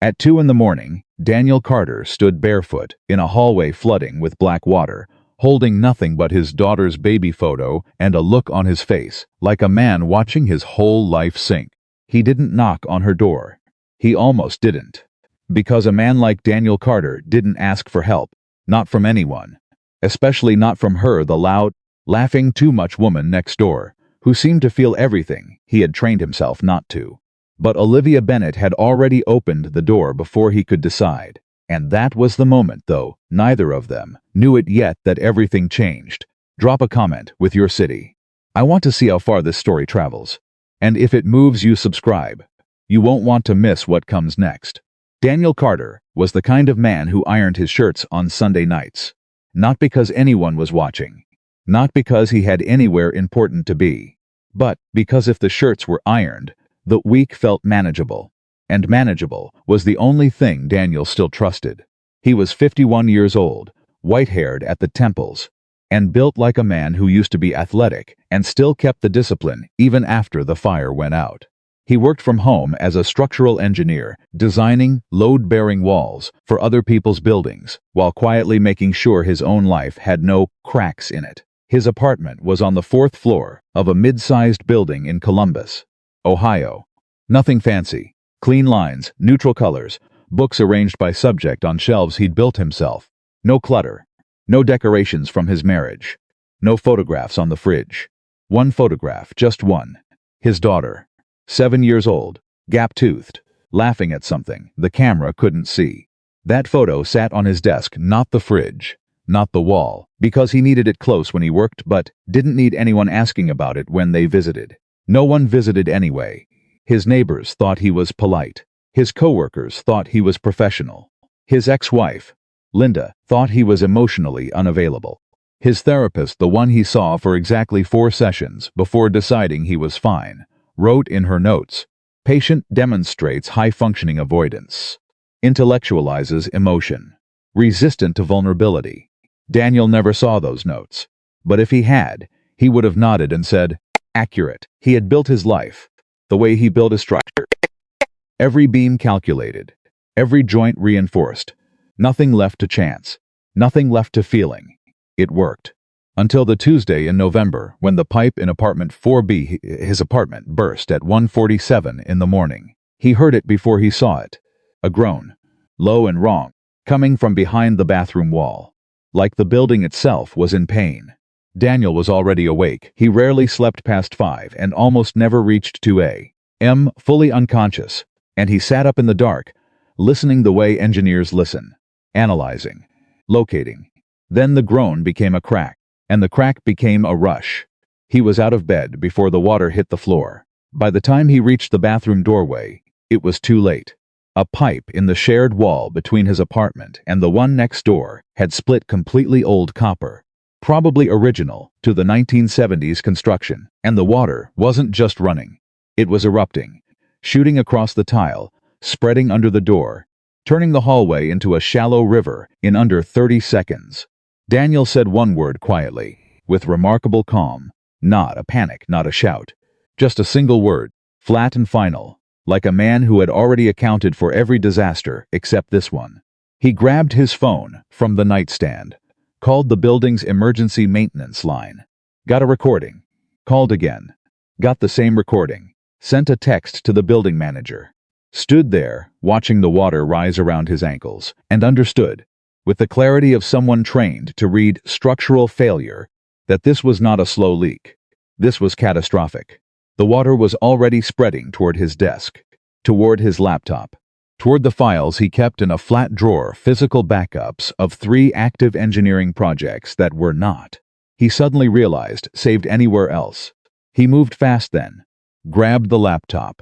At 2 in the morning, Daniel Carter stood barefoot in a hallway flooding with black water, holding nothing but his daughter's baby photo and a look on his face, like a man watching his whole life sink. He didn't knock on her door. He almost didn't. Because a man like Daniel Carter didn't ask for help, not from anyone. Especially not from her, the loud, laughing too much woman next door, who seemed to feel everything he had trained himself not to. But Olivia Bennett had already opened the door before he could decide. And that was the moment, though neither of them knew it yet, that everything changed. Drop a comment with your city. I want to see how far this story travels. And if it moves you, subscribe. You won't want to miss what comes next. Daniel Carter was the kind of man who ironed his shirts on Sunday nights. Not because anyone was watching. Not because he had anywhere important to be. But because if the shirts were ironed, the week felt manageable. And manageable was the only thing Daniel still trusted. He was 51 years old, white-haired at the temples, and built like a man who used to be athletic and still kept the discipline even after the fire went out. He worked from home as a structural engineer, designing load-bearing walls for other people's buildings, while quietly making sure his own life had no cracks in it. His apartment was on the 4th floor of a mid-sized building in Columbus, Ohio. Nothing fancy. Clean lines, neutral colors, books arranged by subject on shelves he'd built himself. No clutter. No decorations from his marriage. No photographs on the fridge. One photograph, just one. His daughter. 7 years old, gap-toothed, laughing at something the camera couldn't see. That photo sat on his desk, not the fridge, not the wall, because he needed it close when he worked but didn't need anyone asking about it when they visited. No one visited anyway. His neighbors thought he was polite. His coworkers thought he was professional. His ex-wife, Linda, thought he was emotionally unavailable. His therapist, the one he saw for exactly 4 sessions before deciding he was fine, wrote in her notes, "Patient demonstrates high-functioning avoidance. Intellectualizes emotion. Resistant to vulnerability." Daniel never saw those notes. But if he had, he would have nodded and said, "Accurate." He had built his life the way he built a structure. Every beam calculated. Every joint reinforced. Nothing left to chance. Nothing left to feeling. It worked. Until the Tuesday in November, when the pipe in apartment 4B, his apartment, burst at 1:47 in the morning. He heard it before he saw it. A groan, low and wrong, coming from behind the bathroom wall. Like the building itself was in pain. Daniel was already awake. He rarely slept past 5 and almost never reached 2 a.m., fully unconscious, and he sat up in the dark, listening the way engineers listen, analyzing, locating. Then the groan became a crack, and the crack became a rush. He was out of bed before the water hit the floor. By the time he reached the bathroom doorway, it was too late. A pipe in the shared wall between his apartment and the one next door had split completely old copper, probably original to the 1970s construction, and the water wasn't just running. It was erupting, shooting across the tile, spreading under the door, turning the hallway into a shallow river in under 30 seconds. Daniel said one word quietly, with remarkable calm. Not a panic, not a shout. Just a single word, flat and final, like a man who had already accounted for every disaster except this one. He grabbed his phone from the nightstand, called the building's emergency maintenance line, got a recording, called again, got the same recording, sent a text to the building manager, stood there watching the water rise around his ankles, and understood, with the clarity of someone trained to read structural failure, that this was not a slow leak. This was catastrophic. The water was already spreading toward his desk, toward his laptop, toward the files he kept in a flat drawer, physical backups of 3 active engineering projects that were not, he suddenly realized, saved anywhere else. He moved fast then, grabbed the laptop,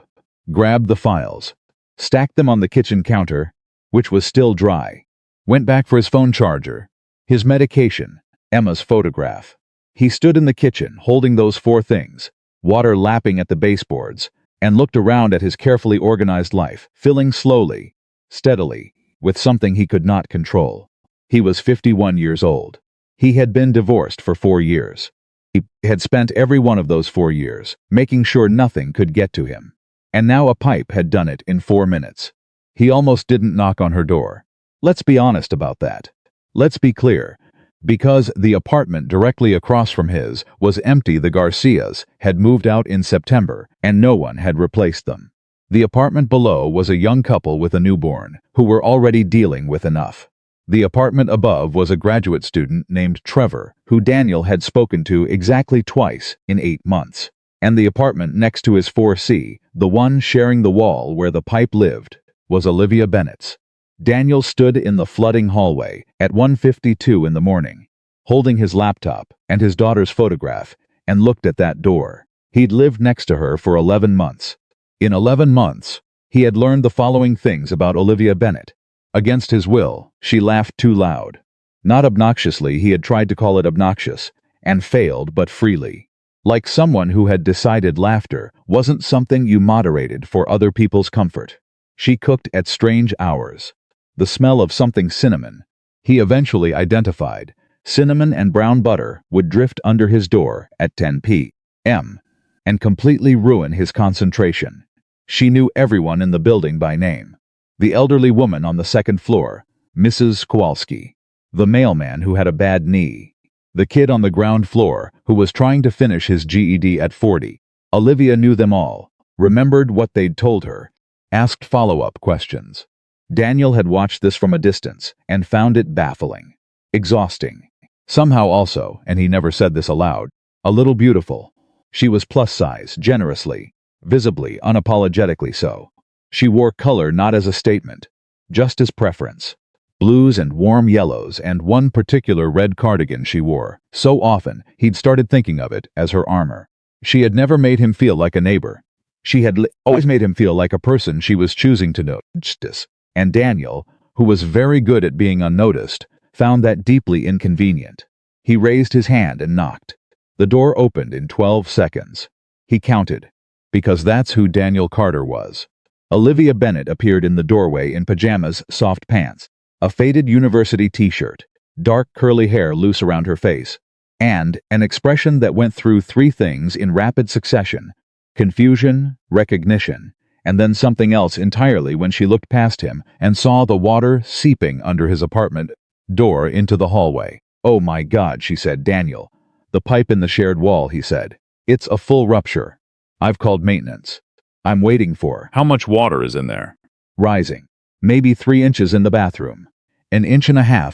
grabbed the files, stacked them on the kitchen counter, which was still dry, went back for his phone charger, his medication, Emma's photograph. He stood in the kitchen holding those 4 things, water lapping at the baseboards, and looked around at his carefully organized life, filling slowly, steadily, with something he could not control. He was 51 years old. He had been divorced for 4 years. He had spent every one of those 4 years making sure nothing could get to him. And now a pipe had done it in 4 minutes. He almost didn't knock on her door. Let's be honest about that. Let's be clear. Because the apartment directly across from his was empty, the Garcias had moved out in September, and no one had replaced them. The apartment below was a young couple with a newborn, who were already dealing with enough. The apartment above was a graduate student named Trevor, who Daniel had spoken to exactly twice in 8 months. And the apartment next to his 4C, the one sharing the wall where the pipe lived, was Olivia Bennett's. Daniel stood in the flooding hallway at 1:52 in the morning, holding his laptop and his daughter's photograph, and looked at that door. He'd lived next to her for 11 months. In 11 months, he had learned the following things about Olivia Bennett. Against his will, she laughed too loud. Not obnoxiously, he had tried to call it obnoxious, and failed but freely. Like someone who had decided laughter wasn't something you moderated for other people's comfort. She cooked at strange hours. The smell of something cinnamon, he eventually identified, cinnamon and brown butter, would drift under his door at 10 p.m. and completely ruin his concentration. She knew everyone in the building by name. The elderly woman on the second floor, Mrs. Kowalski. The mailman who had a bad knee. The kid on the ground floor who was trying to finish his GED at 40. Olivia knew them all, remembered what they'd told her, asked follow-up questions. Daniel had watched this from a distance and found it baffling, exhausting. Somehow also, and he never said this aloud, a little beautiful. She was plus-size, generously, visibly, unapologetically so. She wore color not as a statement, just as preference. Blues and warm yellows, and one particular red cardigan she wore so often he'd started thinking of it as her armor. She had never made him feel like a neighbor. She had always made him feel like a person she was choosing to notice. And Daniel, who was very good at being unnoticed, found that deeply inconvenient. He raised his hand and knocked. The door opened in 12 seconds. He counted, because that's who Daniel Carter was. Olivia Bennett appeared in the doorway in pajamas, soft pants, a faded university t-shirt, dark curly hair loose around her face, and an expression that went through 3 things in rapid succession: confusion, recognition, and then something else entirely when she looked past him and saw the water seeping under his apartment door into the hallway. "Oh my God," she said. "Daniel. The pipe in the shared wall," he said. "It's a full rupture. I've called maintenance. I'm waiting for—" How much water is in there? Rising. Maybe 3 inches in the bathroom. 1.5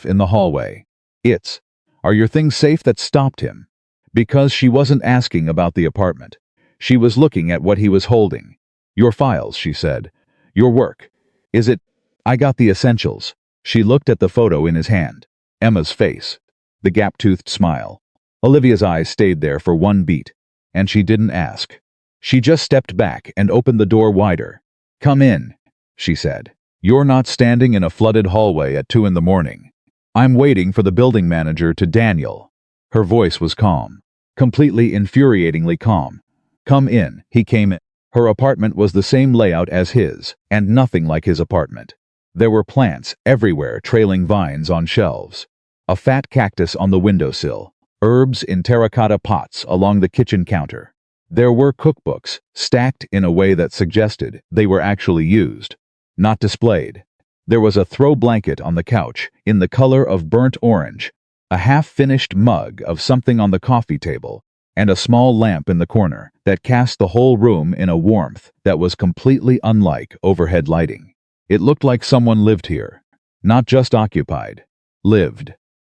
inches in the hallway. "It's— Are your things safe?" That stopped him. Because she wasn't asking about the apartment. She was looking at what he was holding. "Your files," she said. "Your work. Is it—" "I got the essentials." She looked at the photo in his hand. Emma's face. The gap-toothed smile. Olivia's eyes stayed there for 1 beat. And she didn't ask. She just stepped back and opened the door wider. "Come in," she said. "You're not standing in a flooded hallway at 2 in the morning. I'm waiting for the building manager to—" "Daniel." Her voice was calm. Completely infuriatingly calm. "Come in." He came in. Her apartment was the same layout as his, and nothing like his apartment. There were plants everywhere, trailing vines on shelves. A fat cactus on the windowsill. Herbs in terracotta pots along the kitchen counter. There were cookbooks, stacked in a way that suggested they were actually used, not displayed. There was a throw blanket on the couch, in the color of burnt orange, a half-finished mug of something on the coffee table, and a small lamp in the corner that cast the whole room in a warmth that was completely unlike overhead lighting. It looked like someone lived here. Not just occupied. Lived.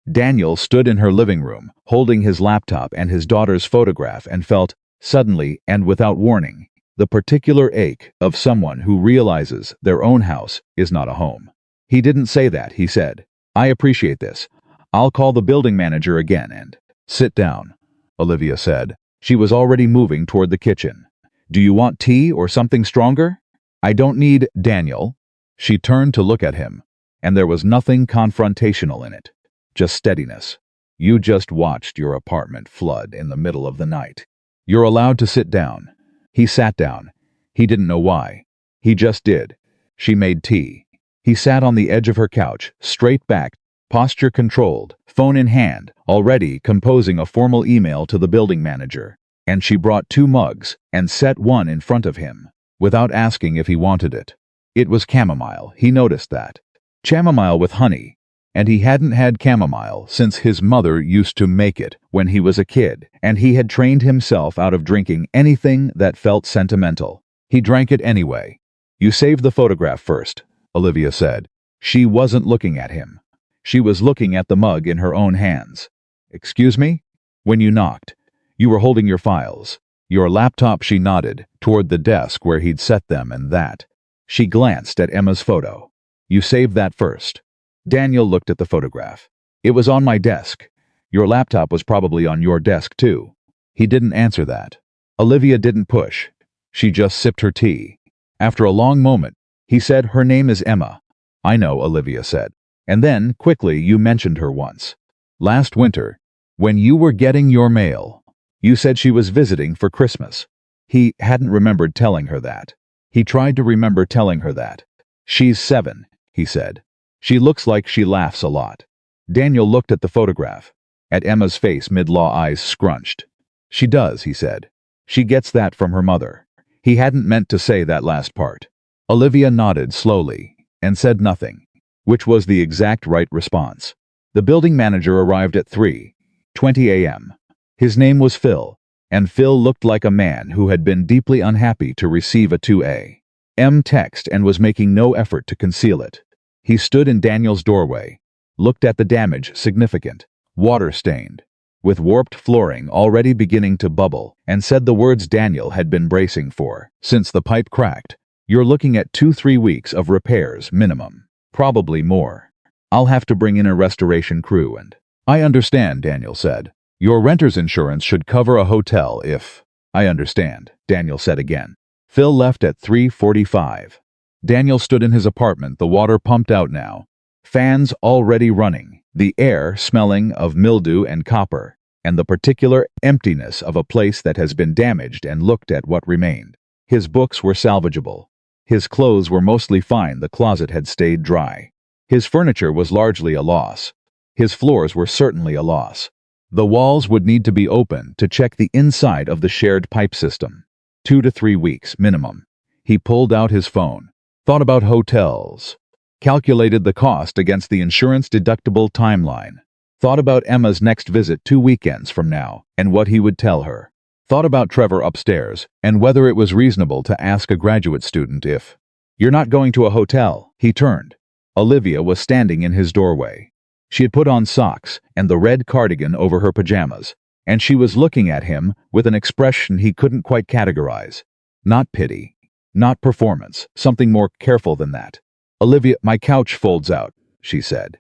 Daniel stood in her living room, holding his laptop and his daughter's photograph, and felt, suddenly and without warning, the particular ache of someone who realizes their own house is not a home. He didn't say that, he said. "I appreciate this. I'll call the building manager again and—" "Sit down," Olivia said. She was already moving toward the kitchen. "Do you want tea or something stronger?" "I don't need—" "Daniel." She turned to look at him, and there was nothing confrontational in it. Just steadiness. "You just watched your apartment flood in the middle of the night. You're allowed to sit down." He sat down. He didn't know why. He just did. She made tea. He sat on the edge of her couch, straight back, posture controlled, phone in hand, already composing a formal email to the building manager. And she brought 2 mugs and set one in front of him, without asking if he wanted it. It was chamomile, he noticed that. Chamomile with honey. And he hadn't had chamomile since his mother used to make it when he was a kid, and he had trained himself out of drinking anything that felt sentimental. He drank it anyway. You saved the photograph first, Olivia said. She wasn't looking at him. She was looking at the mug in her own hands. Excuse me? When you knocked, you were holding your files. Your laptop, she nodded, toward the desk where he'd set them, and that. She glanced at Emma's photo. You saved that first. Daniel looked at the photograph. It was on my desk. Your laptop was probably on your desk too. He didn't answer that. Olivia didn't push. She just sipped her tea. After a long moment, he said, her name is Emma. I know, Olivia said. And then, quickly, you mentioned her once. Last winter, when you were getting your mail, you said she was visiting for Christmas. He hadn't remembered telling her that. He tried to remember telling her that. She's 7, he said. She looks like she laughs a lot. Daniel looked at the photograph, at Emma's face, mid-law eyes scrunched. She does, he said. She gets that from her mother. He hadn't meant to say that last part. Olivia nodded slowly and said nothing, which was the exact right response. The building manager arrived at 3:20 a.m. His name was Phil, and Phil looked like a man who had been deeply unhappy to receive a 2 a.m. text and was making no effort to conceal it. He stood in Daniel's doorway, looked at the damage, significant, water-stained, with warped flooring already beginning to bubble, and said the words Daniel had been bracing for since the pipe cracked. You're looking at 2-3 weeks of repairs minimum, probably more. I'll have to bring in a restoration crew and... I understand, Daniel said. Your renter's insurance should cover a hotel if... I understand, Daniel said again. Phil left at 3:45. Daniel stood in his apartment, the water pumped out now. Fans already running, the air smelling of mildew and copper, and the particular emptiness of a place that has been damaged, and looked at what remained. His books were salvageable. His clothes were mostly fine, the closet had stayed dry. His furniture was largely a loss. His floors were certainly a loss. The walls would need to be opened to check the inside of the shared pipe system. 2 to 3 weeks minimum. He pulled out his phone. Thought about hotels, calculated the cost against the insurance-deductible timeline, thought about Emma's next visit 2 weekends from now and what he would tell her, thought about Trevor upstairs and whether it was reasonable to ask a graduate student if... You're not going to a hotel, he turned. Olivia was standing in his doorway. She had put on socks and the red cardigan over her pajamas, and she was looking at him with an expression he couldn't quite categorize. Not pity. Not performance, something more careful than that. Olivia, my couch folds out, she said.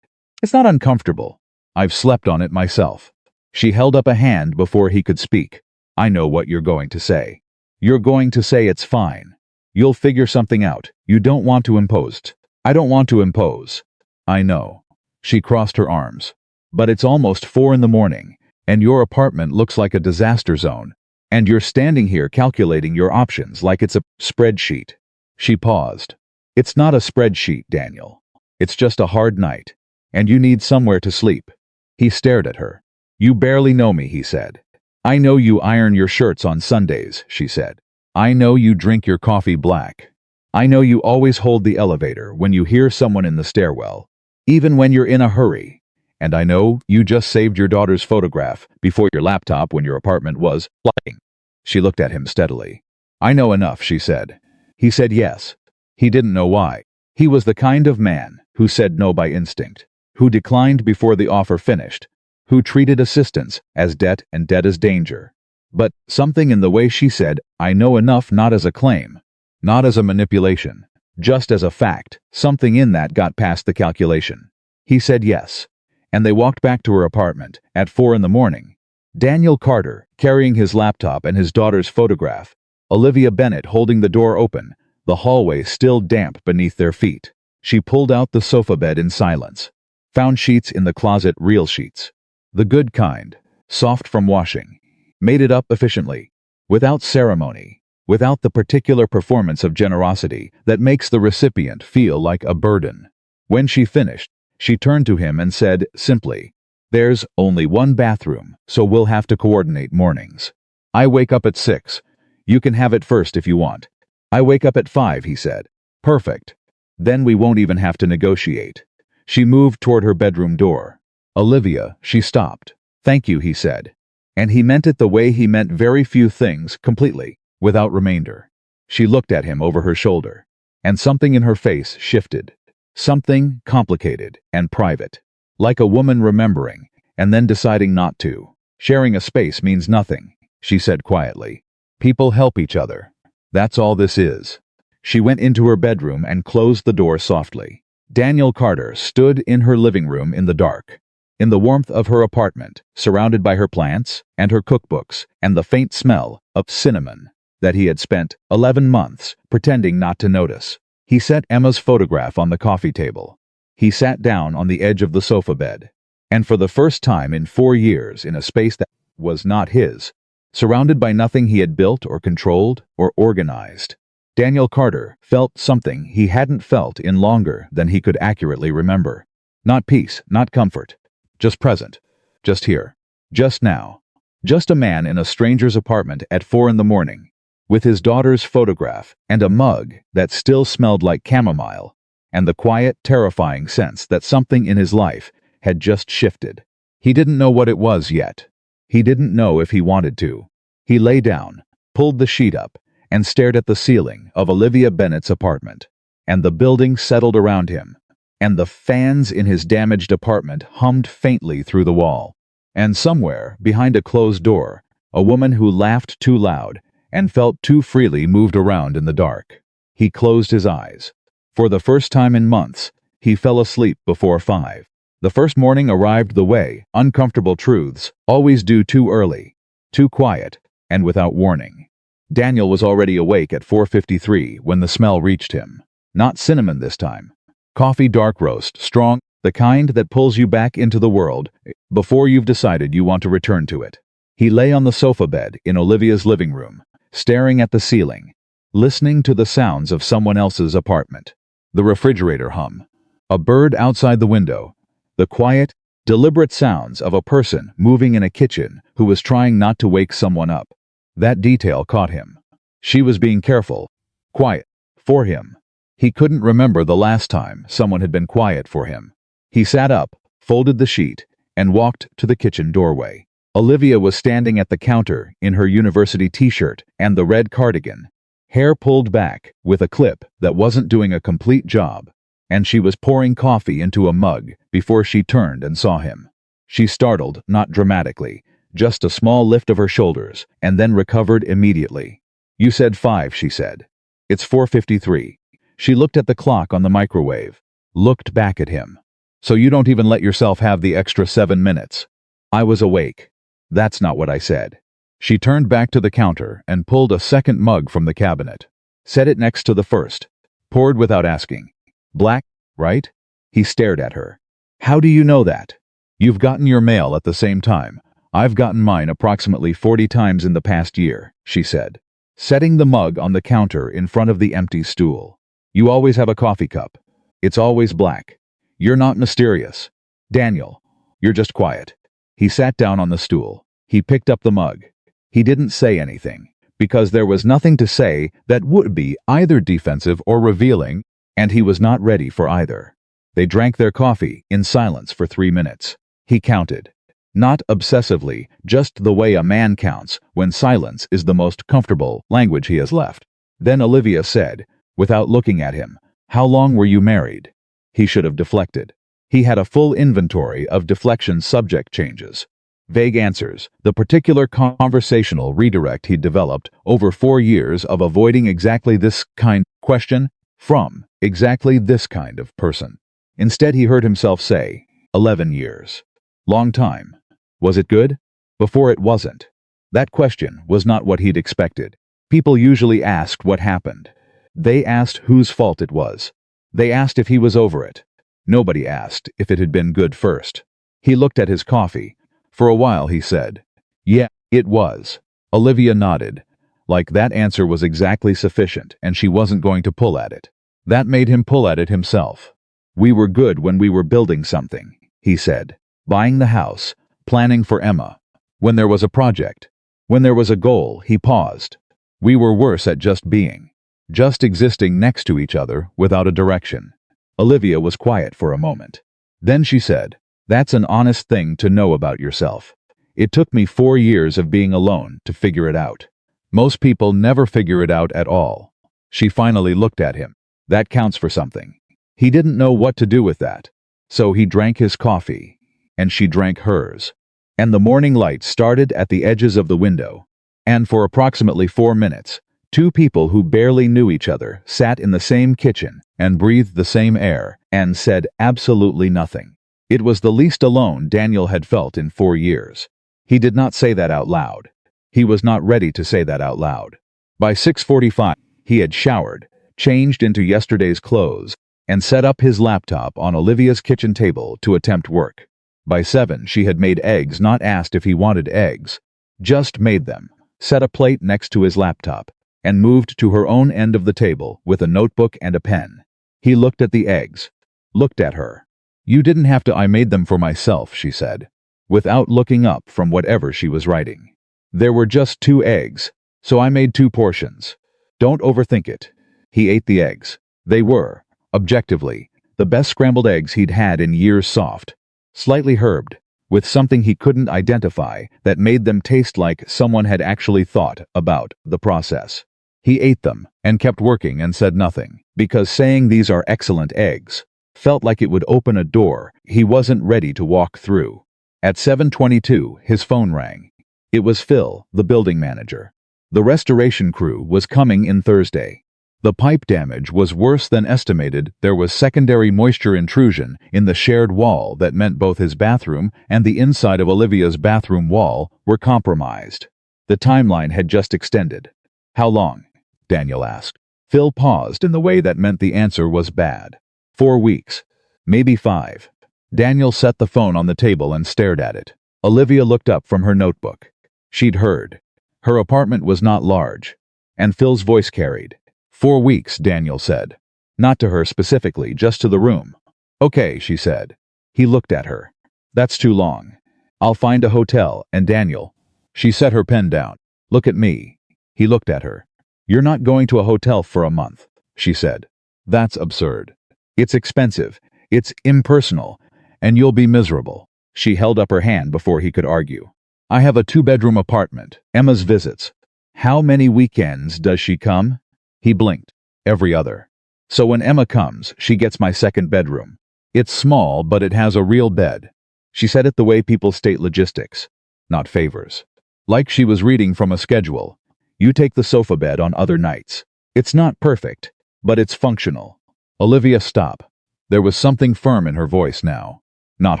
It's not uncomfortable. I've slept on it myself. She held up a hand before he could speak. I know what you're going to say. You're going to say it's fine. You'll figure something out. You don't want to impose. I don't want to impose. I know. She crossed her arms. But it's almost 4 a.m, and your apartment looks like a disaster zone. And you're standing here calculating your options like it's a spreadsheet. She paused. It's not a spreadsheet, Daniel. It's just a hard night. And you need somewhere to sleep. He stared at her. You barely know me, he said. I know you iron your shirts on Sundays, she said. I know you drink your coffee black. I know you always hold the elevator when you hear someone in the stairwell, even when you're in a hurry. And I know you just saved your daughter's photograph before your laptop when your apartment was flooding. She looked at him steadily. I know enough, she said. He said yes. He didn't know why. He was the kind of man who said no by instinct, who declined before the offer finished, who treated assistance as debt and debt as danger. But something in the way she said, I know enough, not as a claim, not as a manipulation, just as a fact, something in that got past the calculation. He said yes, and they walked back to her apartment at 4 a.m. Daniel Carter, carrying his laptop and his daughter's photograph, Olivia Bennett holding the door open, the hallway still damp beneath their feet. She pulled out the sofa bed in silence, found sheets in the closet, real sheets. The good kind, soft from washing, made it up efficiently, without ceremony, without the particular performance of generosity that makes the recipient feel like a burden. When she finished, she turned to him and said simply, There's only one bathroom, so we'll have to coordinate mornings. I wake up at 6. You can have it first if you want. I wake up at 5, he said. Perfect. Then we won't even have to negotiate. She moved toward her bedroom door. Olivia, she stopped. Thank you, he said. And he meant it the way he meant very few things, completely, without remainder. She looked at him over her shoulder, and something in her face shifted. Something complicated and private. Like a woman remembering, and then deciding not to. Sharing a space means nothing, she said quietly. People help each other. That's all this is. She went into her bedroom and closed the door softly. Daniel Carter stood in her living room in the dark. In the warmth of her apartment, surrounded by her plants and her cookbooks and the faint smell of cinnamon that he had spent 11 months pretending not to notice. He set Emma's photograph on the coffee table. He sat down on the edge of the sofa bed. And for the first time in 4 years in a space that was not his, surrounded by nothing he had built or controlled or organized, Daniel Carter felt something he hadn't felt in longer than he could accurately remember. Not peace, not comfort. Just present. Just here. Just now. Just a man in a stranger's apartment at 4 in the morning, with his daughter's photograph and a mug that still smelled like chamomile, and the quiet, terrifying sense that something in his life had just shifted. He didn't know what it was yet. He didn't know if he wanted to. He lay down, pulled the sheet up, and stared at the ceiling of Olivia Bennett's apartment. And the building settled around him, and the fans in his damaged apartment hummed faintly through the wall. And somewhere, behind a closed door, a woman who laughed too loud and felt too freely moved around in the dark. He closed his eyes. For the first time in months, he fell asleep before 5. The first morning arrived the way uncomfortable truths always do, too early, too quiet, and without warning. Daniel was already awake at 4:53 when the smell reached him. Not cinnamon this time. Coffee dark roast, strong, the kind that pulls you back into the world before you've decided you want to return to it. He lay on the sofa bed in Olivia's living room, staring at the ceiling, listening to the sounds of someone else's apartment. The refrigerator hum. A bird outside the window. The quiet, deliberate sounds of a person moving in a kitchen who was trying not to wake someone up. That detail caught him. She was being careful, quiet, for him. He couldn't remember the last time someone had been quiet for him. He sat up, folded the sheet, and walked to the kitchen doorway. Olivia was standing at the counter in her university t-shirt and the red cardigan, hair pulled back with a clip that wasn't doing a complete job, and she was pouring coffee into a mug before she turned and saw him. She startled, not dramatically, just a small lift of her shoulders, and then recovered immediately. "You said 5, she said. "It's 4:53. She looked at the clock on the microwave, looked back at him. "So you don't even let yourself have the extra 7 minutes. "I was awake. "That's not what I said." She turned back to the counter and pulled a second mug from the cabinet. Set it next to the first. Poured without asking. "Black, right?" He stared at her. "How do you know that?" "You've gotten your mail at the same time. I've gotten mine approximately 40 times in the past year," she said, setting the mug on the counter in front of the empty stool. "You always have a coffee cup. It's always black. You're not mysterious. Daniel, you're just quiet." He sat down on the stool. He picked up the mug. He didn't say anything, because there was nothing to say that would be either defensive or revealing, and he was not ready for either. They drank their coffee in silence for 3 minutes. He counted. Not obsessively, just the way a man counts when silence is the most comfortable language he has left. Then Olivia said, without looking at him, "How long were you married?" He should have deflected. He had a full inventory of deflection subject changes. Vague answers, the particular conversational redirect he'd developed over 4 years of avoiding exactly this kind of question from exactly this kind of person. Instead, he heard himself say, 11 years. Long time. Was it good? Before it wasn't. That question was not what he'd expected. People usually asked what happened. They asked whose fault it was. They asked if he was over it. Nobody asked if it had been good first. He looked at his coffee. For a while he said, "Yeah, it was." Olivia nodded, like that answer was exactly sufficient and she wasn't going to pull at it. That made him pull at it himself. "We were good when we were building something," he said. "Buying the house, planning for Emma. When there was a project. When there was a goal," he paused. "We were worse at just being. just existing next to each other without a direction. Olivia was quiet for a moment. Then she said, "That's an honest thing to know about yourself. It took me 4 years of being alone to figure it out. Most people never figure it out at all." She finally looked at him. That counts for something. He didn't know what to do with that. So he drank his coffee, and she drank hers. And the morning light started at the edges of the window. And for approximately 4 minutes, two people who barely knew each other sat in the same kitchen and breathed the same air and said absolutely nothing. It was the least alone Daniel had felt in 4 years. He did not say that out loud. He was not ready to say that out loud. By 6:45, he had showered, changed into yesterday's clothes, and set up his laptop on Olivia's kitchen table to attempt work. By 7, she had made eggs, not asked if he wanted eggs. Just made them, set a plate next to his laptop, and moved to her own end of the table with a notebook and a pen. He looked at the eggs, looked at her. "You didn't have to, I made them for myself," she said, without looking up from whatever she was writing. "There were just 2 eggs, so I made 2 portions. Don't overthink it." He ate the eggs. They were, objectively, the best scrambled eggs he'd had in years, soft, slightly herbed, with something he couldn't identify that made them taste like someone had actually thought about the process. He ate them and kept working and said nothing, because saying "these are excellent eggs" felt like it would open a door he wasn't ready to walk through. At 7:22, his phone rang. It was Phil, the building manager. The restoration crew was coming in Thursday. The pipe damage was worse than estimated. There was secondary moisture intrusion in the shared wall that meant both his bathroom and the inside of Olivia's bathroom wall were compromised. The timeline had just extended. "How long?" Daniel asked. Phil paused in the way that meant the answer was bad. 4 weeks. Maybe 5. Daniel set the phone on the table and stared at it. Olivia looked up from her notebook. She'd heard. Her apartment was not large. And Phil's voice carried. 4 weeks, Daniel said. Not to her specifically, just to the room. "Okay," she said. He looked at her. "That's too long. I'll find a hotel, and Daniel." She set her pen down. "Look at me." He looked at her. "You're not going to a hotel for a month," she said. "That's absurd. It's expensive. It's impersonal. And you'll be miserable." She held up her hand before he could argue. "I have a 2-bedroom apartment. Emma's visits. How many weekends does she come?" He blinked. "Every other. So when Emma comes, she gets my 2nd bedroom. It's small, but it has a real bed." She said it the way people state logistics, not favors. Like she was reading from a schedule. "You take the sofa bed on other nights. It's not perfect, but it's functional." Olivia stopped. There was something firm in her voice now. Not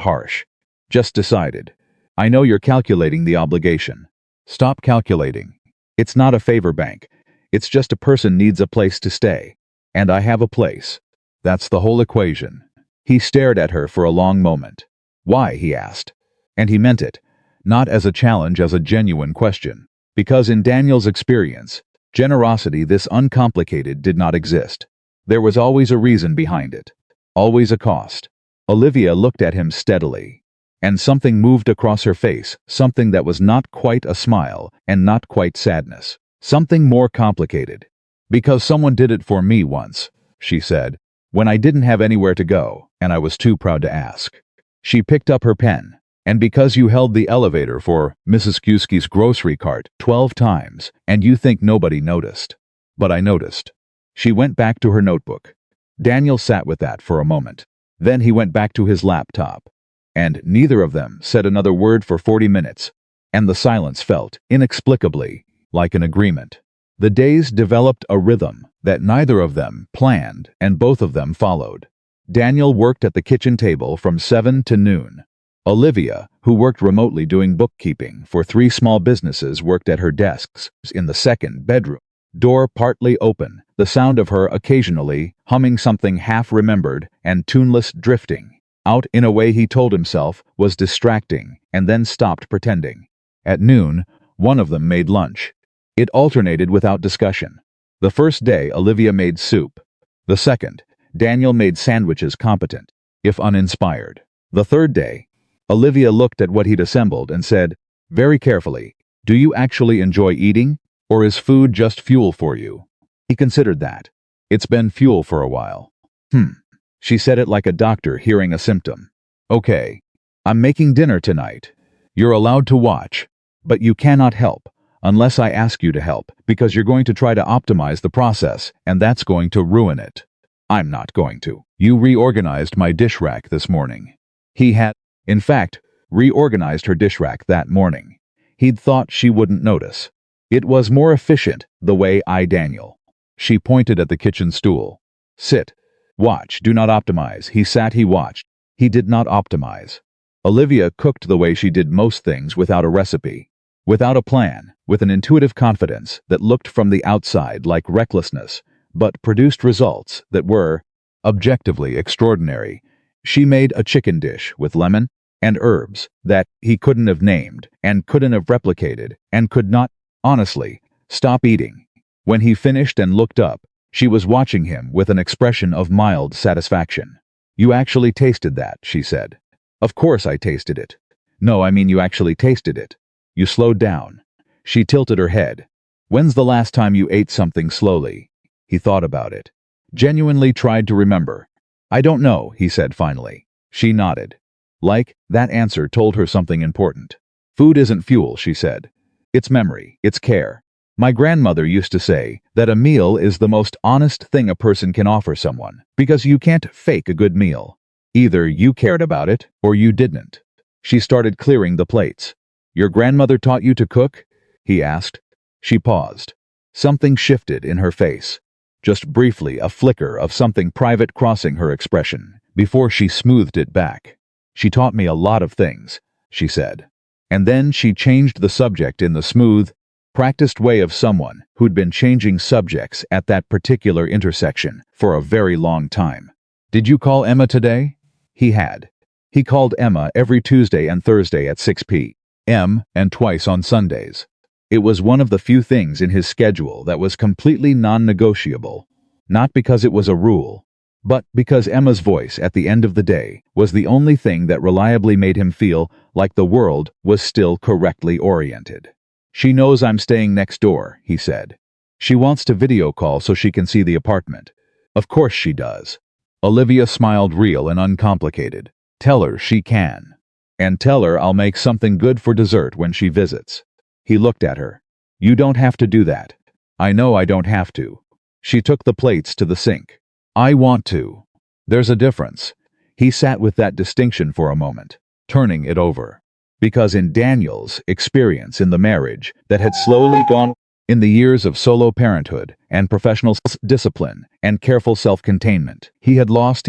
harsh. Just decided. "I know you're calculating the obligation. Stop calculating. It's not a favor bank. It's just a person needs a place to stay. And I have a place. That's the whole equation." He stared at her for a long moment. "Why?" he asked. And he meant it. Not as a challenge, as a genuine question. Because in Daniel's experience, generosity this uncomplicated did not exist. There was always a reason behind it. Always a cost. Olivia looked at him steadily. And something moved across her face, something that was not quite a smile and not quite sadness. Something more complicated. "Because someone did it for me once," she said, "when I didn't have anywhere to go, and I was too proud to ask." She picked up her pen. "And because you held the elevator for Mrs. Kuski's grocery cart 12 times, and you think nobody noticed. But I noticed." She went back to her notebook. Daniel sat with that for a moment. Then he went back to his laptop. And neither of them said another word for 40 minutes. And the silence felt, inexplicably, like an agreement. The days developed a rhythm that neither of them planned and both of them followed. Daniel worked at the kitchen table from 7 to noon. Olivia, who worked remotely doing bookkeeping for 3 small businesses, worked at her desks in the 2nd bedroom. Door partly open, the sound of her occasionally humming something half-remembered and tuneless drifting out in a way he told himself was distracting, and then stopped pretending. At noon, one of them made lunch. It alternated without discussion. The first day, Olivia made soup. The second, Daniel made sandwiches competent, if uninspired. The third day, Olivia looked at what he'd assembled and said, very carefully, "Do you actually enjoy eating, or is food just fuel for you?" He considered that. It's been fuel for a while. She said it like a doctor hearing a symptom. Okay. I'm making dinner tonight. You're allowed to watch, but you cannot help, unless I ask you to help, because you're going to try to optimize the process, and that's going to ruin it. I'm not going to. You reorganized my dish rack this morning. He had, in fact, reorganized her dish rack that morning. He'd thought she wouldn't notice. It was more efficient the way Daniel. She pointed at the kitchen stool. Sit. Watch. Do not optimize. He sat, he watched. He did not optimize. Olivia cooked the way she did most things, without a recipe, without a plan, with an intuitive confidence that looked from the outside like recklessness, but produced results that were objectively extraordinary. She made a chicken dish with lemon and herbs that he couldn't have named and couldn't have replicated and could not, honestly, stop eating. When he finished and looked up, she was watching him with an expression of mild satisfaction. You actually tasted that, she said. Of course I tasted it. No, I mean you actually tasted it. You slowed down. She tilted her head. When's the last time you ate something slowly? He thought about it. Genuinely tried to remember. I don't know, he said finally. She nodded. Like, that answer told her something important. Food isn't fuel, she said. It's memory, it's care. My grandmother used to say that a meal is the most honest thing a person can offer someone, because you can't fake a good meal. Either you cared about it, or you didn't. She started clearing the plates. Your grandmother taught you to cook? He asked. She paused. Something shifted in her face. Just briefly, a flicker of something private crossing her expression, before she smoothed it back. She taught me a lot of things, she said. And then she changed the subject in the smooth, practiced way of someone who'd been changing subjects at that particular intersection for a very long time. Did you call Emma today? He had. He called Emma every Tuesday and Thursday at 6 p.m. and twice on Sundays. It was one of the few things in his schedule that was completely non-negotiable, not because it was a rule, but because Emma's voice at the end of the day was the only thing that reliably made him feel like the world was still correctly oriented. She knows I'm staying next door, he said. She wants to video call so she can see the apartment. Of course she does. Olivia smiled, real and uncomplicated. Tell her she can. And tell her I'll make something good for dessert when she visits. He looked at her. You don't have to do that. I know I don't have to. She took the plates to the sink. I want to. There's a difference. He sat with that distinction for a moment, turning it over. Because in Daniel's experience in the marriage that had slowly gone in the years of solo parenthood and professional discipline and careful self-containment, he had lost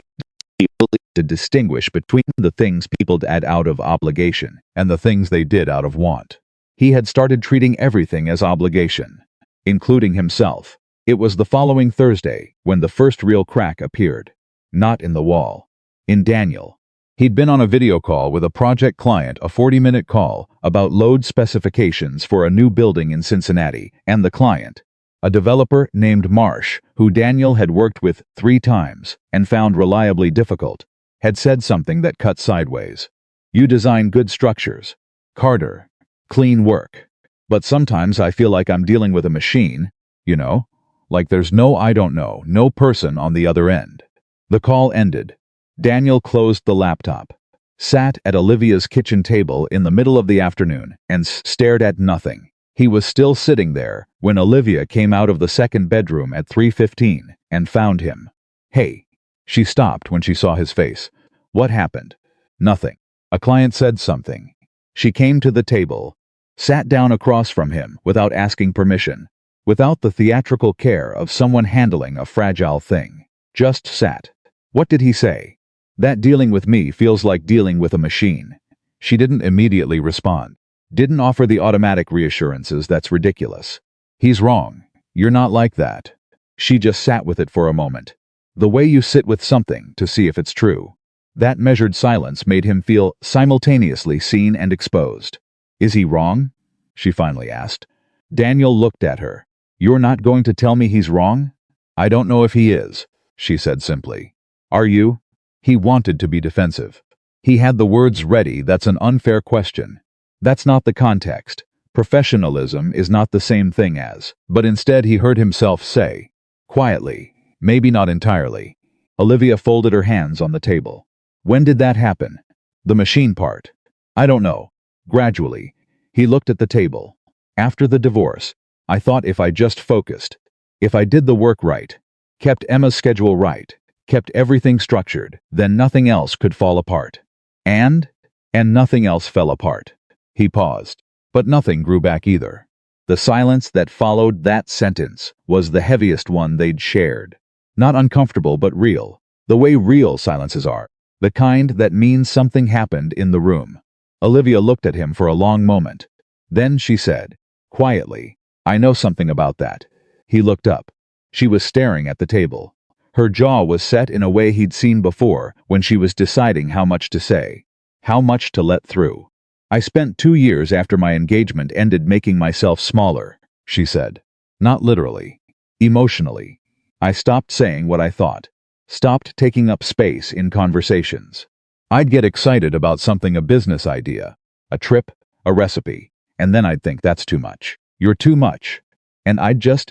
the ability to distinguish between the things people did out of obligation and the things they did out of want. He had started treating everything as obligation, including himself. It was the following Thursday when the first real crack appeared. Not in the wall. In Daniel. He'd been on a video call with a project client, a 40-minute call about load specifications for a new building in Cincinnati, and the client, a developer named Marsh, who Daniel had worked with 3 times and found reliably difficult, had said something that cut sideways. You design good structures. Carter. Clean work. But sometimes I feel like I'm dealing with a machine, you know? Like there's no I don't know, no person on the other end. The call ended. Daniel closed the laptop, sat at Olivia's kitchen table in the middle of the afternoon, and stared at nothing. He was still sitting there when Olivia came out of the second bedroom at 3:15 and found him. Hey. She stopped when she saw his face. What happened? Nothing. A client said something. She came to the table, sat down across from him without asking permission, without the theatrical care of someone handling a fragile thing. Just sat. What did he say? That dealing with me feels like dealing with a machine. She didn't immediately respond. Didn't offer the automatic reassurances. That's ridiculous. He's wrong. You're not like that. She just sat with it for a moment. The way you sit with something to see if it's true. That measured silence made him feel simultaneously seen and exposed. Is he wrong? She finally asked. Daniel looked at her. You're not going to tell me he's wrong? I don't know if he is, she said simply. Are you? He wanted to be defensive. He had the words ready. That's an unfair question. That's not the context. Professionalism is not the same thing as. But instead he heard himself say, Quietly. Maybe not entirely. Olivia folded her hands on the table. When did that happen? The machine part. I don't know. Gradually. He looked at the table. After the divorce, I thought if I just focused, if I did the work right, kept Emma's schedule right, kept everything structured, then nothing else could fall apart. And nothing else fell apart. He paused. But nothing grew back either. The silence that followed that sentence was the heaviest one they'd shared. Not uncomfortable, but real. The way real silences are. The kind that means something happened in the room. Olivia looked at him for a long moment. Then she said, quietly, I know something about that. He looked up. She was staring at the table. Her jaw was set in a way he'd seen before when she was deciding how much to say, how much to let through. I spent 2 years after my engagement ended making myself smaller, she said. Not literally. Emotionally. I stopped saying what I thought. Stopped taking up space in conversations. I'd get excited about something, a business idea, a trip, a recipe, and then I'd think that's too much. You're too much. And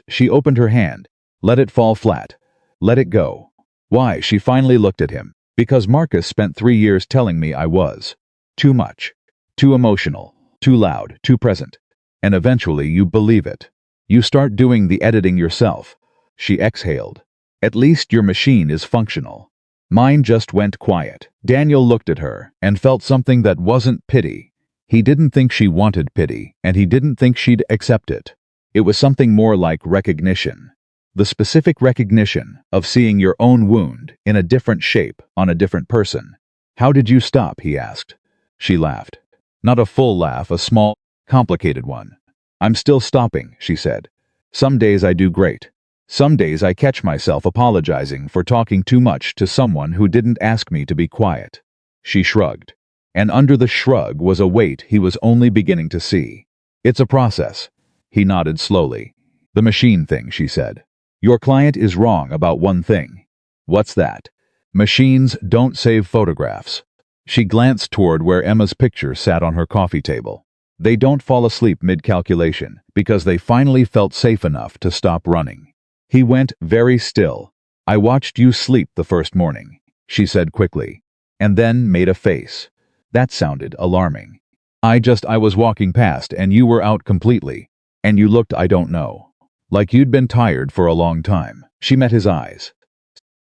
she opened her hand, let it fall flat. Let it go. Why? She finally looked at him. Because Marcus spent 3 years telling me I was. Too much. Too emotional, too loud, too present. And eventually you believe it. You start doing the editing yourself. She exhaled. At least your machine is functional. Mine just went quiet. Daniel looked at her and felt something that wasn't pity. He didn't think she wanted pity, and he didn't think she'd accept it. It was something more like recognition. The specific recognition of seeing your own wound in a different shape on a different person. How did you stop? He asked. She laughed. Not a full laugh, a small, complicated one. I'm still stopping, she said. Some days I do great. Some days I catch myself apologizing for talking too much to someone who didn't ask me to be quiet. She shrugged. And under the shrug was a weight he was only beginning to see. It's a process. He nodded slowly. The machine thing, she said. Your client is wrong about one thing. What's that? Machines don't save photographs. She glanced toward where Emma's picture sat on her coffee table. They don't fall asleep mid-calculation because they finally felt safe enough to stop running. He went very still. I watched you sleep the first morning, she said quickly, and then made a face. That sounded alarming. I was walking past and you were out completely, and you looked, I don't know, like you'd been tired for a long time. She met his eyes.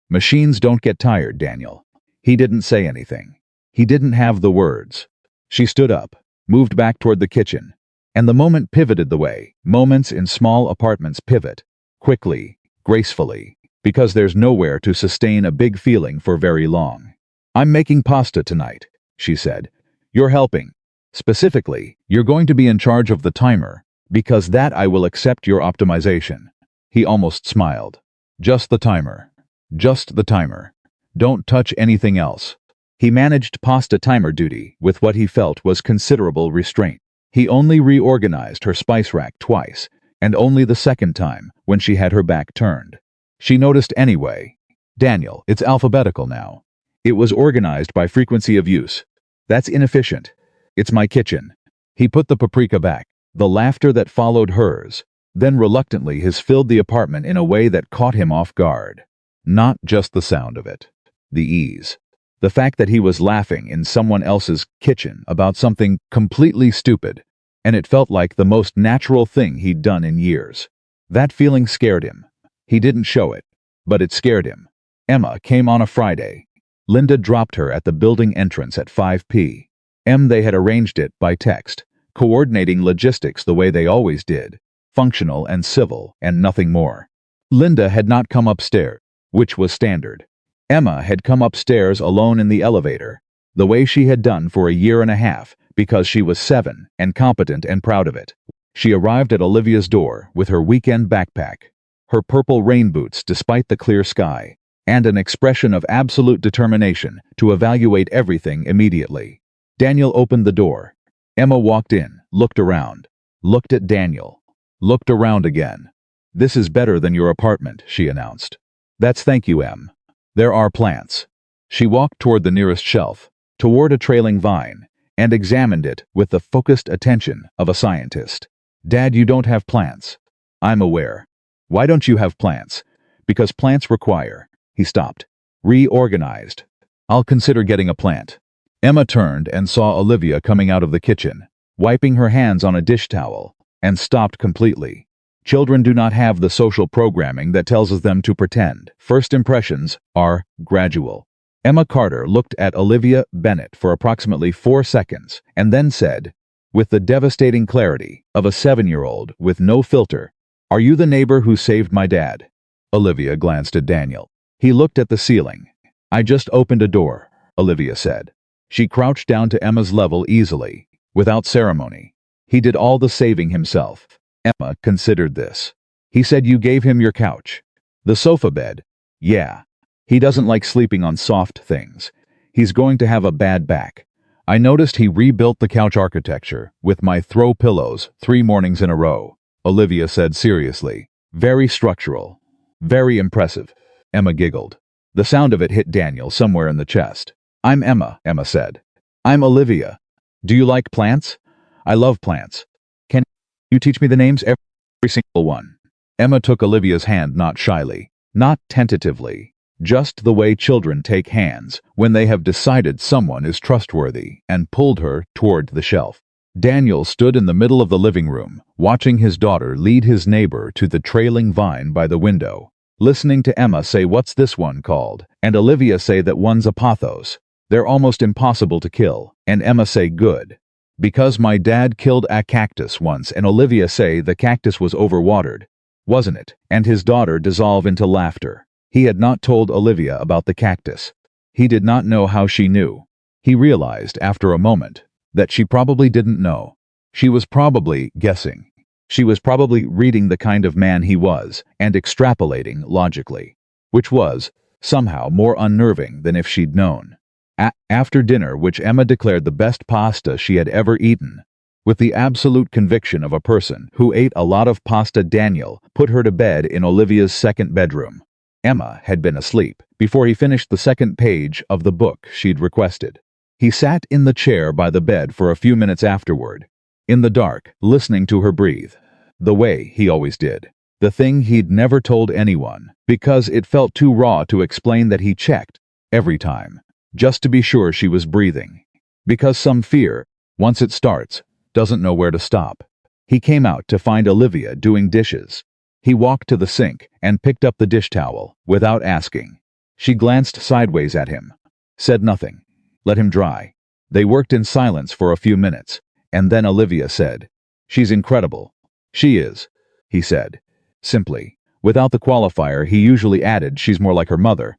Machines don't get tired, Daniel. He didn't say anything. He didn't have the words. She stood up, moved back toward the kitchen, and the moment pivoted the way moments in small apartments pivot, quickly, gracefully, because there's nowhere to sustain a big feeling for very long. I'm making pasta tonight, she said. You're helping. Specifically, you're going to be in charge of the timer, because that I will accept your optimization. He almost smiled. Just the timer. Just the timer. Don't touch anything else. He managed pasta timer duty with what he felt was considerable restraint. He only reorganized her spice rack twice, and only the second time when she had her back turned. She noticed anyway. Daniel, it's alphabetical now. It was organized by frequency of use. That's inefficient. It's my kitchen. He put the paprika back. The laughter that followed hers, then reluctantly his filled the apartment in a way that caught him off guard. Not just the sound of it. The ease. The fact that he was laughing in someone else's kitchen about something completely stupid, and it felt like the most natural thing he'd done in years. That feeling scared him. He didn't show it, but it scared him. Emma came on a Friday. Linda dropped her at the building entrance at 5 p.m. They had arranged it by text, coordinating logistics the way they always did, functional and civil and nothing more. Linda had not come upstairs, which was standard. Emma had come upstairs alone in the elevator, the way she had done for a year and a half, because she was 7 and competent and proud of it. She arrived at Olivia's door with her weekend backpack, her purple rain boots despite the clear sky, and an expression of absolute determination to evaluate everything immediately. Daniel opened the door. Emma walked in, looked around, looked at Daniel, looked around again. This is better than your apartment, she announced. That's thank you, Em. There are plants. She walked toward the nearest shelf, toward a trailing vine, and examined it with the focused attention of a scientist. Dad, you don't have plants. I'm aware. Why don't you have plants? Because plants require. He stopped. Reorganized. I'll consider getting a plant. Emma turned and saw Olivia coming out of the kitchen, wiping her hands on a dish towel, and stopped completely. Children do not have the social programming that tells them to pretend. First impressions are gradual. Emma Carter looked at Olivia Bennett for approximately 4 seconds and then said, with the devastating clarity of a 7-year-old with no filter, "Are you the neighbor who saved my dad?" Olivia glanced at Daniel. He looked at the ceiling. "I just opened a door," Olivia said. She crouched down to Emma's level easily, without ceremony. "He did all the saving himself." Emma considered this. "He said you gave him your couch." "The sofa bed." "Yeah. He doesn't like sleeping on soft things. He's going to have a bad back. I noticed he rebuilt the couch architecture with my throw pillows 3 mornings in a row," Olivia said seriously. "Very structural. Very impressive." Emma giggled. The sound of it hit Daniel somewhere in the chest. "I'm Emma," Emma said. "I'm Olivia. Do you like plants?" "I love plants. Can you teach me the names, every single one?" Emma took Olivia's hand, not shyly, not tentatively, just the way children take hands when they have decided someone is trustworthy, and pulled her toward the shelf. Daniel stood in the middle of the living room, watching his daughter lead his neighbor to the trailing vine by the window, listening to Emma say, "What's this one called?" and Olivia say that one's a pothos. "They're almost impossible to kill," and Emma say, "Good. Because my dad killed a cactus once," and Olivia say the cactus was overwatered, wasn't it? And his daughter dissolve into laughter. He had not told Olivia about the cactus. He did not know how she knew. He realized, after a moment, that she probably didn't know. She was probably guessing. She was probably reading the kind of man he was, and extrapolating logically. Which was, somehow, more unnerving than if she'd known. After dinner, which Emma declared the best pasta she had ever eaten, with the absolute conviction of a person who ate a lot of pasta, Daniel put her to bed in Olivia's second bedroom. Emma had been asleep before he finished the second page of the book she'd requested. He sat in the chair by the bed for a few minutes afterward, in the dark, listening to her breathe, the way he always did. The thing he'd never told anyone, because it felt too raw to explain, that he checked every time, just to be sure she was breathing. Because some fear, once it starts, doesn't know where to stop. He came out to find Olivia doing dishes. He walked to the sink and picked up the dish towel, without asking. She glanced sideways at him, said nothing, let him dry. They worked in silence for a few minutes, and then Olivia said, "She's incredible." "She is," he said, simply. Without the qualifier he usually added, "She's more like her mother."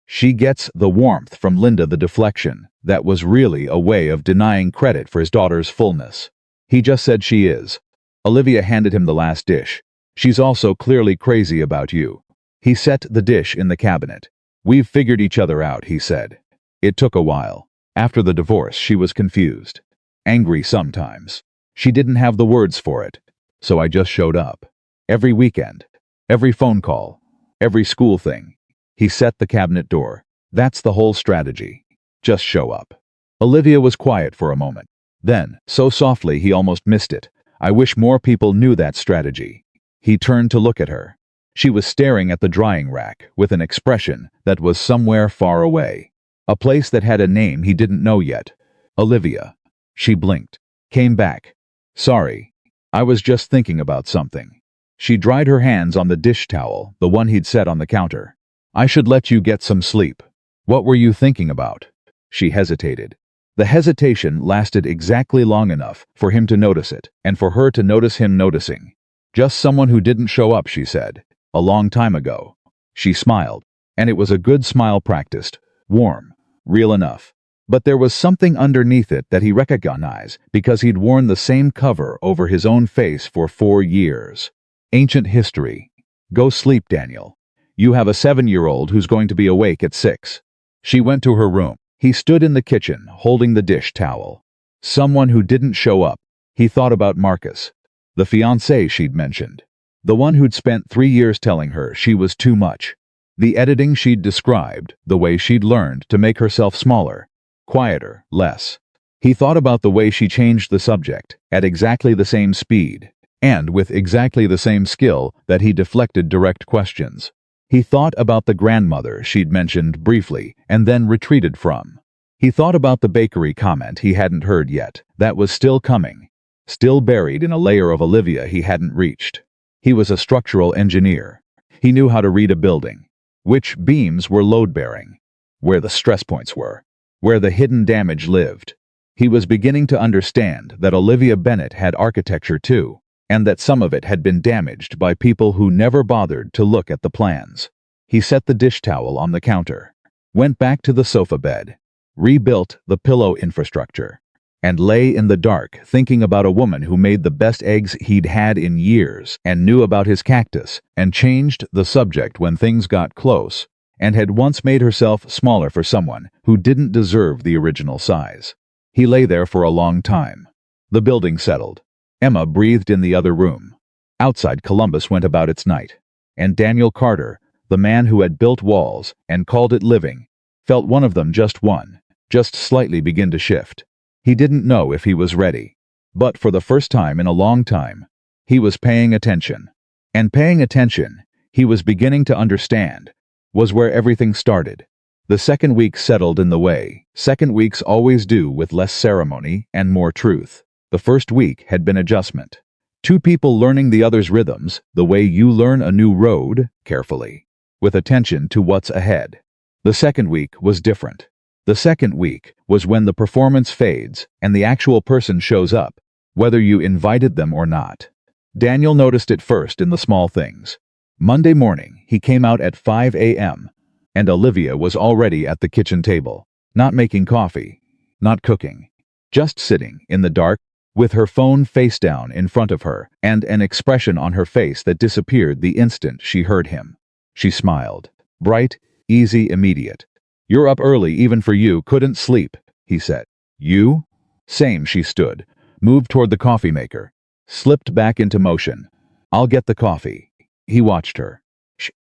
She gets the warmth from Linda, the deflection. That was really a way of denying credit for his daughter's fullness. He just said, "She is." Olivia handed him the last dish. "She's also clearly crazy about you." He set the dish in the cabinet. "We've figured each other out," he said. It took a while. After the divorce, she was confused. Angry sometimes. She didn't have the words for it. So I just showed up. Every weekend. Every phone call. Every school thing. He set the cabinet door. "That's the whole strategy. Just show up." Olivia was quiet for a moment. Then, so softly he almost missed it, "I wish more people knew that strategy." He turned to look at her. She was staring at the drying rack with an expression that was somewhere far away. A place that had a name he didn't know yet. Olivia. She blinked. Came back. "Sorry. I was just thinking about something." She dried her hands on the dish towel, the one he'd set on the counter. "I should let you get some sleep." "What were you thinking about?" She hesitated. The hesitation lasted exactly long enough for him to notice it, and for her to notice him noticing. "Just someone who didn't show up," she said. "A long time ago." She smiled, and it was a good smile, practiced, warm, real enough. But there was something underneath it that he recognized because he'd worn the same cover over his own face for 4 years. Ancient history. "Go sleep, Daniel. You have a 7-year-old who's going to be awake at 6. She went to her room. He stood in the kitchen, holding the dish towel. Someone who didn't show up. He thought about Marcus, the fiancé she'd mentioned. The one who'd spent 3 years telling her she was too much. The editing she'd described, the way she'd learned to make herself smaller, quieter, less. He thought about the way she changed the subject, at exactly the same speed, and with exactly the same skill that he deflected direct questions. He thought about the grandmother she'd mentioned briefly and then retreated from. He thought about the bakery comment he hadn't heard yet, that was still coming, still buried in a layer of Olivia he hadn't reached. He was a structural engineer. He knew how to read a building, which beams were load-bearing, where the stress points were, where the hidden damage lived. He was beginning to understand that Olivia Bennett had architecture too, and that some of it had been damaged by people who never bothered to look at the plans. He set the dish towel on the counter, went back to the sofa bed, rebuilt the pillow infrastructure, and lay in the dark thinking about a woman who made the best eggs he'd had in years and knew about his cactus and changed the subject when things got close and had once made herself smaller for someone who didn't deserve the original size. He lay there for a long time. The building settled. Emma breathed in the other room. Outside, Columbus went about its night, and Daniel Carter, the man who had built walls and called it living, felt one of them just slightly begin to shift. He didn't know if he was ready, but for the first time in a long time, he was paying attention. And paying attention, he was beginning to understand, was where everything started. The second week settled in the way second weeks always do, with less ceremony and more truth. The first week had been adjustment. Two people learning the other's rhythms, the way you learn a new road, carefully, with attention to what's ahead. The second week was different. The second week was when the performance fades and the actual person shows up, whether you invited them or not. Daniel noticed it first in the small things. Monday morning, he came out at 5 a.m., and Olivia was already at the kitchen table, not making coffee, not cooking, just sitting in the dark with her phone face down in front of her and an expression on her face that disappeared the instant she heard him. She smiled. Bright, easy, immediate. "You're up early even for you, couldn't sleep," he said. "You?" Same. She stood, moved toward the coffee maker, slipped back into motion. "I'll get the coffee." He watched her.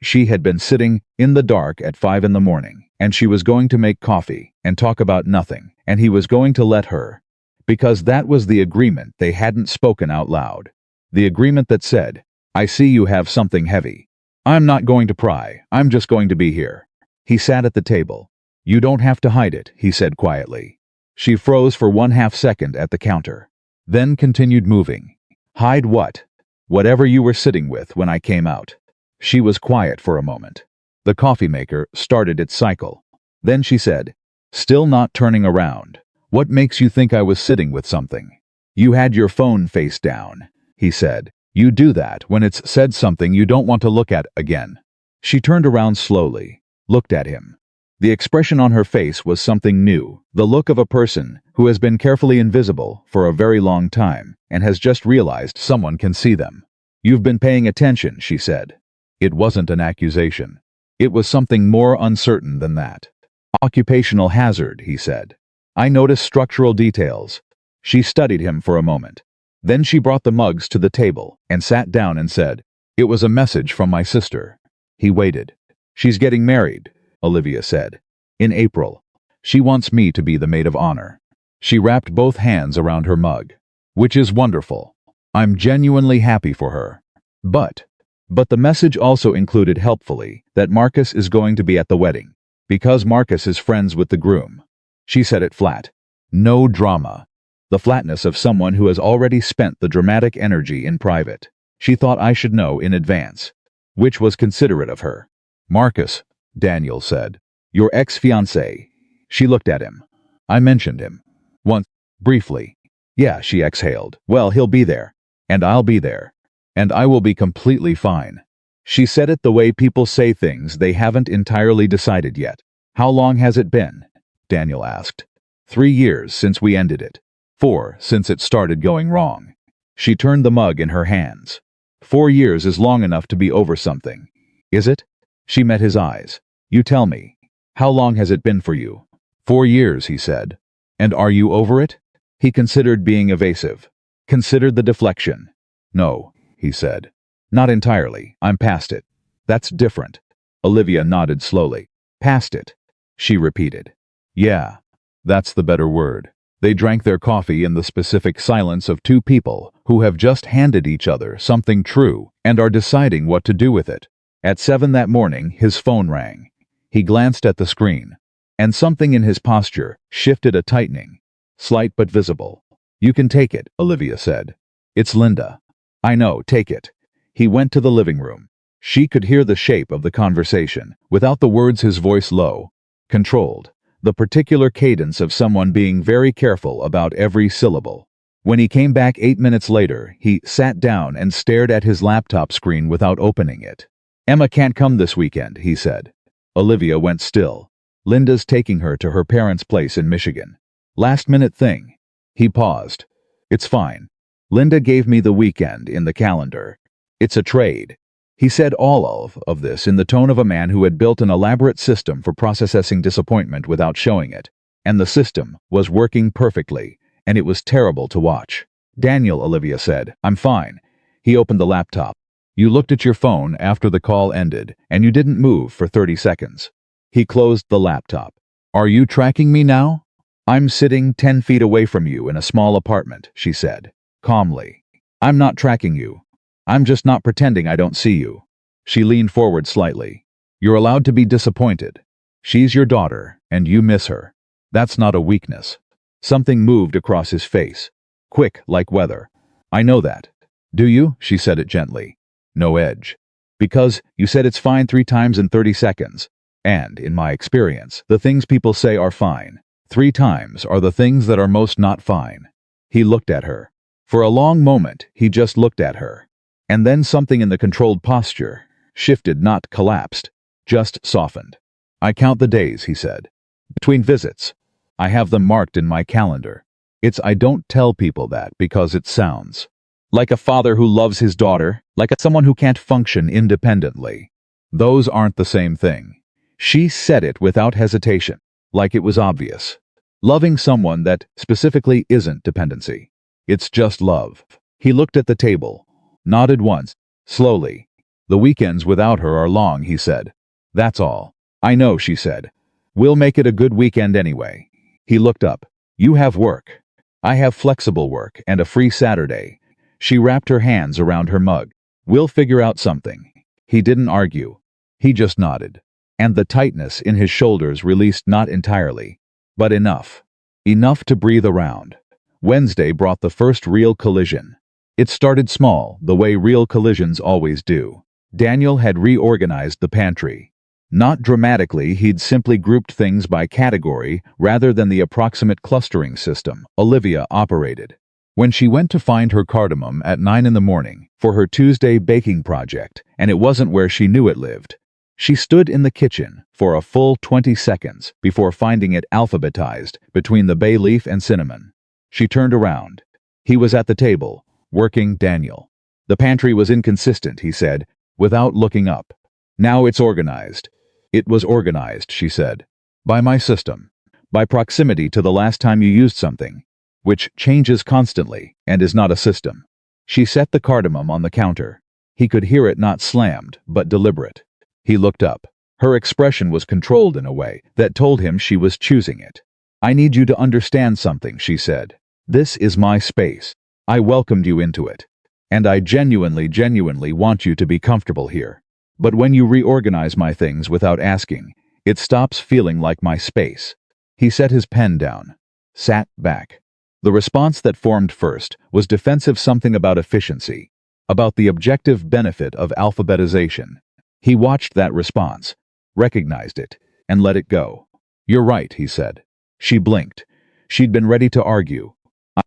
She had been sitting in the dark at 5 in the morning, and she was going to make coffee and talk about nothing, and he was going to let her. Because that was the agreement they hadn't spoken out loud. The agreement that said, "I see you have something heavy. I'm not going to pry, I'm just going to be here." He sat at the table. "You don't have to hide it," he said quietly. She froze for 1/2 second at the counter, then continued moving. "Hide what?" "Whatever you were sitting with when I came out." She was quiet for a moment. The coffee maker started its cycle. Then she said, still not turning around, "What makes you think I was sitting with something?" "You had your phone face down," he said. "You do that when it's said something you don't want to look at again." She turned around slowly, looked at him. The expression on her face was something new, the look of a person who has been carefully invisible for a very long time and has just realized someone can see them. "You've been paying attention," she said. It wasn't an accusation. It was something more uncertain than that. "Occupational hazard," he said. "I noticed structural details." She studied him for a moment. Then she brought the mugs to the table and sat down and said, "It was a message from my sister." He waited. "She's getting married," Olivia said. "In April. She wants me to be the maid of honor." She wrapped both hands around her mug. "Which is wonderful. I'm genuinely happy for her. But the message also included helpfully that Marcus is going to be at the wedding, because Marcus is friends with the groom." She said it flat. No drama. The flatness of someone who has already spent the dramatic energy in private. She thought I should know in advance. Which was considerate of her. "Marcus," Daniel said. "Your ex-fiancé." She looked at him. "I mentioned him. Once, briefly." "Yeah," she exhaled. "Well, he'll be there. And I'll be there. And I will be completely fine." She said it the way people say things they haven't entirely decided yet. "How long has it been?" Daniel asked. 3 years since we ended it. 4 since it started going wrong." She turned the mug in her hands. 4 years is long enough to be over something. Is it? She met his eyes. "You tell me. How long has it been for you?" 4 years, he said. "And are you over it?" He considered being evasive. Considered the deflection. "No," he said. "Not entirely. I'm past it." "That's different." Olivia nodded slowly. "Past it," she repeated. "Yeah, that's the better word." They drank their coffee in the specific silence of two people who have just handed each other something true and are deciding what to do with it. At 7 that morning, his phone rang. He glanced at the screen, and something in his posture shifted, a tightening, slight but visible. "You can take it," Olivia said. "It's Linda." "I know, take it." He went to the living room. She could hear the shape of the conversation, without the words, his voice low, controlled, the particular cadence of someone being very careful about every syllable. When he came back 8 minutes later, he sat down and stared at his laptop screen without opening it. "Emma can't come this weekend," he said. Olivia went still. "Linda's taking her to her parents' place in Michigan. Last-minute thing." He paused. "It's fine. Linda gave me the weekend in the calendar. It's a trade." He said all of this in the tone of a man who had built an elaborate system for processing disappointment without showing it. And the system was working perfectly, and it was terrible to watch. "Daniel," Olivia said, "I'm fine." He opened the laptop. "You looked at your phone after the call ended, and you didn't move for 30 seconds. He closed the laptop. "Are you tracking me now?" "I'm sitting 10 feet away from you in a small apartment," she said, calmly. "I'm not tracking you. I'm just not pretending I don't see you." She leaned forward slightly. "You're allowed to be disappointed. She's your daughter, and you miss her. That's not a weakness." Something moved across his face, quick like weather. "I know that." "Do you?" She said it gently. No edge. "Because you said it's fine 3 times in 30 seconds. And, in my experience, the things people say are fine 3 times are the things that are most not fine." He looked at her. For a long moment, he just looked at her. And then something in the controlled posture shifted, not collapsed, just softened. "I count the days," he said, "between visits. I have them marked in my calendar. I don't tell people that because it sounds like a father who loves his daughter, like someone who can't function independently. Those aren't the same thing." She said it without hesitation, like it was obvious. Loving someone that specifically isn't dependency. It's just love. He looked at the table, nodded once, slowly. "The weekends without her are long," he said. "That's all." "I know," she said. "We'll make it a good weekend anyway." He looked up. "You have work. I have flexible work and a free Saturday." She wrapped her hands around her mug. "We'll figure out something." He didn't argue. He just nodded. And the tightness in his shoulders released, not entirely, but enough. Enough to breathe around. Wednesday brought the first real collision. It started small, the way real collisions always do. Daniel had reorganized the pantry. Not dramatically, he'd simply grouped things by category rather than the approximate clustering system Olivia operated. When she went to find her cardamom at 9 in the morning for her Tuesday baking project, and it wasn't where she knew it lived, she stood in the kitchen for a full 20 seconds before finding it alphabetized between the bay leaf and cinnamon. She turned around. He was at the table, working. "Daniel. The pantry was inconsistent," he said, without looking up. "Now it's organized." "It was organized," she said, "by my system, by proximity to the last time you used something, which changes constantly and is not a system." She set the cardamom on the counter. He could hear it, not slammed, but deliberate. He looked up. Her expression was controlled in a way that told him she was choosing it. "I need you to understand something," she said. "This is my space. I welcomed you into it. And I genuinely want you to be comfortable here. But when you reorganize my things without asking, it stops feeling like my space." He set his pen down, sat back. The response that formed first was defensive, something about efficiency, about the objective benefit of alphabetization. He watched that response, recognized it, and let it go. "You're right," he said. She blinked. She'd been ready to argue.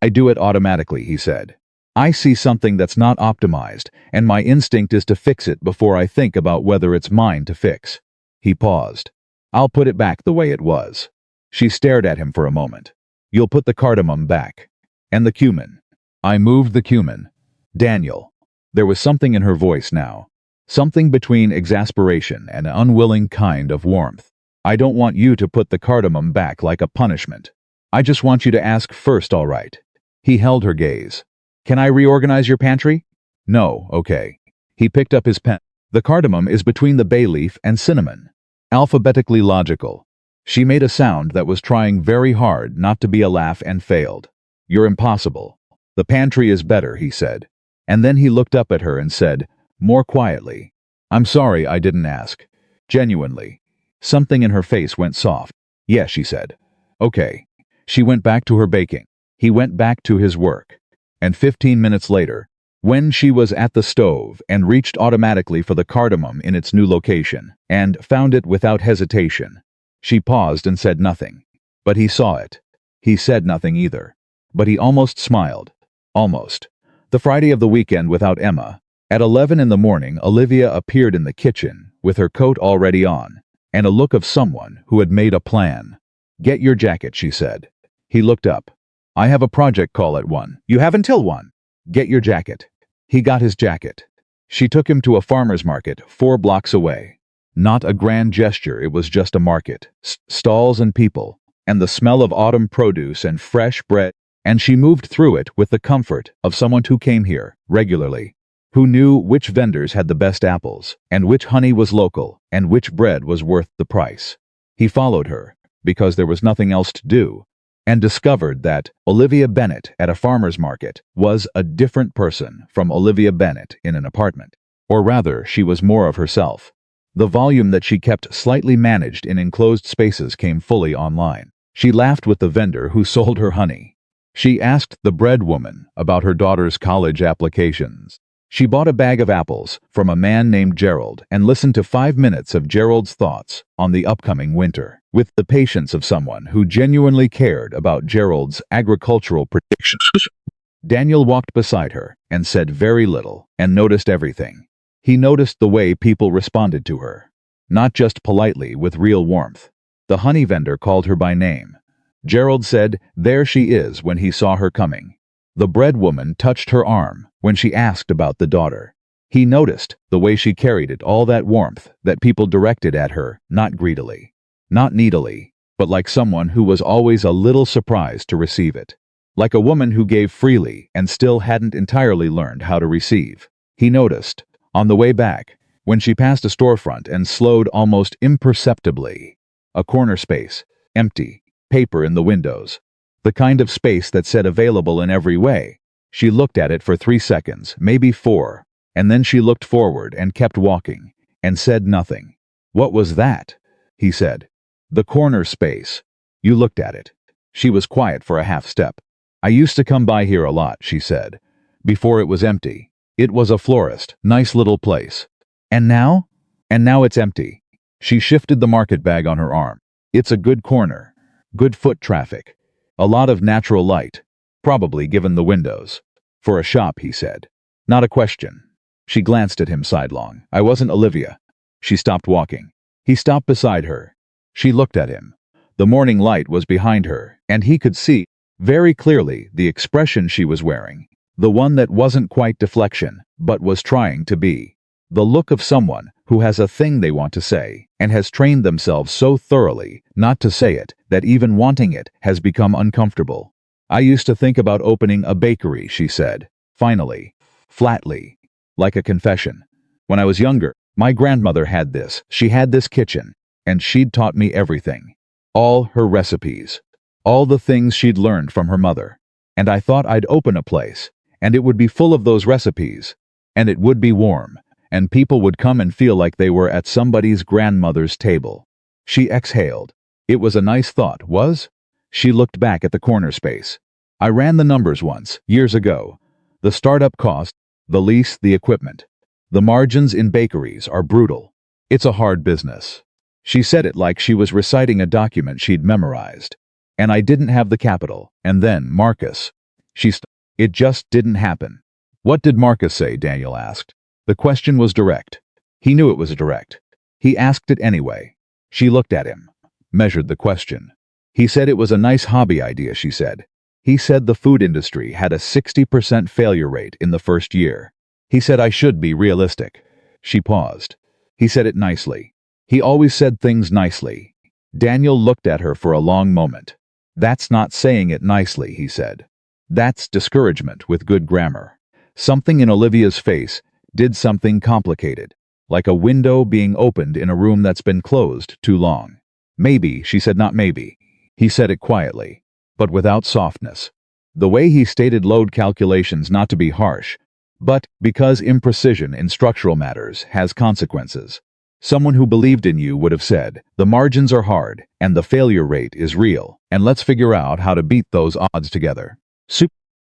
"I do it automatically," he said. "I see something that's not optimized, and my instinct is to fix it before I think about whether it's mine to fix." He paused. "I'll put it back the way it was." She stared at him for a moment. "You'll put the cardamom back. And the cumin." "I moved the cumin." "Daniel." There was something in her voice now. Something between exasperation and an unwilling kind of warmth. "I don't want you to put the cardamom back like a punishment. I just want you to ask first, all right?" He held her gaze. "Can I reorganize your pantry?" "No, okay." He picked up his pen. "The cardamom is between the bay leaf and cinnamon. Alphabetically logical." She made a sound that was trying very hard not to be a laugh and failed. "You're impossible. The pantry is better," he said. And then he looked up at her and said, more quietly, I'm sorry I didn't ask. Genuinely. Something in her face went soft. Yes, she said. Okay. She went back to her baking. He went back to his work. And 15 minutes later, when she was at the stove and reached automatically for the cardamom in its new location, and found it without hesitation, she paused and said nothing. But he saw it. He said nothing either. But he almost smiled. Almost. The Friday of the weekend without Emma. At 11 in the morning, Olivia appeared in the kitchen, with her coat already on, and a look of someone who had made a plan. Get your jacket, she said. He looked up. I have a project call at 1. You have until 1. Get your jacket. He got his jacket. She took him to a farmer's market 4 blocks away. Not a grand gesture, it was just a market. Stalls and people, and the smell of autumn produce and fresh bread, and she moved through it with the comfort of someone who came here regularly, who knew which vendors had the best apples, and which honey was local, and which bread was worth the price. He followed her, because there was nothing else to do, and discovered that Olivia Bennett at a farmer's market was a different person from Olivia Bennett in an apartment. Or rather, she was more of herself. The volume that she kept slightly managed in enclosed spaces came fully online. She laughed with the vendor who sold her honey. She asked the bread woman about her daughter's college applications. She bought a bag of apples from a man named Gerald and listened to 5 minutes of Gerald's thoughts on the upcoming winter, with the patience of someone who genuinely cared about Gerald's agricultural predictions. Daniel walked beside her and said very little and noticed everything. He noticed the way people responded to her, not just politely, with real warmth. The honey vendor called her by name. Gerald said, "There she is," when he saw her coming. The bread woman touched her arm when she asked about the daughter. He noticed the way she carried it, all that warmth that people directed at her, not greedily, not needily, but like someone who was always a little surprised to receive it. Like a woman who gave freely and still hadn't entirely learned how to receive. He noticed, on the way back, when she passed a storefront and slowed almost imperceptibly. A corner space, empty, paper in the windows. The kind of space that said available in every way. She looked at it for 3 seconds, maybe 4, and then she looked forward and kept walking, and said nothing. What was that? He said. The corner space. You looked at it. She was quiet for a half step. I used to come by here a lot, she said. Before it was empty. It was a florist, nice little place. And now? And now it's empty. She shifted the market bag on her arm. It's a good corner. Good foot traffic. A lot of natural light. Probably given the windows. For a shop, he said. Not a question. She glanced at him sidelong. I wasn't Olivia. She stopped walking. He stopped beside her. She looked at him. The morning light was behind her, and he could see, very clearly, the expression she was wearing. The one that wasn't quite deflection, but was trying to be. The look of someone who has a thing they want to say, and has trained themselves so thoroughly not to say it, that even wanting it has become uncomfortable. I used to think about opening a bakery, she said, finally, flatly, like a confession. When I was younger, my grandmother had this. She had this kitchen, and she'd taught me everything. All her recipes. All the things she'd learned from her mother. And I thought I'd open a place, and it would be full of those recipes, and it would be warm, and people would come and feel like they were at somebody's grandmother's table. She exhaled. It was a nice thought, was? She looked back at the corner space. I ran the numbers once, years ago. The startup cost, the lease, the equipment. The margins in bakeries are brutal. It's a hard business. She said it like she was reciting a document she'd memorized. And I didn't have the capital. And then, Marcus. It just didn't happen. What did Marcus say? Daniel asked. The question was direct. He knew it was direct. He asked it anyway. She looked at him. Measured the question. He said it was a nice hobby idea, she said. He said the food industry had a 60% failure rate in the first year. He said I should be realistic. She paused. He said it nicely. He always said things nicely. Daniel looked at her for a long moment. That's not saying it nicely, he said. That's discouragement with good grammar. Something in Olivia's face did something complicated, like a window being opened in a room that's been closed too long. Maybe, she said, not maybe. He said it quietly, but without softness. The way he stated load calculations, not to be harsh, But because imprecision in structural matters has consequences. Someone who believed in you would have said, the margins are hard, and the failure rate is real, and let's figure out how to beat those odds together.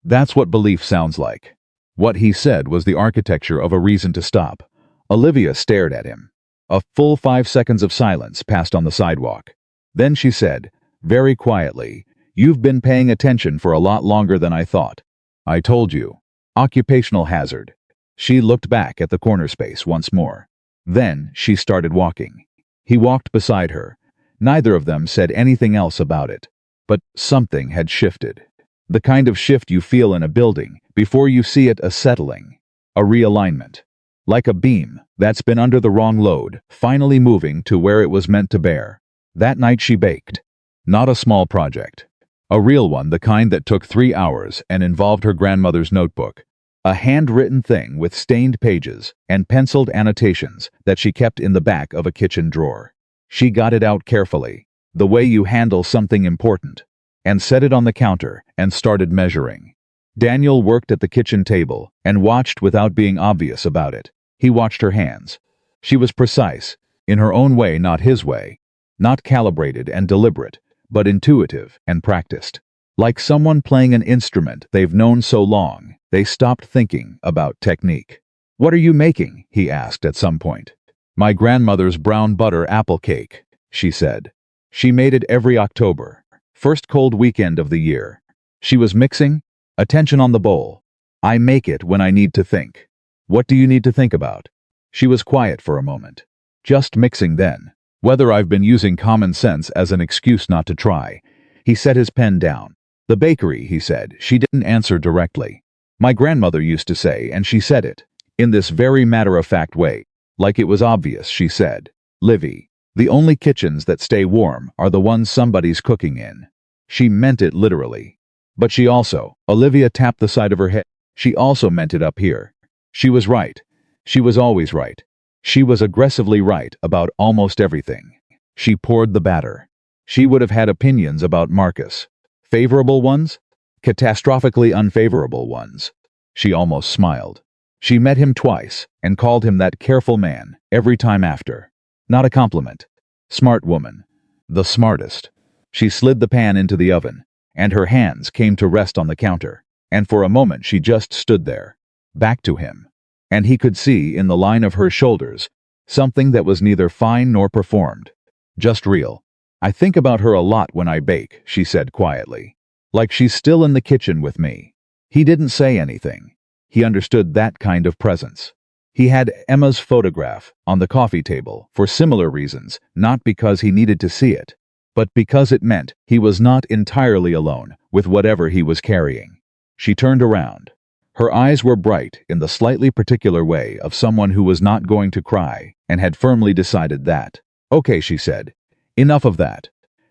That's what belief sounds like. What he said was the architecture of a reason to stop. Olivia stared at him. A full 5 seconds of silence passed on the sidewalk. Then she said, very quietly, you've been paying attention for a lot longer than I thought. I told you. Occupational hazard. She looked back at the corner space once more. Then she started walking. He walked beside her. Neither of them said anything else about it. But something had shifted. The kind of shift you feel in a building before you see it settling. A realignment. Like a beam that's been under the wrong load, finally moving to where it was meant to bear. That night she baked. Not a small project. A real one, the kind that took 3 hours and involved her grandmother's notebook. A handwritten thing with stained pages and penciled annotations that she kept in the back of a kitchen drawer. She got it out carefully, the way you handle something important, and set it on the counter and started measuring. Daniel worked at the kitchen table and watched without being obvious about it. He watched her hands. She was precise, in her own way, not his way. Not calibrated and deliberate, but intuitive and practiced. Like someone playing an instrument they've known so long, they stopped thinking about technique. What are you making? He asked at some point. My grandmother's brown butter apple cake, she said. She made it every October, first cold weekend of the year. She was mixing. Attention on the bowl. I make it when I need to think. What do you need to think about? She was quiet for a moment. Just mixing then. Whether I've been using common sense as an excuse not to try. He set his pen down. The bakery, he said. She didn't answer directly. My grandmother used to say, and she said it. In this very matter-of-fact way. Like it was obvious, she said. Livy, the only kitchens that stay warm are the ones somebody's cooking in. She meant it literally. But she also, Olivia tapped the side of her head. She also meant it up here. She was right. She was always right. She was aggressively right about almost everything. She poured the batter. She would have had opinions about Marcus. Favorable ones? Catastrophically unfavorable ones. She almost smiled. She met him twice and called him that careful man every time after. Not a compliment. Smart woman. The smartest. She slid the pan into the oven, and her hands came to rest on the counter, and for a moment she just stood there, back to him. And he could see in the line of her shoulders something that was neither fine nor performed. Just real. I think about her a lot when I bake, she said quietly. Like she's still in the kitchen with me. He didn't say anything. He understood that kind of presence. He had Emma's photograph on the coffee table for similar reasons, not because he needed to see it, but because it meant he was not entirely alone with whatever he was carrying. She turned around. Her eyes were bright in the slightly particular way of someone who was not going to cry and had firmly decided that. Okay, she said. Enough of that.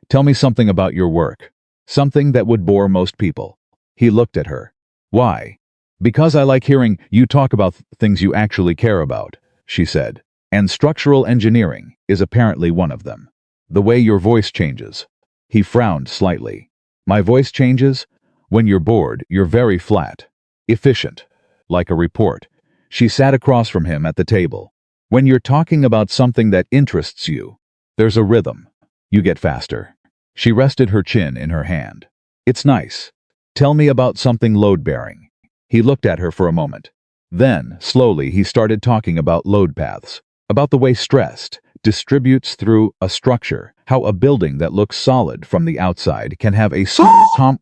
Tell me something about your work. Something that would bore most people. He looked at her. Why? Because I like hearing you talk about things you actually care about, she said. And structural engineering is apparently one of them. The way your voice changes. He frowned slightly. My voice changes? When you're bored, you're very flat. Efficient. Like a report. She sat across from him at the table. When you're talking about something that interests you, there's a rhythm. You get faster. She rested her chin in her hand. It's nice. Tell me about something load-bearing. He looked at her for a moment. Then, slowly, he started talking about load paths. About the way stress distributes through a structure, how a building that looks solid from the outside can have a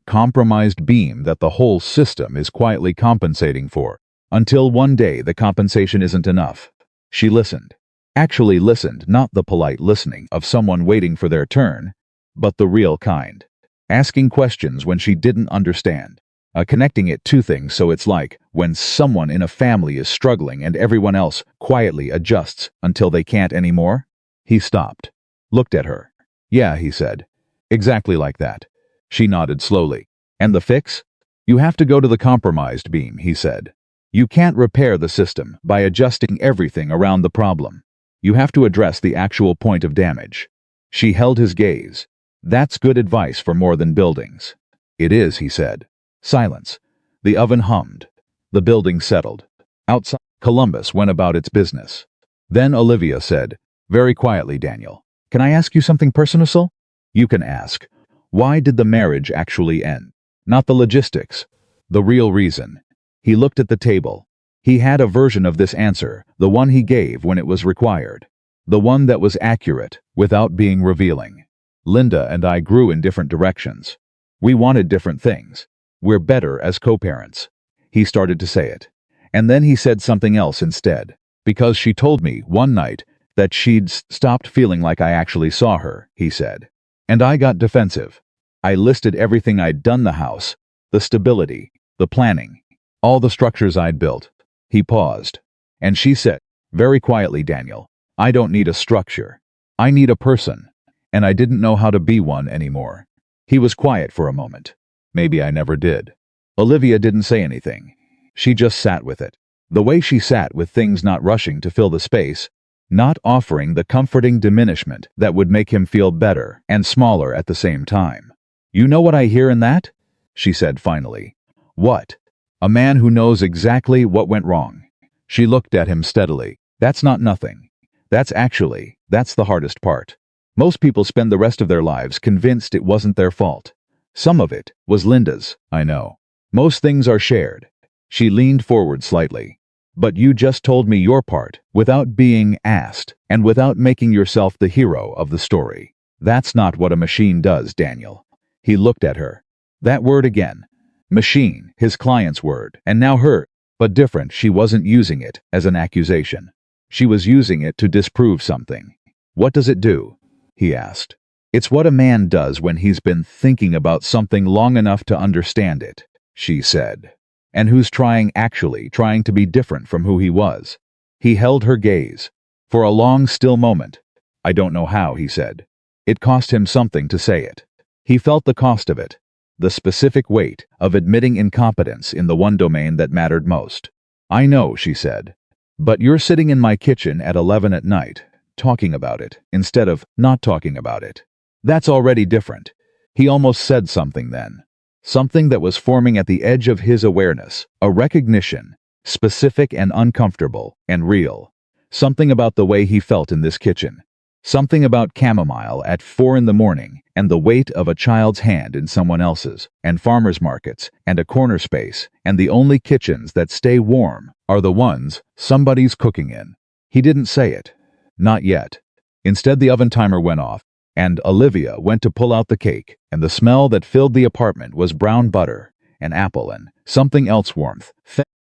compromised beam that the whole system is quietly compensating for, until one day the compensation isn't enough. She listened. Actually listened, not the polite listening of someone waiting for their turn, but the real kind. Asking questions when she didn't understand. Connecting it to things, so it's like when someone in a family is struggling and everyone else quietly adjusts until they can't anymore. He stopped. Looked at her. Yeah, he said. Exactly like that. She nodded slowly. And the fix? You have to go to the compromised beam, he said. You can't repair the system by adjusting everything around the problem. You have to address the actual point of damage. She held his gaze. That's good advice for more than buildings. It is, he said. Silence. The oven hummed. The building settled. Outside, Columbus went about its business. Then Olivia said, very quietly, Daniel, can I ask you something personal? You can ask. Why did the marriage actually end? Not the logistics. The real reason. He looked at the table. He had a version of this answer, the one he gave when it was required. The one that was accurate, without being revealing. Linda and I grew in different directions. We wanted different things. We're better as co-parents. He started to say it. And then he said something else instead. Because she told me, one night, that she'd stopped feeling like I actually saw her, he said. And I got defensive. I listed everything I'd done: the house, the stability, the planning, all the structures I'd built. He paused. And she said, very quietly, Daniel, I don't need a structure. I need a person. And I didn't know how to be one anymore. He was quiet for a moment. Maybe I never did. Olivia didn't say anything. She just sat with it. The way she sat with things, not rushing to fill the space, not offering the comforting diminishment that would make him feel better and smaller at the same time. You know what I hear in that? She said finally. What? A man who knows exactly what went wrong. She looked at him steadily. That's not nothing. That's the hardest part. Most people spend the rest of their lives convinced it wasn't their fault. Some of it was Linda's, I know. Most things are shared. She leaned forward slightly. But you just told me your part, without being asked, and without making yourself the hero of the story. That's not what a machine does, Daniel. He looked at her. That word again. Machine, his client's word, and now her. But different, she wasn't using it as an accusation. She was using it to disprove something. What does it do? He asked. It's what a man does when he's been thinking about something long enough to understand it, she said. And who's trying to be different from who he was. He held her gaze. For a long, still moment. I don't know how, he said. It cost him something to say it. He felt the cost of it. The specific weight of admitting incompetence in the one domain that mattered most. I know, she said. But you're sitting in my kitchen at 11 at night, talking about it, instead of not talking about it. That's already different. He almost said something then. Something that was forming at the edge of his awareness, a recognition, specific and uncomfortable and real. Something about the way he felt in this kitchen. Something about chamomile at 4 in the morning and the weight of a child's hand in someone else's, and farmers markets, and a corner space, and the only kitchens that stay warm are the ones somebody's cooking in. He didn't say it. Not yet. Instead, the oven timer went off, and Olivia went to pull out the cake, and the smell that filled the apartment was brown butter, an apple, and something else: warmth,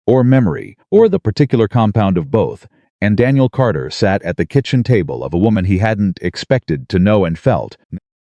or memory, or the particular compound of both. And Daniel Carter sat at the kitchen table of a woman he hadn't expected to know, and felt,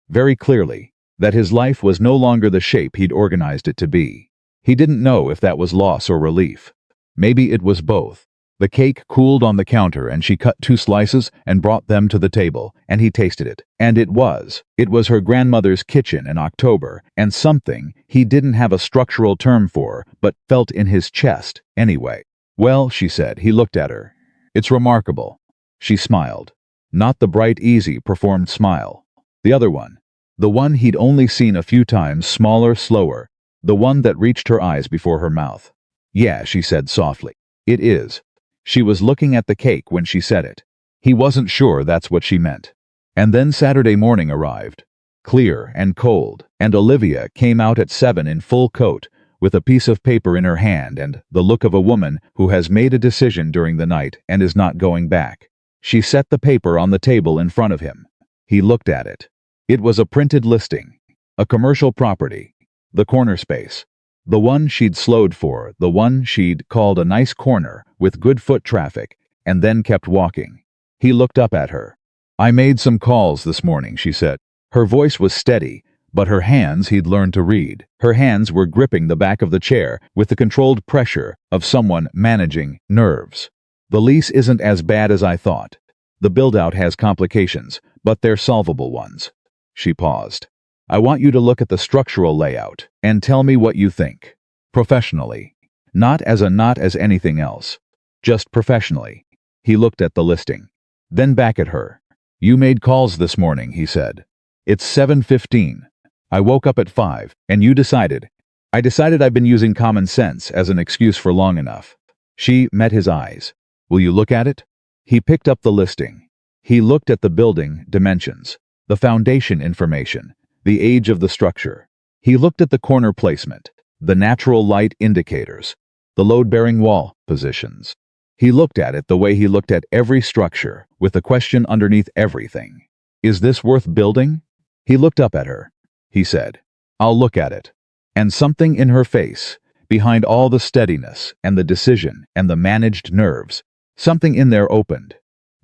very clearly, that his life was no longer the shape he'd organized it to be. He didn't know if that was loss or relief. Maybe it was both. The cake cooled on the counter, and she cut 2 slices and brought them to the table, and he tasted it. And it was her grandmother's kitchen in October, and something he didn't have a structural term for, but felt in his chest anyway. Well, she said. He looked at her. It's remarkable. She smiled. Not the bright, easy, performed smile. The other one. The one he'd only seen a few times, smaller, slower. The one that reached her eyes before her mouth. Yeah, she said softly. It is. She was looking at the cake when she said it. He wasn't sure that's what she meant. And then Saturday morning arrived. Clear and cold, and Olivia came out at 7 in full coat, with a piece of paper in her hand and the look of a woman who has made a decision during the night and is not going back. She set the paper on the table in front of him. He looked at it. It was a printed listing. A commercial property. The corner space. The one she'd slowed for, the one she'd called a nice corner with good foot traffic, and then kept walking. He looked up at her. I made some calls this morning, she said. Her voice was steady, but her hands he'd learned to read. Her hands were gripping the back of the chair with the controlled pressure of someone managing nerves. The lease isn't as bad as I thought. The build-out has complications, but they're solvable ones. She paused. I want you to look at the structural layout and tell me what you think. Professionally. Not as anything else. Just professionally. He looked at the listing. Then back at her. You made calls this morning, he said. It's 7:15. I woke up at 5, and you decided. I decided I've been using common sense as an excuse for long enough. She met his eyes. Will you look at it? He picked up the listing. He looked at the building dimensions, the foundation information, the age of the structure. He looked at the corner placement, the natural light indicators, the load-bearing wall positions. He looked at it the way he looked at every structure, with the question underneath everything. Is this worth building? He looked up at her. He said, I'll look at it. And something in her face, behind all the steadiness and the decision and the managed nerves, something in there opened.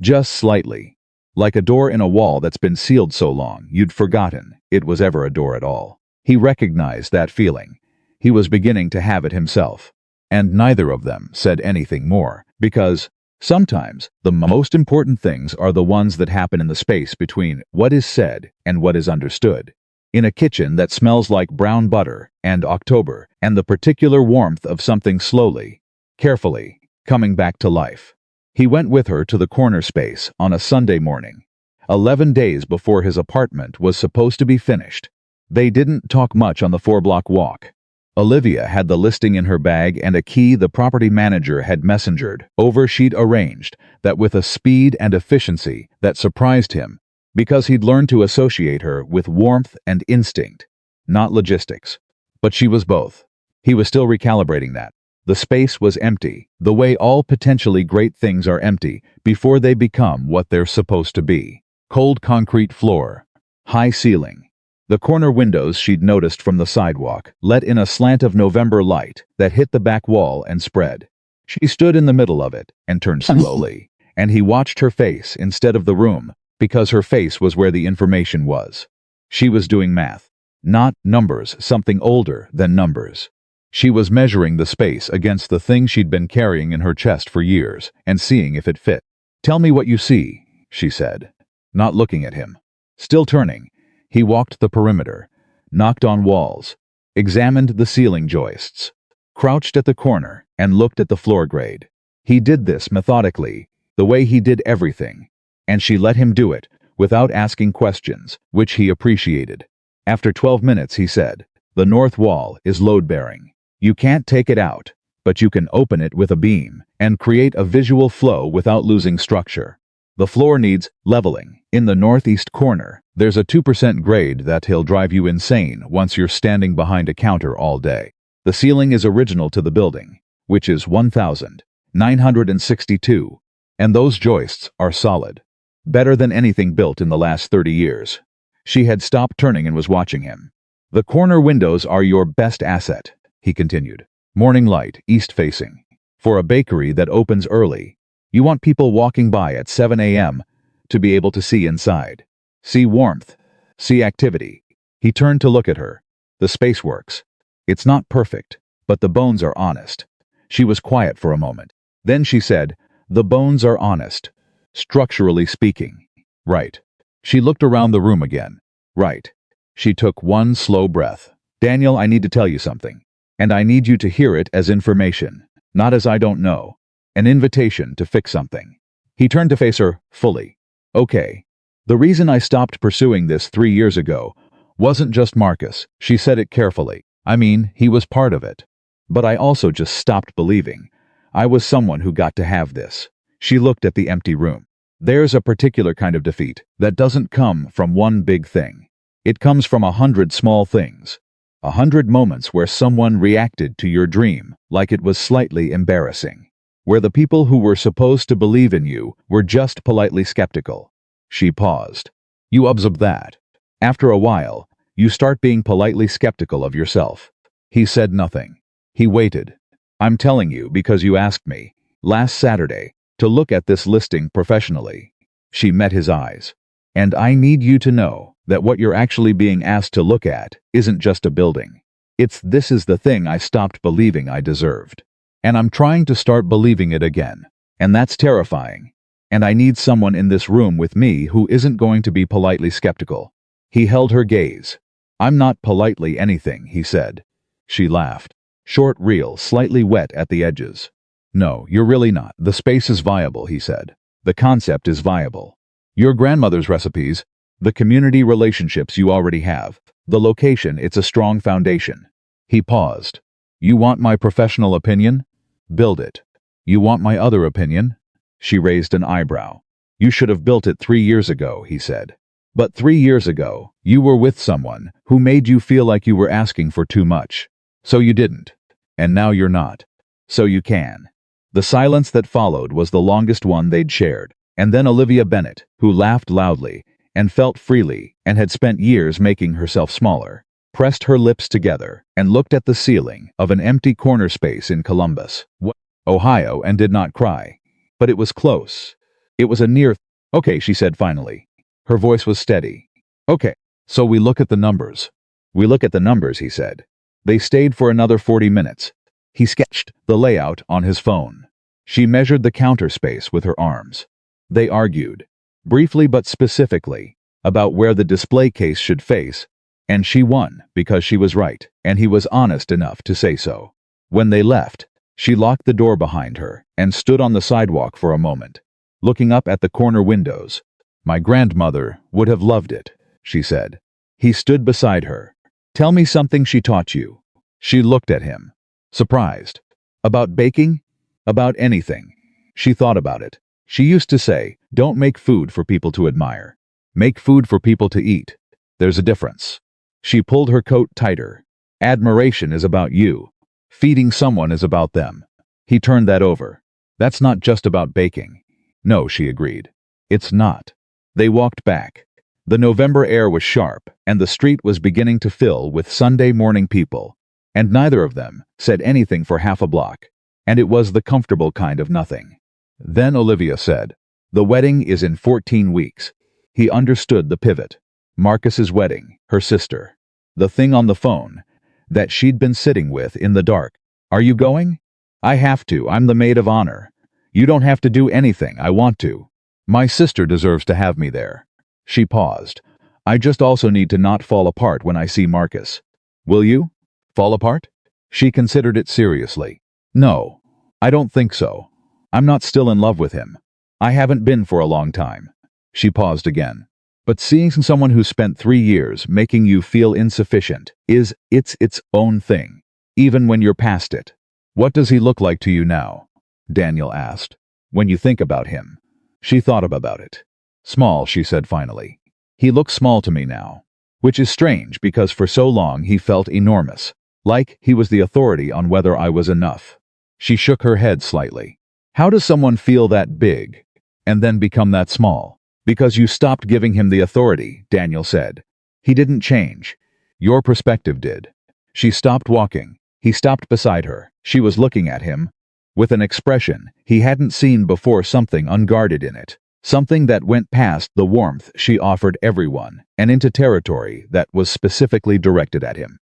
Just slightly. Like a door in a wall that's been sealed so long you'd forgotten it was ever a door at all. He recognized that feeling. He was beginning to have it himself. And neither of them said anything more, because sometimes the most important things are the ones that happen in the space between what is said and what is understood. In a kitchen that smells like brown butter and October and the particular warmth of something slowly, carefully, coming back to life. He went with her to the corner space on a Sunday morning, 11 days before his apartment was supposed to be finished. They didn't talk much on the 4-block walk. Olivia had the listing in her bag and a key the property manager had messengered over she'd arranged that with a speed and efficiency that surprised him, because he'd learned to associate her with warmth and instinct, not logistics. But she was both. He was still recalibrating that. The space was empty, the way all potentially great things are empty before they become what they're supposed to be. Cold concrete floor, high ceiling. The corner windows she'd noticed from the sidewalk let in a slant of November light that hit the back wall and spread. She stood in the middle of it and turned slowly, and he watched her face instead of the room, because her face was where the information was. She was doing math. Not numbers, something older than numbers. She was measuring the space against the thing she'd been carrying in her chest for years and seeing if it fit. Tell me what you see, she said, not looking at him. Still turning, he walked the perimeter, knocked on walls, examined the ceiling joists, crouched at the corner and looked at the floor grade. He did this methodically, the way he did everything, and she let him do it without asking questions, which he appreciated. After 12 minutes, he said, the north wall is load-bearing. You can't take it out, but you can open it with a beam and create a visual flow without losing structure. The floor needs leveling. In the northeast corner, there's a 2% grade that he'll drive you insane once you're standing behind a counter all day. The ceiling is original to the building, which is 1,962, and those joists are solid. Better than anything built in the last 30 years. She had stopped turning and was watching him. The corner windows are your best asset, he continued. Morning light, east-facing. For a bakery that opens early, you want people walking by at 7 a.m. to be able to see inside. See warmth. See activity. He turned to look at her. The space works. It's not perfect, but the bones are honest. She was quiet for a moment. Then she said, the bones are honest. Structurally speaking. Right. She looked around the room again. Right. She took one slow breath. Daniel, I need to tell you something. And I need you to hear it as information, not as I don't know. An invitation to fix something. He turned to face her fully. Okay. The reason I stopped pursuing this 3 years ago wasn't just Marcus. She said it carefully. I mean, he was part of it. But I also just stopped believing I was someone who got to have this. She looked at the empty room. There's a particular kind of defeat that doesn't come from one big thing. It comes from 100 small things. 100 moments where someone reacted to your dream like it was slightly embarrassing. Where the people who were supposed to believe in you were just politely skeptical. She paused. You observe that. After a while, you start being politely skeptical of yourself. He said nothing. He waited. I'm telling you because you asked me, last Saturday, to look at this listing professionally. She met his eyes. And I need you to know that what you're actually being asked to look at isn't just a building. This is the thing I stopped believing I deserved. And I'm trying to start believing it again. And that's terrifying. And I need someone in this room with me who isn't going to be politely skeptical. He held her gaze. I'm not politely anything, he said. She laughed. Short reel, slightly wet at the edges. No, you're really not. The space is viable, he said. The concept is viable. Your grandmother's recipes, the community relationships you already have, the location, it's a strong foundation. He paused. You want my professional opinion? Build it. You want my other opinion? She raised an eyebrow. You should have built it 3 years ago, he said. But 3 years ago, you were with someone who made you feel like you were asking for too much. So you didn't. And now you're not. So you can. The silence that followed was the longest one they'd shared, and then Olivia Bennett, who laughed loudly and felt freely and had spent years making herself smaller, pressed her lips together and looked at the ceiling of an empty corner space in Columbus, Ohio, and did not cry. But it was close. It was a near. Okay, she said finally. Her voice was steady. Okay, so we look at the numbers. We look at the numbers, he said. They stayed for another 40 minutes. He sketched the layout on his phone. She measured the counter space with her arms. They argued, briefly but specifically, about where the display case should face, and she won because she was right, and he was honest enough to say so. When they left, she locked the door behind her and stood on the sidewalk for a moment, looking up at the corner windows. My grandmother would have loved it, she said. He stood beside her. Tell me something she taught you. She looked at him, surprised. About baking? About anything. She thought about it. She used to say, don't make food for people to admire. Make food for people to eat. There's a difference. She pulled her coat tighter. Admiration is about you. Feeding someone is about them. He turned that over. That's not just about baking. No, she agreed. It's not. They walked back. The November air was sharp, and the street was beginning to fill with Sunday morning people, and neither of them said anything for half a block, and it was the comfortable kind of nothing. Then Olivia said, the wedding is in 14 weeks. He understood the pivot. Marcus's wedding, her sister. The thing on the phone that she'd been sitting with in the dark. Are you going? I have to. I'm the maid of honor. You don't have to do anything. I want to. My sister deserves to have me there. She paused. I just also need to not fall apart when I see Marcus. Will you? Fall apart? She considered it seriously. No, I don't think so. I'm not still in love with him. I haven't been for a long time. She paused again. But seeing someone who spent 3 years making you feel insufficient it's its own thing, even when you're past it. What does he look like to you now? Daniel asked. When you think about him. She thought about it. Small, she said finally. He looks small to me now. Which is strange because for so long he felt enormous, like he was the authority on whether I was enough. She shook her head slightly. How does someone feel that big and then become that small? Because you stopped giving him the authority, Daniel said. He didn't change. Your perspective did. She stopped walking. He stopped beside her. She was looking at him with an expression he hadn't seen before, something unguarded in it, something that went past the warmth she offered everyone and into territory that was specifically directed at him.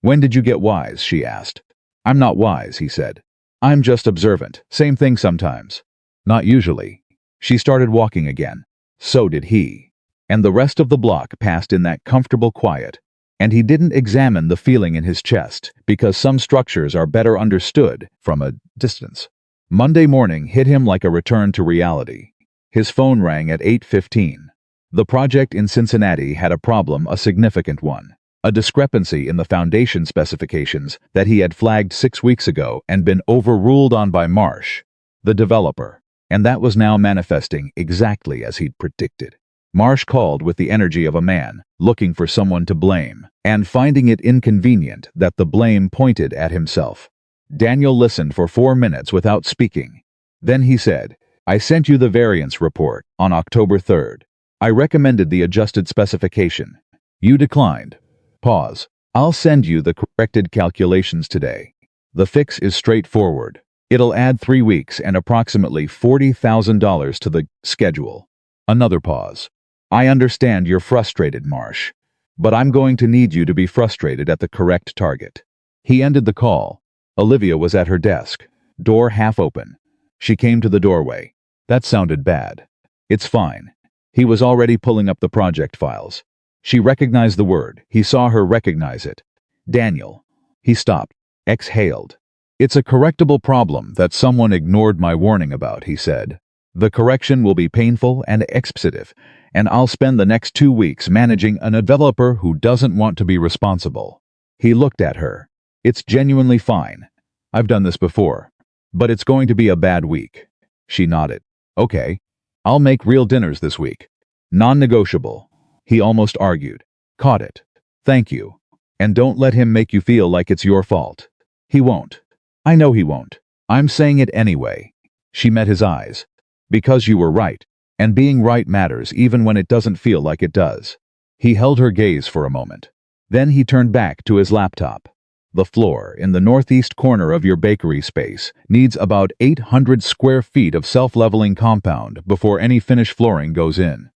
When did you get wise? She asked. I'm not wise, he said. I'm just observant. Same thing sometimes. Not usually. She started walking again. So did he. And the rest of the block passed in that comfortable quiet, and he didn't examine the feeling in his chest because some structures are better understood from a distance. Monday morning hit him like a return to reality. His phone rang at 8:15. The project in Cincinnati had a problem, a significant one. A discrepancy in the foundation specifications that he had flagged 6 weeks ago and been overruled on by Marsh, the developer. And that was now manifesting exactly as he'd predicted. Marsh called with the energy of a man looking for someone to blame, and finding it inconvenient that the blame pointed at himself. Daniel listened for 4 minutes without speaking. Then he said, I sent you the variance report on October 3rd. I recommended the adjusted specification. You declined. Pause. I'll send you the corrected calculations today. The fix is straightforward. It'll add 3 weeks and approximately $40,000 to the schedule. Another pause. I understand you're frustrated, Marsh, but I'm going to need you to be frustrated at the correct target. He ended the call. Olivia was at her desk, door half open. She came to the doorway. That sounded bad. It's fine. He was already pulling up the project files. She recognized the word. He saw her recognize it. Daniel. He stopped, exhaled. It's a correctable problem that someone ignored my warning about, he said. The correction will be painful and expletive, and I'll spend the next 2 weeks managing a developer who doesn't want to be responsible. He looked at her. It's genuinely fine. I've done this before. But it's going to be a bad week. She nodded. Okay. I'll make real dinners this week. Non-negotiable. He almost argued. Caught it. Thank you. And don't let him make you feel like it's your fault. He won't. I know he won't. I'm saying it anyway. She met his eyes. Because you were right. And being right matters even when it doesn't feel like it does. He held her gaze for a moment. Then he turned back to his laptop. The floor in the northeast corner of your bakery space needs about 800 square feet of self-leveling compound before any finished flooring goes in.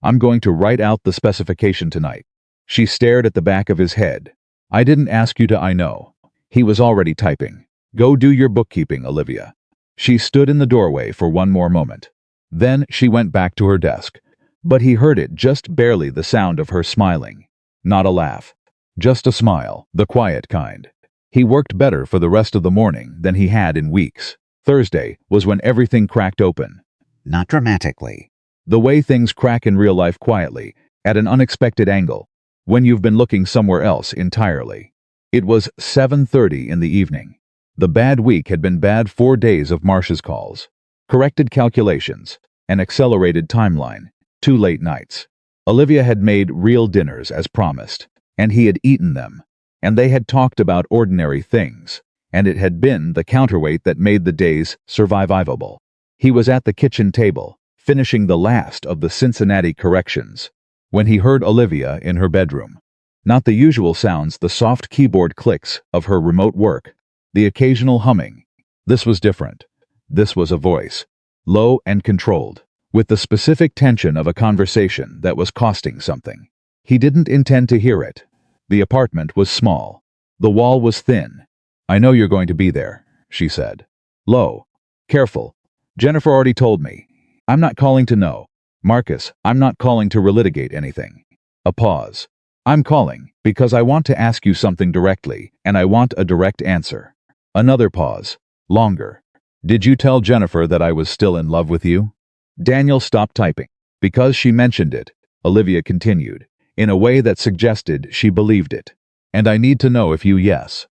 I'm going to write out the specification tonight. She stared at the back of his head. I didn't ask you to, I know. He was already typing. Go do your bookkeeping, Olivia. She stood in the doorway for one more moment. Then she went back to her desk. But he heard it just barely, the sound of her smiling. Not a laugh. Just a smile, the quiet kind. He worked better for the rest of the morning than he had in weeks. Thursday was when everything cracked open. Not dramatically. The way things crack in real life, quietly, at an unexpected angle, when you've been looking somewhere else entirely. It was 7:30 in the evening. The bad week had been bad 4 days of Marcia's calls. Corrected calculations, an accelerated timeline, 2 late nights. Olivia had made real dinners as promised, and he had eaten them, and they had talked about ordinary things, and it had been the counterweight that made the days survivable. He was at the kitchen table, finishing the last of the Cincinnati corrections, when he heard Olivia in her bedroom. Not the usual sounds, the soft keyboard clicks of her remote work, the occasional humming. This was different. This was a voice, low and controlled, with the specific tension of a conversation that was costing something. He didn't intend to hear it. The apartment was small. The wall was thin. I know you're going to be there, she said. Low. Careful. Jennifer already told me. I'm not calling to know. Marcus, I'm not calling to relitigate anything. A pause. I'm calling because I want to ask you something directly, and I want a direct answer. Another pause. Longer. Did you tell Jennifer that I was still in love with you? Daniel stopped typing. Because she mentioned it, Olivia continued, in a way that suggested she believed it. And I need to know if you Yes,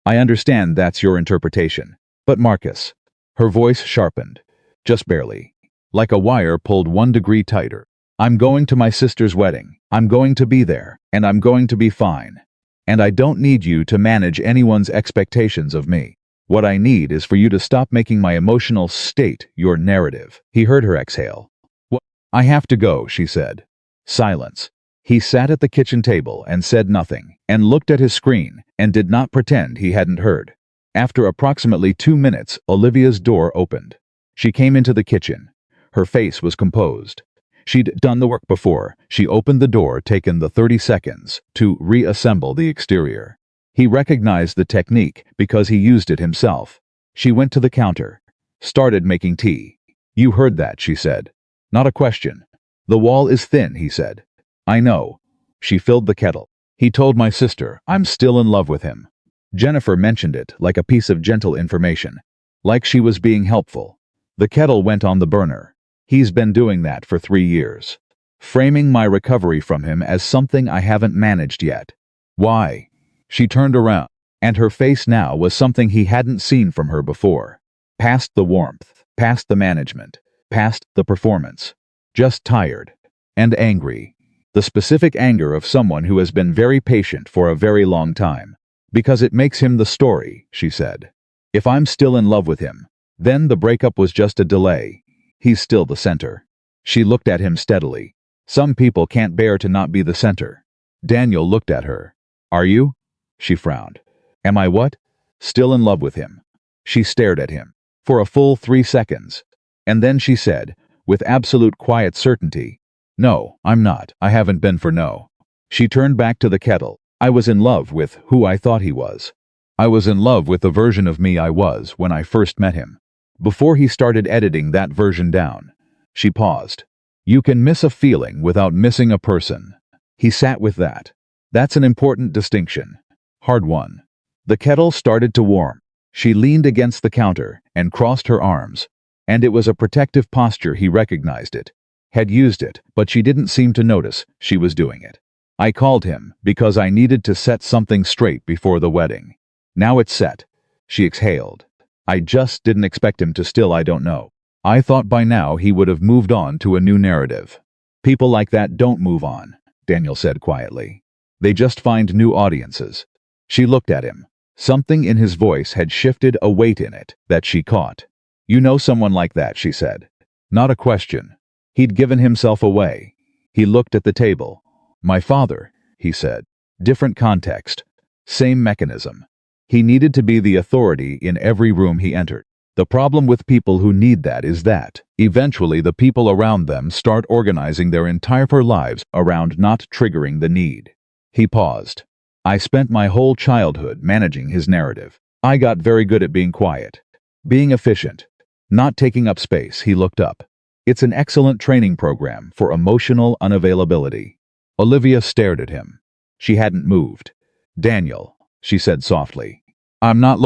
I understand that's your interpretation. But Marcus. Her voice sharpened. Just barely. Like a wire pulled 1 degree tighter. I'm going to my sister's wedding. I'm going to be there, and I'm going to be fine. And I don't need you to manage anyone's expectations of me. What I need is for you to stop making my emotional state your narrative. He heard her exhale. What? I have to go, she said. Silence. He sat at the kitchen table and said nothing, and looked at his screen, and did not pretend he hadn't heard. After approximately 2 minutes, Olivia's door opened. She came into the kitchen. Her face was composed. She'd done the work before. She opened the door, taken the 30 seconds to reassemble the exterior. He recognized the technique because he used it himself. She went to the counter, started making tea. You heard that, she said. Not a question. The wall is thin, he said. I know. She filled the kettle. He told my sister, I'm still in love with him. Jennifer mentioned it like a piece of gentle information, like she was being helpful. The kettle went on the burner. He's been doing that for 3 years. Framing my recovery from him as something I haven't managed yet. Why? She turned around, and her face now was something he hadn't seen from her before. Past the warmth, past the management, past the performance. Just tired. And angry. The specific anger of someone who has been very patient for a very long time. Because it makes him the story, she said. If I'm still in love with him, then the breakup was just a delay. He's still the center. She looked at him steadily. Some people can't bear to not be the center. Daniel looked at her. Are you? She frowned. Am I what? Still in love with him. She stared at him for a full 3 seconds. And then she said, with absolute quiet certainty, No, I'm not. I haven't been for no. She turned back to the kettle. I was in love with who I thought he was. I was in love with the version of me I was when I first met him. Before he started editing that version down. She paused. You can miss a feeling without missing a person. He sat with that. That's an important distinction. Hard one. The kettle started to warm. She leaned against the counter and crossed her arms. And it was a protective posture. He recognized it. Had used it, but she didn't seem to notice she was doing it. I called him because I needed to set something straight before the wedding. Now it's set. She exhaled. I just didn't expect him to still. I don't know. I thought by now he would have moved on to a new narrative. People like that don't move on, Daniel said quietly. They just find new audiences. She looked at him. Something in his voice had shifted, a weight in it that she caught. You know someone like that, she said. Not a question. He'd given himself away. He looked at the table. My father, he said. Different context. Same mechanism. He needed to be the authority in every room he entered. The problem with people who need that is that, eventually the people around them start organizing their entire lives around not triggering the need. He paused. I spent my whole childhood managing his narrative. I got very good at being quiet. Being efficient. Not taking up space. He looked up. It's an excellent training program for emotional unavailability. Olivia stared at him. She hadn't moved. Daniel, she said softly. I'm not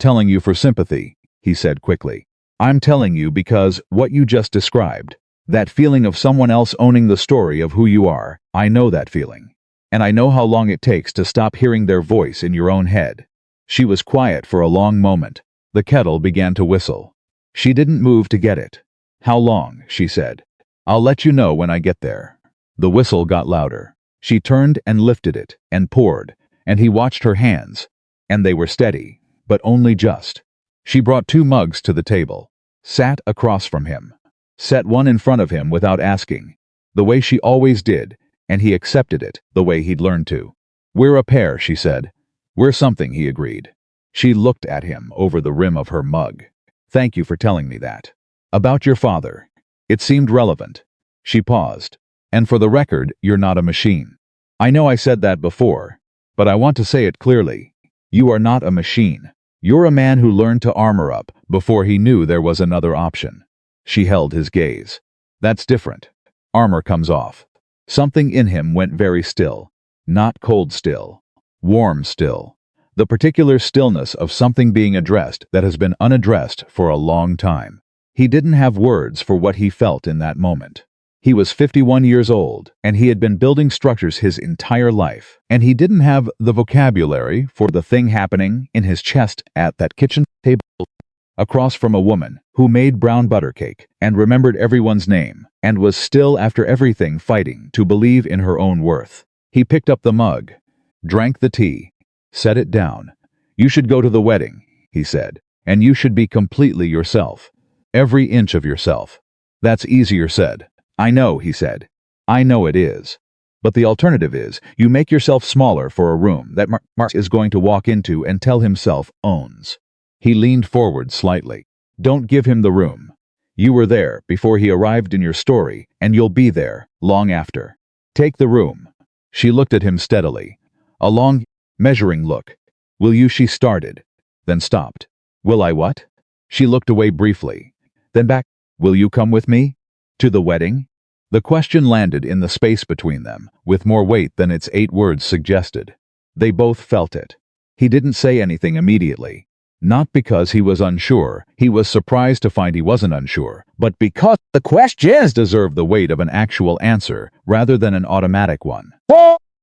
telling you for sympathy, he said quickly. I'm telling you because what you just described, that feeling of someone else owning the story of who you are, I know that feeling. And I know how long it takes to stop hearing their voice in your own head. She was quiet for a long moment. The kettle began to whistle. She didn't move to get it. How long? She said. I'll let you know when I get there. The whistle got louder. She turned and lifted it, and poured, and he watched her hands, and they were steady, but only just. She brought 2 mugs to the table, sat across from him, set one in front of him without asking, the way she always did, and he accepted it the way he'd learned to. We're a pair, she said. We're something, he agreed. She looked at him over the rim of her mug. Thank you for telling me that. About your father. It seemed relevant. She paused. And for the record, you're not a machine. I know I said that before, but I want to say it clearly. You are not a machine. You're a man who learned to armor up before he knew there was another option. She held his gaze. That's different. Armor comes off. Something in him went very still. Not cold still. Warm still. The particular stillness of something being addressed that has been unaddressed for a long time. He didn't have words for what he felt in that moment. He was 51 years old, and he had been building structures his entire life, and he didn't have the vocabulary for the thing happening in his chest at that kitchen table across from a woman who made brown butter cake and remembered everyone's name and was still, after everything, fighting to believe in her own worth. He picked up the mug, drank the tea, set it down. You should go to the wedding, he said, and you should be completely yourself. Every inch of yourself. That's easier said. I know, he said. I know it is. But the alternative is, you make yourself smaller for a room that Mark is going to walk into and tell himself owns. He leaned forward slightly. Don't give him the room. You were there before he arrived in your story, and you'll be there long after. Take the room. She looked at him steadily. A long, measuring look. Will you? She started, then stopped. Will I what? She looked away briefly. Then back. Will you come with me? To the wedding? The question landed in the space between them, with more weight than its 8 words suggested. They both felt it. He didn't say anything immediately. Not because he was unsure, he was surprised to find he wasn't unsure, but because the questions deserved the weight of an actual answer rather than an automatic one.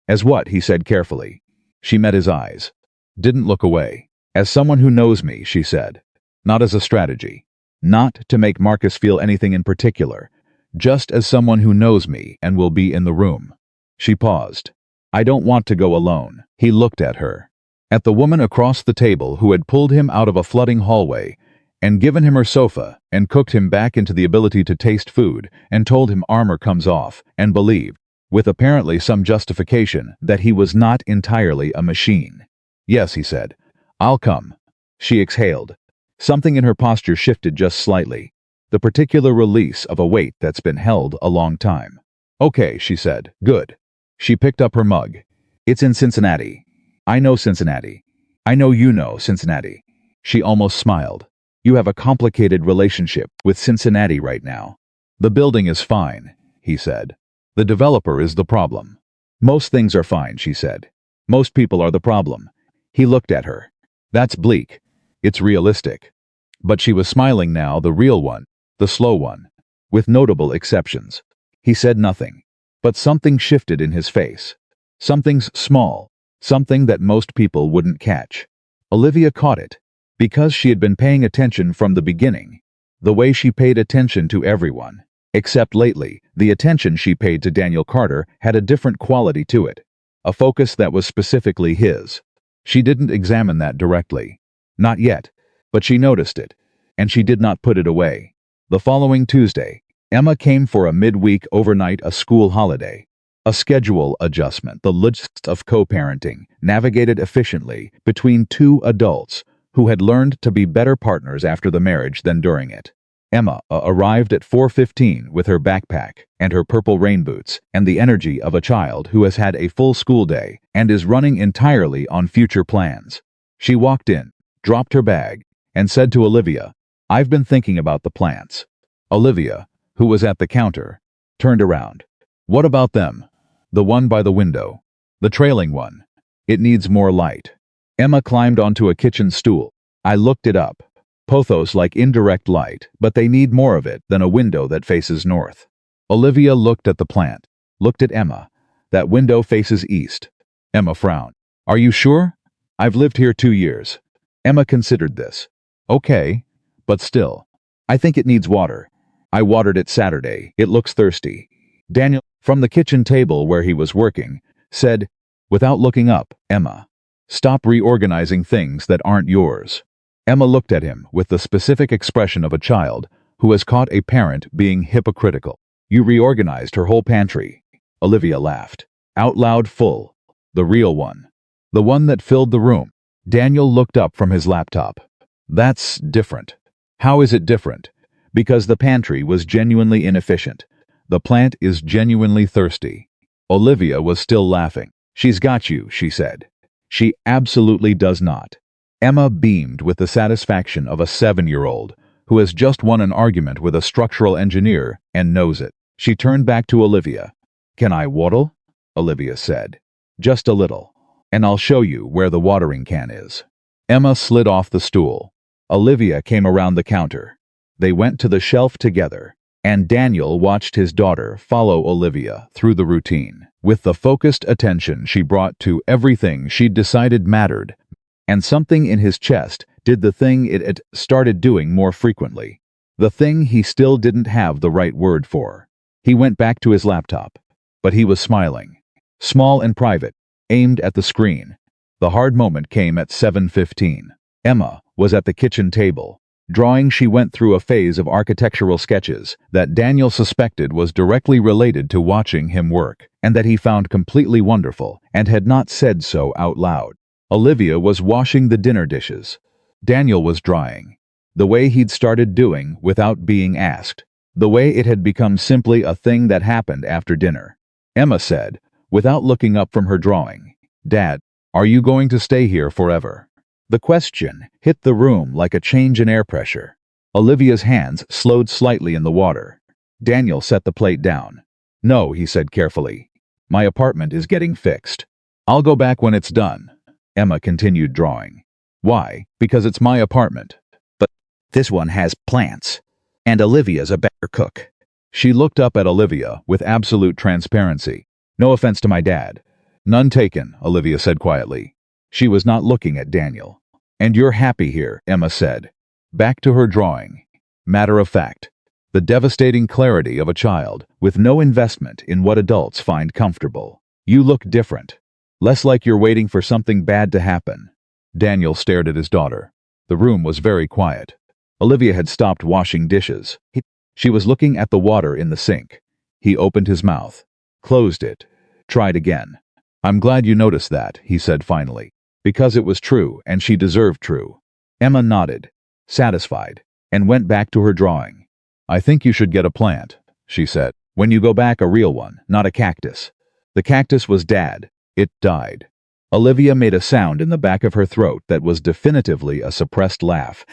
As what? He said carefully. She met his eyes. Didn't look away. As someone who knows me, she said. Not as a strategy. Not to make Marcus feel anything in particular. Just as someone who knows me and will be in the room. She paused. I don't want to go alone. He looked at her. At the woman across the table who had pulled him out of a flooding hallway and given him her sofa and cooked him back into the ability to taste food and told him armor comes off and believed, with apparently some justification, that he was not entirely a machine. Yes, he said. I'll come. She exhaled. Something in her posture shifted just slightly. The particular release of a weight that's been held a long time. Okay, she said. Good. She picked up her mug. It's in Cincinnati. I know Cincinnati. I know you know Cincinnati. She almost smiled. You have a complicated relationship with Cincinnati right now. The building is fine, he said. The developer is the problem. Most things are fine, she said. Most people are the problem. He looked at her. That's bleak. It's realistic. But she was smiling now, the real one. The slow one, with notable exceptions. He said nothing, but something shifted in his face. Something's small, something that most people wouldn't catch. Olivia caught it. Because she had been paying attention from the beginning. The way she paid attention to everyone. Except lately, the attention she paid to Daniel Carter had a different quality to it. A focus that was specifically his. She didn't examine that directly. Not yet. But she noticed it. And she did not put it away. The following Tuesday, Emma came for a midweek overnight a school holiday. A schedule adjustment, the list of co-parenting, navigated efficiently between two adults who had learned to be better partners after the marriage than during it. Emma arrived at 4:15 with her backpack and her purple rain boots and the energy of a child who has had a full school day and is running entirely on future plans. She walked in, dropped her bag, and said to Olivia, "I've been thinking about the plants." Olivia, who was at the counter, turned around. "What about them?" "The one by the window. The trailing one. It needs more light." Emma climbed onto a kitchen stool. "I looked it up. Pothos like indirect light, but they need more of it than a window that faces north." Olivia looked at the plant, looked at Emma. "That window faces east." Emma frowned. "Are you sure? I've lived here 2 years." Emma considered this. "Okay, but still. I think it needs water. I watered it Saturday. It looks thirsty." Daniel, from the kitchen table where he was working, said, without looking up, "Emma, stop reorganizing things that aren't yours." Emma looked at him with the specific expression of a child who has caught a parent being hypocritical. "You reorganized her whole pantry." Olivia laughed. Out loud, full. "The real one. The one that filled the room." Daniel looked up from his laptop. "That's different." "How is it different?" "Because the pantry was genuinely inefficient. The plant is genuinely thirsty." Olivia was still laughing. "She's got you," she said. "She absolutely does not." Emma beamed with the satisfaction of a 7-year-old who has just won an argument with a structural engineer and knows it. She turned back to Olivia. "Can I waddle?" Olivia said. "Just a little. And I'll show you where the watering can is." Emma slid off the stool. Olivia came around the counter. They went to the shelf together, and Daniel watched his daughter follow Olivia through the routine, with the focused attention she brought to everything she'd decided mattered, and something in his chest did the thing it had started doing more frequently. The thing he still didn't have the right word for. He went back to his laptop, but he was smiling. Small and private, aimed at the screen. The hard moment came at 7:15. Emma was at the kitchen table. Drawing, she went through a phase of architectural sketches that Daniel suspected was directly related to watching him work, and that he found completely wonderful, and had not said so out loud. Olivia was washing the dinner dishes. Daniel was drying. The way he'd started doing without being asked. The way it had become simply a thing that happened after dinner. Emma said, without looking up from her drawing, "Dad, are you going to stay here forever?" The question hit the room like a change in air pressure. Olivia's hands slowed slightly in the water. Daniel set the plate down. "No," he said carefully. "My apartment is getting fixed. I'll go back when it's done." Emma continued drawing. "Why? Because it's my apartment." But this one has plants, and Olivia's a better cook. She looked up at Olivia with absolute transparency. "No offense to my dad." "None taken," Olivia said quietly. She was not looking at Daniel. "And you're happy here," Emma said. Back to her drawing. Matter of fact. The devastating clarity of a child with no investment in what adults find comfortable. "You look different. Less like you're waiting for something bad to happen." Daniel stared at his daughter. The room was very quiet. Olivia had stopped washing dishes. She was looking at the water in the sink. He opened his mouth, closed it, tried again. "I'm glad you noticed that," he said finally. Because it was true, and she deserved true. Emma nodded, satisfied, and went back to her drawing. "I think you should get a plant," she said. "When you go back, a real one, not a cactus." The cactus was Dad. It died. Olivia made a sound in the back of her throat that was definitively a suppressed laugh.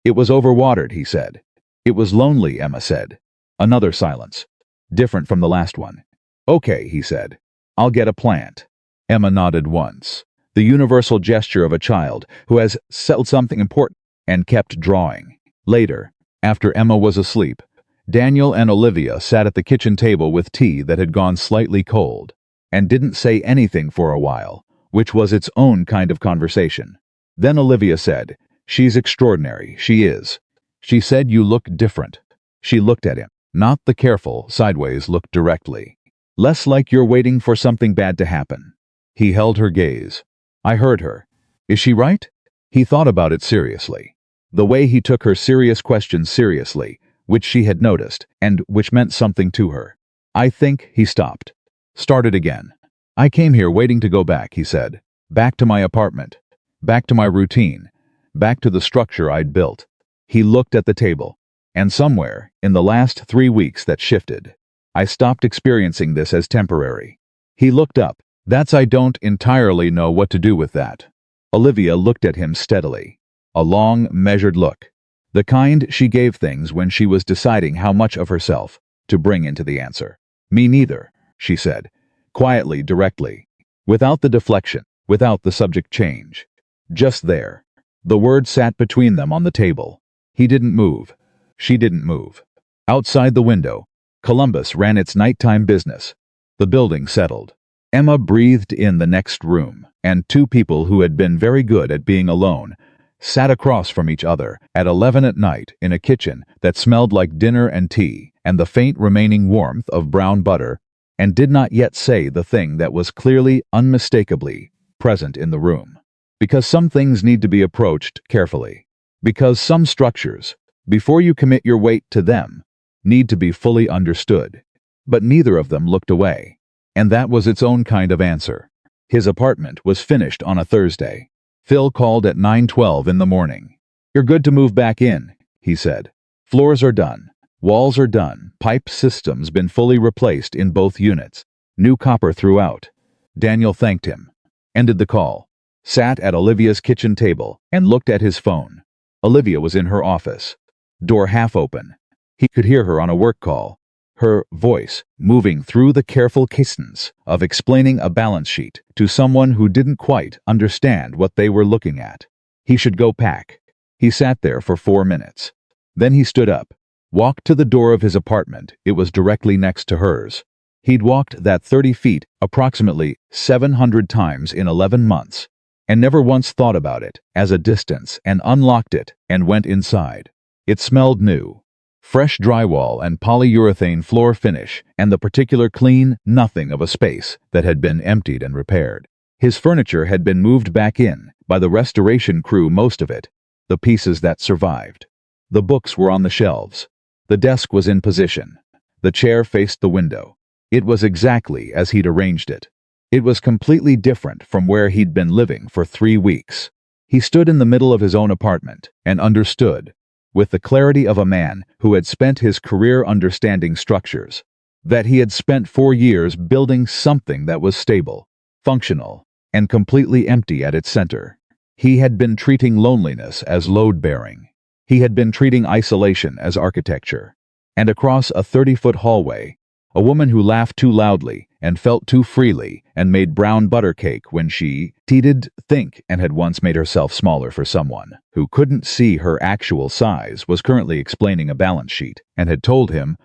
"It was overwatered," he said. "It was lonely," Emma said. Another silence. Different from the last one. "Okay," he said. "I'll get a plant." Emma nodded once. The universal gesture of a child who has settled something important and kept drawing. Later, after Emma was asleep, Daniel and Olivia sat at the kitchen table with tea that had gone slightly cold, and didn't say anything for a while, which was its own kind of conversation. Then Olivia said, She's extraordinary, she is. She said you look different. She looked at him, not the careful, sideways look directly. Less like you're waiting for something bad to happen. He held her gaze. I heard her. Is she right? He thought about it seriously. The way he took her serious questions seriously, which she had noticed, and which meant something to her. I think he stopped. Started again. I came here waiting to go back, he said. Back to my apartment. Back to my routine. Back to the structure I'd built. He looked at the table. And somewhere, in the last 3 weeks, that shifted. I stopped experiencing this as temporary. He looked up. I don't entirely know what to do with that. Olivia looked at him steadily. A long, measured look. The kind she gave things when she was deciding how much of herself to bring into the answer. Me neither, she said, quietly, directly, without the deflection, without the subject change. Just there. The word sat between them on the table. He didn't move. She didn't move. Outside the window, Columbus ran its nighttime business. The building settled. Emma breathed in the next room, and 2 people who had been very good at being alone sat across from each other at 11 at night in a kitchen that smelled like dinner and tea and the faint remaining warmth of brown butter, and did not yet say the thing that was clearly, unmistakably present in the room. Because some things need to be approached carefully. Because some structures, before you commit your weight to them, need to be fully understood. But neither of them looked away. And that was its own kind of answer. His apartment was finished on a Thursday. Phil called at 9:12 in the morning. You're good to move back in, he said. Floors are done. Walls are done. Pipe systems been fully replaced in both units. New copper throughout. Daniel thanked him. Ended the call. Sat at Olivia's kitchen table and looked at his phone. Olivia was in her office. Door half open. He could hear her on a work call. Her voice moving through the careful cadence of explaining a balance sheet to someone who didn't quite understand what they were looking at. He should go pack. He sat there for 4 minutes. Then he stood up, walked to the door of his apartment. It was directly next to hers. He'd walked that 30 feet approximately 700 times in 11 months, and never once thought about it as a distance, and unlocked it and went inside. It smelled new. Fresh drywall and polyurethane floor finish, and the particular clean nothing of a space that had been emptied and repaired. His furniture had been moved back in by the restoration crew, most of it, the pieces that survived. The books were on the shelves. The desk was in position. The chair faced the window. It was exactly as he'd arranged it. It was completely different from where he'd been living for 3 weeks. He stood in the middle of his own apartment and understood, with the clarity of a man who had spent his career understanding structures, that he had spent 4 years building something that was stable, functional, and completely empty at its center. He had been treating loneliness as load-bearing. He had been treating isolation as architecture. And across a 30-foot hallway, a woman who laughed too loudly and felt too freely and made brown butter cake when she did think and had once made herself smaller for someone who couldn't see her actual size, was currently explaining a balance sheet and had told him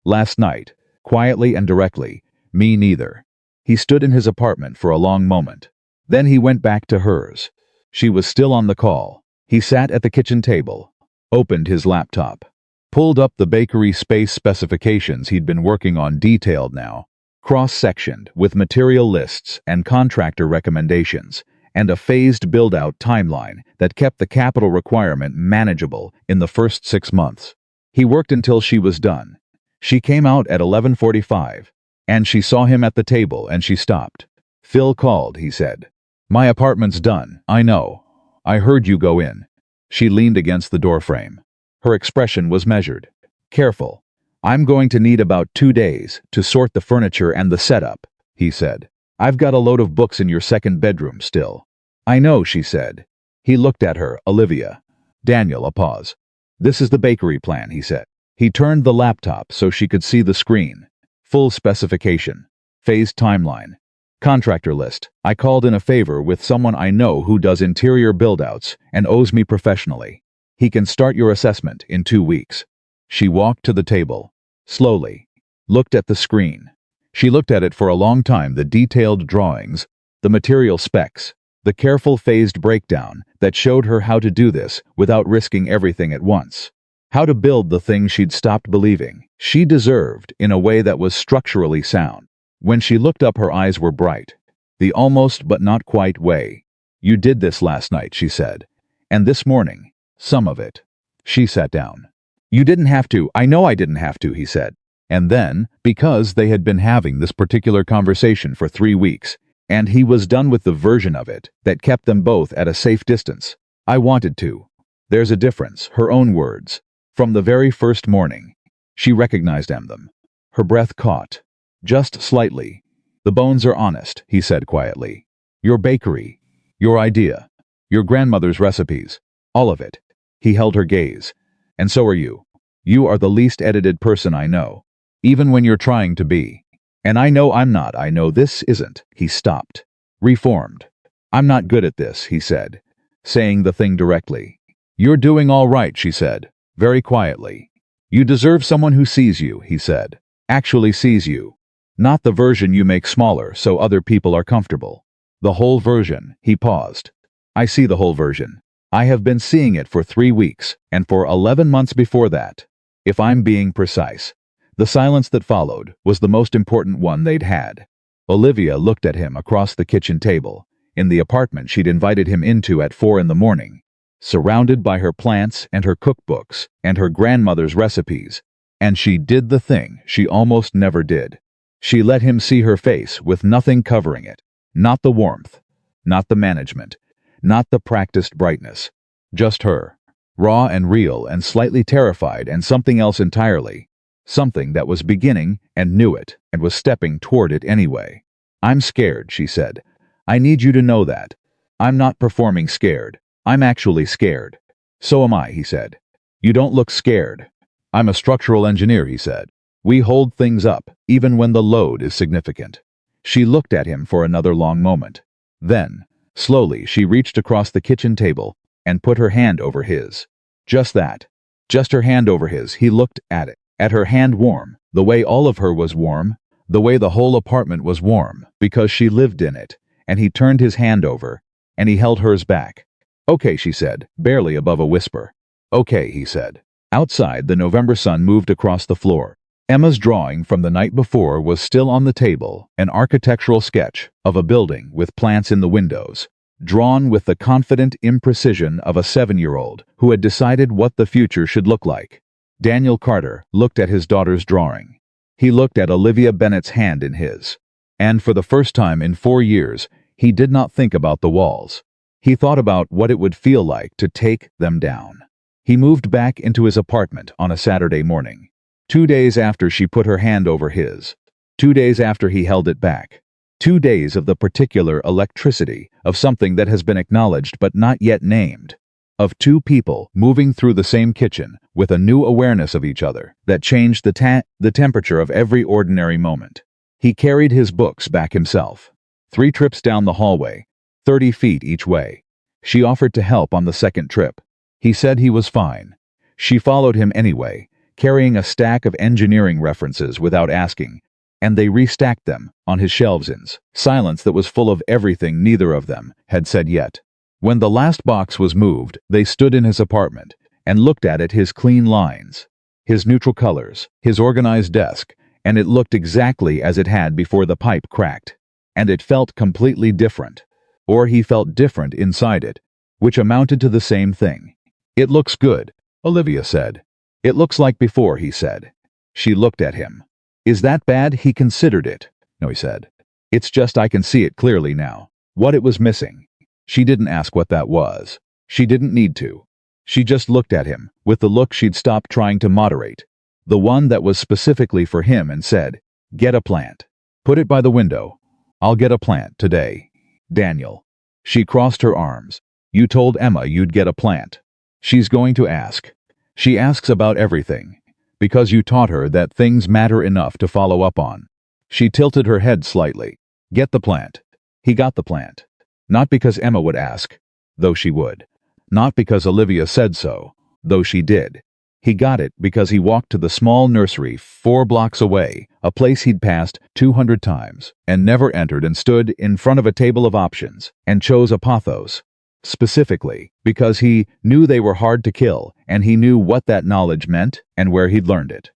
last night, quietly and directly, me neither. He stood in his apartment for a long moment. Then he went back to hers. She was still on the call. He sat at the kitchen table, opened his laptop, pulled up the bakery space specifications he'd been working on, detailed now, cross-sectioned with material lists and contractor recommendations, and a phased build-out timeline that kept the capital requirement manageable in the first 6 months. He worked until she was done. She came out at 11:45, and she saw him at the table and she stopped. Phil called, he said. My apartment's done, I know. I heard you go in. She leaned against the doorframe. Her expression was measured, careful. I'm going to need about 2 days to sort the furniture and the setup, he said. I've got a load of books in your second bedroom still. I know, she said. He looked at her, Olivia. Daniel, a pause. This is the bakery plan, he said. He turned the laptop so she could see the screen. Full specification. Phased timeline. Contractor list. I called in a favor with someone I know who does interior build-outs and owes me professionally. He can start your assessment in 2 weeks. She walked to the table, slowly, looked at the screen. She looked at it for a long time, the detailed drawings, the material specs, The careful phased breakdown that showed her how to do this without risking everything at once. How to build the thing she'd stopped believing she deserved in a way that was structurally sound. When she looked up, her eyes were bright. The almost but not quite way. "You did this last night," she said. "And this morning. Some of it." She sat down. "You didn't have to. I know I didn't have to," he said. And then, because they had been having this particular conversation for 3 weeks, and he was done with the version of it that kept them both at a safe distance, "I wanted to." There's a difference, her own words. From the very first morning. She recognized them. Her breath caught. Just slightly. "The bones are honest," he said quietly. "Your bakery. Your idea. Your grandmother's recipes. All of it." He held her gaze. "And so are you. You are the least edited person I know. Even when you're trying to be. And I know I'm not. I know this isn't." He stopped. "Reformed. I'm not good at this," he said, saying the thing directly. "You're doing all right," she said, very quietly. "You deserve someone who sees you," he said. "Actually sees you. Not the version you make smaller so other people are comfortable. The whole version." He paused. "I see the whole version. I have been seeing it for 3 weeks, and for 11 months before that. If I'm being precise." The silence that followed was the most important one they'd had. Olivia looked at him across the kitchen table, in the apartment she'd invited him into at 4 in the morning, surrounded by her plants and her cookbooks and her grandmother's recipes, and she did the thing she almost never did. She let him see her face with nothing covering it, not the warmth, not the management, not the practiced brightness, just her, raw and real and slightly terrified and something else entirely, something that was beginning and knew it and was stepping toward it anyway. "I'm scared," she said. "I need you to know that. I'm not performing scared. I'm actually scared." "So am I," he said. "You don't look scared." "I'm a structural engineer," he said. "We hold things up, even when the load is significant." She looked at him for another long moment. Then, slowly, she reached across the kitchen table and put her hand over his. Just that. Just her hand over his. He looked at it, at her hand, warm, the way all of her was warm, the way the whole apartment was warm, because she lived in it, and he turned his hand over, and he held hers back. "Okay," she said, barely above a whisper. "Okay," he said. Outside, the November sun moved across the floor. Emma's drawing from the night before was still on the table, an architectural sketch of a building with plants in the windows, drawn with the confident imprecision of a 7-year-old who had decided what the future should look like. Daniel Carter looked at his daughter's drawing. He looked at Olivia Bennett's hand in his. And for the first time in 4 years, he did not think about the walls. He thought about what it would feel like to take them down. He moved back into his apartment on a Saturday morning. 2 days after she put her hand over his. 2 days after he held it back. 2 days of the particular electricity of something that has been acknowledged but not yet named. Of 2 people moving through the same kitchen with a new awareness of each other that changed the temperature of every ordinary moment. He carried his books back himself. 3 trips down the hallway, 30 feet each way. She offered to help on the second trip. He said he was fine. She followed him anyway, carrying a stack of engineering references without asking, and they restacked them on his shelves in silence that was full of everything neither of them had said yet. When the last box was moved, they stood in his apartment and looked at it, his clean lines, his neutral colors, his organized desk, and it looked exactly as it had before the pipe cracked. And it felt completely different. Or he felt different inside it, which amounted to the same thing. "It looks good," Olivia said. "It looks like before," he said. She looked at him. "Is that bad?" He considered it. "No," he said. "It's just I can see it clearly now. What it was missing." She didn't ask what that was. She didn't need to. She just looked at him, with the look she'd stopped trying to moderate. The one that was specifically for him, and said, "Get a plant. Put it by the window. I'll get a plant today. Daniel." She crossed her arms. "You told Emma you'd get a plant. She's going to ask. She asks about everything. Because you taught her that things matter enough to follow up on." She tilted her head slightly. "Get the plant." He got the plant. Not because Emma would ask, though she would. Not because Olivia said so, though she did. He got it because he walked to the small nursery 4 blocks away, a place he'd passed 200 times, and never entered, and stood in front of a table of options, and chose Apothos. Specifically, because he knew they were hard to kill, and he knew what that knowledge meant and where he'd learned it.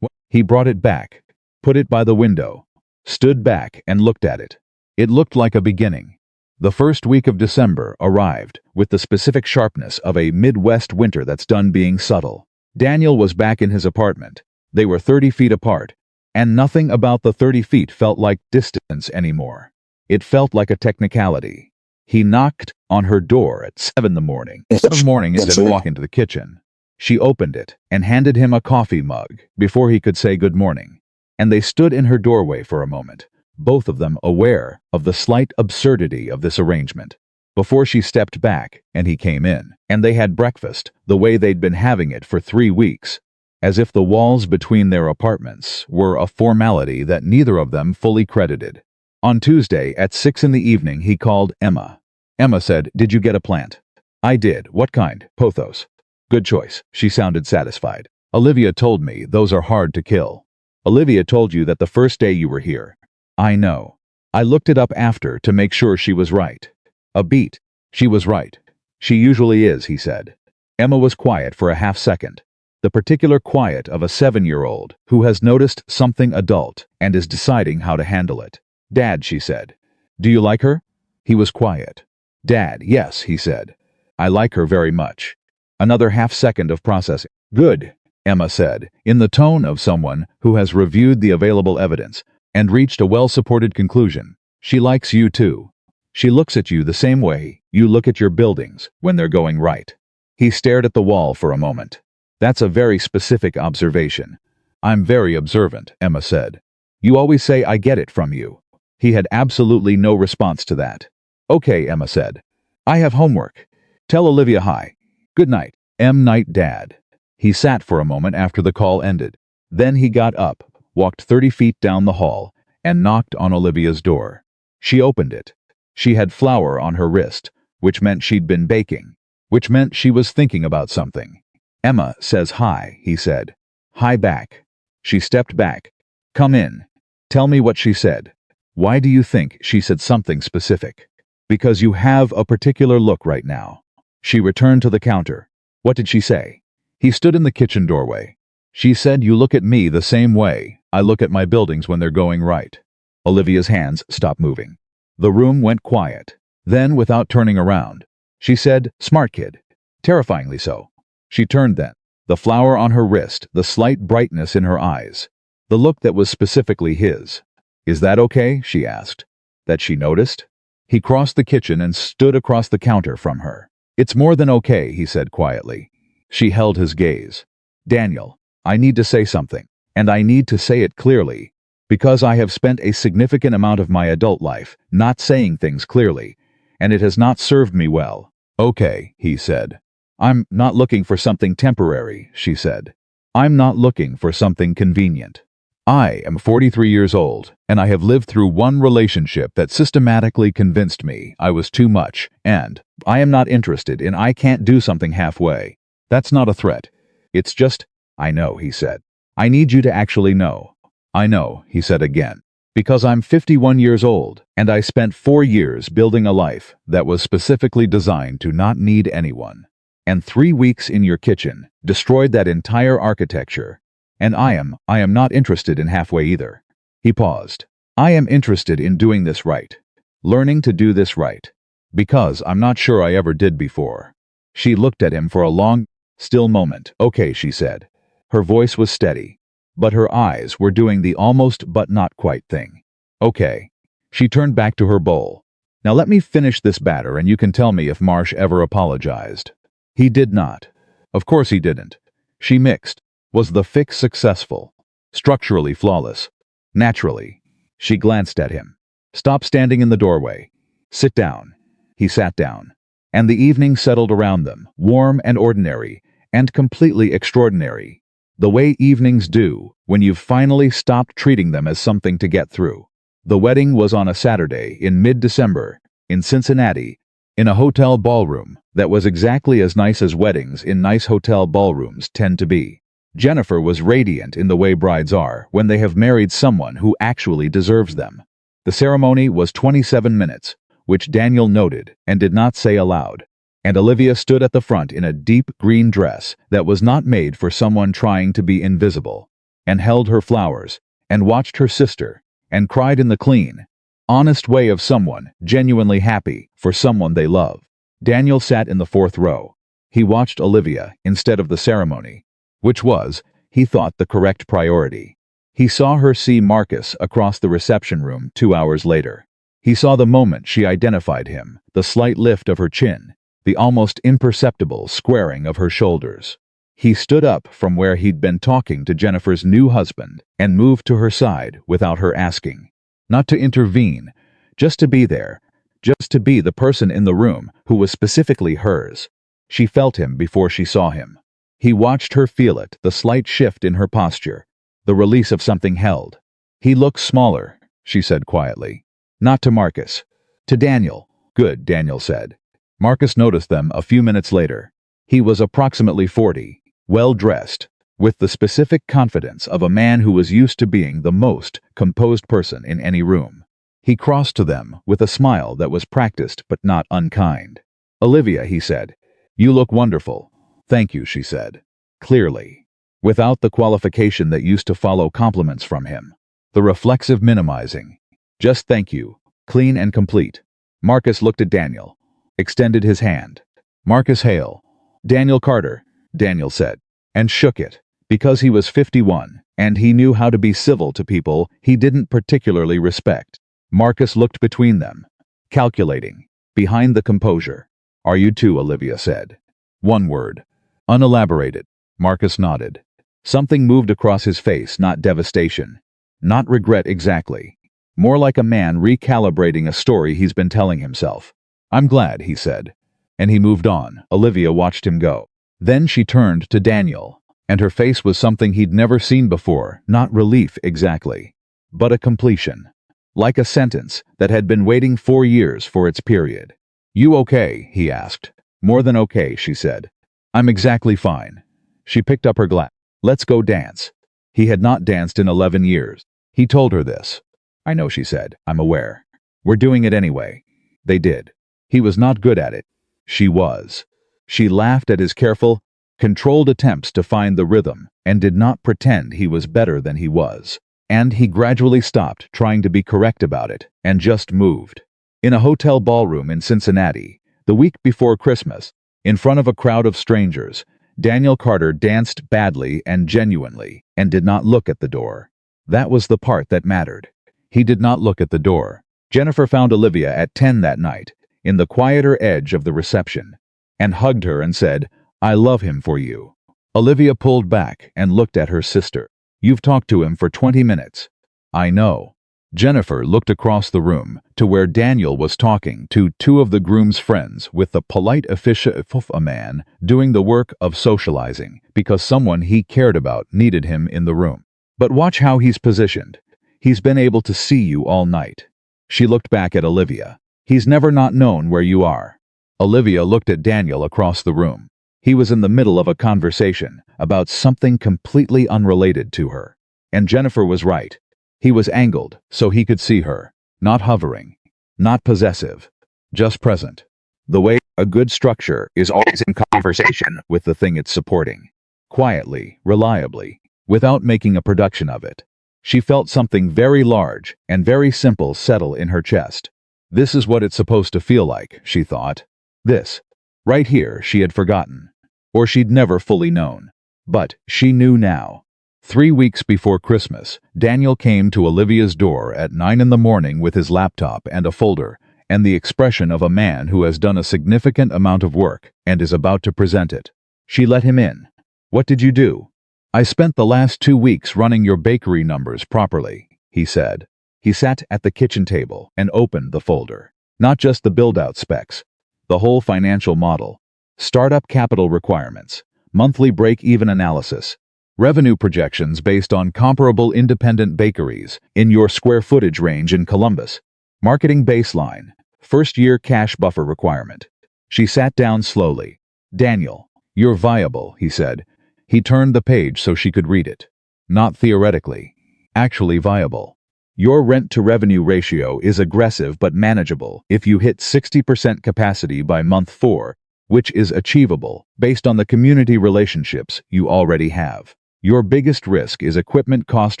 He brought it back, put it by the window, stood back and looked at it. It looked like a beginning. The first week of December arrived with the specific sharpness of a Midwest winter that's done being subtle. Daniel was back in his apartment. They were 30 feet apart, and nothing about the 30 feet felt like distance anymore. It felt like a technicality. He knocked on her door at 7 in the morning. Instead of walk into the kitchen. She opened it and handed him a coffee mug before he could say good morning. And they stood in her doorway for a moment, both of them aware of the slight absurdity of this arrangement, before she stepped back and he came in, and they had breakfast the way they'd been having it for 3 weeks, as if the walls between their apartments were a formality that neither of them fully credited. On Tuesday at 6 in the evening he called Emma. Emma said, "Did you get a plant?" "I did. What kind?" "Pothos." "Good choice." She sounded satisfied. "Olivia told me those are hard to kill." "Olivia told you that the first day you were here." "I know. I looked it up after to make sure she was right." "A beat." "She was right. She usually is," he said. Emma was quiet for a half second, the particular quiet of a 7-year-old who has noticed something adult and is deciding how to handle it. "Dad," she said. "Do you like her?" He was quiet. "Dad, yes," he said. "I like her very much." Another half second of processing. "Good," Emma said, in the tone of someone who has reviewed the available evidence and reached a well-supported conclusion. "She likes you too. She looks at you the same way you look at your buildings when they're going right." He stared at the wall for a moment. "That's a very specific observation." "I'm very observant," Emma said. "You always say I get it from you." He had absolutely no response to that. "Okay," Emma said. "I have homework. Tell Olivia hi. Good night." Night, Dad. He sat for a moment after the call ended. Then he got up, walked 30 feet down the hall, and knocked on Olivia's door. She opened it. She had flour on her wrist, which meant she'd been baking, which meant she was thinking about something. "Emma says hi," he said. "Hi back." She stepped back. "Come in. Tell me what she said." "Why do you think she said something specific?" "Because you have a particular look right now." She returned to the counter. "What did she say?" He stood in the kitchen doorway. "She said you look at me the same way I look at my buildings when they're going right." Olivia's hands stopped moving. The room went quiet. Then, without turning around, she said, "Smart kid." Terrifyingly so. She turned then, the flower on her wrist, the slight brightness in her eyes, the look that was specifically his. "Is that okay?" she asked. That she noticed? He crossed the kitchen and stood across the counter from her. "It's more than okay," he said quietly. She held his gaze. "Daniel, I need to say something, and I need to say it clearly, because I have spent a significant amount of my adult life not saying things clearly, and it has not served me well." "Okay," he said. "I'm not looking for something temporary," she said. "I'm not looking for something convenient. I am 43 years old, and I have lived through one relationship that systematically convinced me I was too much, and I am not interested in I can't do something halfway. That's not a threat. It's just, I know," he said. "I need you to actually know." "I know," he said again, "because I'm 51 years old, and I spent 4 years building a life that was specifically designed to not need anyone. And 3 weeks in your kitchen destroyed that entire architecture. And I am not interested in halfway either." He paused. "I am interested in doing this right. Learning to do this right. Because I'm not sure I ever did before." She looked at him for a long, still moment. "Okay," she said. Her voice was steady, but her eyes were doing the almost but not quite thing. "Okay." She turned back to her bowl. "Now let me finish this batter and you can tell me if Marsh ever apologized." He did not. Of course he didn't. She mixed. Was the fix successful? Structurally flawless? Naturally. She glanced at him. "Stop standing in the doorway. Sit down." He sat down. And the evening settled around them, warm and ordinary, and completely extraordinary. The way evenings do when you've finally stopped treating them as something to get through. The wedding was on a Saturday in mid-December, in Cincinnati, in a hotel ballroom that was exactly as nice as weddings in nice hotel ballrooms tend to be. Jennifer was radiant in the way brides are when they have married someone who actually deserves them. The ceremony was 27 minutes, which Daniel noted and did not say aloud, and Olivia stood at the front in a deep green dress that was not made for someone trying to be invisible, and held her flowers, and watched her sister, and cried in the clean, honest way of someone genuinely happy for someone they love. Daniel sat in the fourth row. He watched Olivia instead of the ceremony, which was, he thought, the correct priority. He saw her see Marcus across the reception room 2 hours later. He saw the moment she identified him, the slight lift of her chin, the almost imperceptible squaring of her shoulders. He stood up from where he'd been talking to Jennifer's new husband and moved to her side without her asking. Not to intervene, just to be there, just to be the person in the room who was specifically hers. She felt him before she saw him. He watched her feel it, the slight shift in her posture, the release of something held. He looks smaller, she said quietly. Not to Marcus. To Daniel. Good, Daniel said. Marcus noticed them a few minutes later. He was approximately 40, well-dressed, with the specific confidence of a man who was used to being the most composed person in any room. He crossed to them with a smile that was practiced but not unkind. Olivia, he said. You look wonderful. Thank you, she said. Clearly. Without the qualification that used to follow compliments from him. The reflexive minimizing. Just thank you. Clean and complete. Marcus looked at Daniel. Extended his hand. Marcus Hale. Daniel Carter, Daniel said. And shook it. Because he was 51, and he knew how to be civil to people he didn't particularly respect. Marcus looked between them. Calculating. Behind the composure. Are you too, Olivia said. One word. Unelaborated. Marcus nodded. Something moved across his face, not devastation. Not regret exactly. More like a man recalibrating a story he's been telling himself. I'm glad, he said. And he moved on. Olivia watched him go. Then she turned to Daniel, and her face was something he'd never seen before, not relief exactly, but a completion. Like a sentence that had been waiting 4 years for its period. You okay? He asked. More than okay, she said. I'm exactly fine. She picked up her glass. Let's go dance. He had not danced in 11 years. He told her this. I know, she said. I'm aware. We're doing it anyway. They did. He was not good at it. She was. She laughed at his careful, controlled attempts to find the rhythm and did not pretend he was better than he was. And he gradually stopped trying to be correct about it and just moved. In a hotel ballroom in Cincinnati, the week before Christmas, in front of a crowd of strangers, Daniel Carter danced badly and genuinely and did not look at the door. That was the part that mattered. He did not look at the door. Jennifer found Olivia at 10 that night, in the quieter edge of the reception, and hugged her and said, I love him for you. Olivia pulled back and looked at her sister. You've talked to him for 20 minutes. I know. Jennifer looked across the room to where Daniel was talking to 2 of the groom's friends with the polite official of a man doing the work of socializing because someone he cared about needed him in the room. But watch how he's positioned. He's been able to see you all night. She looked back at Olivia. He's never not known where you are. Olivia looked at Daniel across the room. He was in the middle of a conversation about something completely unrelated to her. And Jennifer was right. He was angled so he could see her, not hovering, not possessive, just present. The way a good structure is always in conversation with the thing it's supporting. Quietly, reliably, without making a production of it. She felt something very large and very simple settle in her chest. This is what it's supposed to feel like, she thought. This. Right here she had forgotten. Or she'd never fully known. But she knew now. 3 weeks before Christmas, Daniel came to Olivia's door at 9 in the morning with his laptop and a folder, and the expression of a man who has done a significant amount of work and is about to present it. She let him in. What did you do? I spent the last 2 weeks running your bakery numbers properly, he said. He sat at the kitchen table and opened the folder. Not just the build-out specs, the whole financial model, startup capital requirements, monthly break-even analysis, revenue projections based on comparable independent bakeries in your square footage range in Columbus, marketing baseline, first-year cash buffer requirement. She sat down slowly. Daniel, you're viable, he said. He turned the page so she could read it. Not theoretically. Actually viable. Your rent-to-revenue ratio is aggressive but manageable if you hit 60% capacity by month 4, which is achievable based on the community relationships you already have. Your biggest risk is equipment cost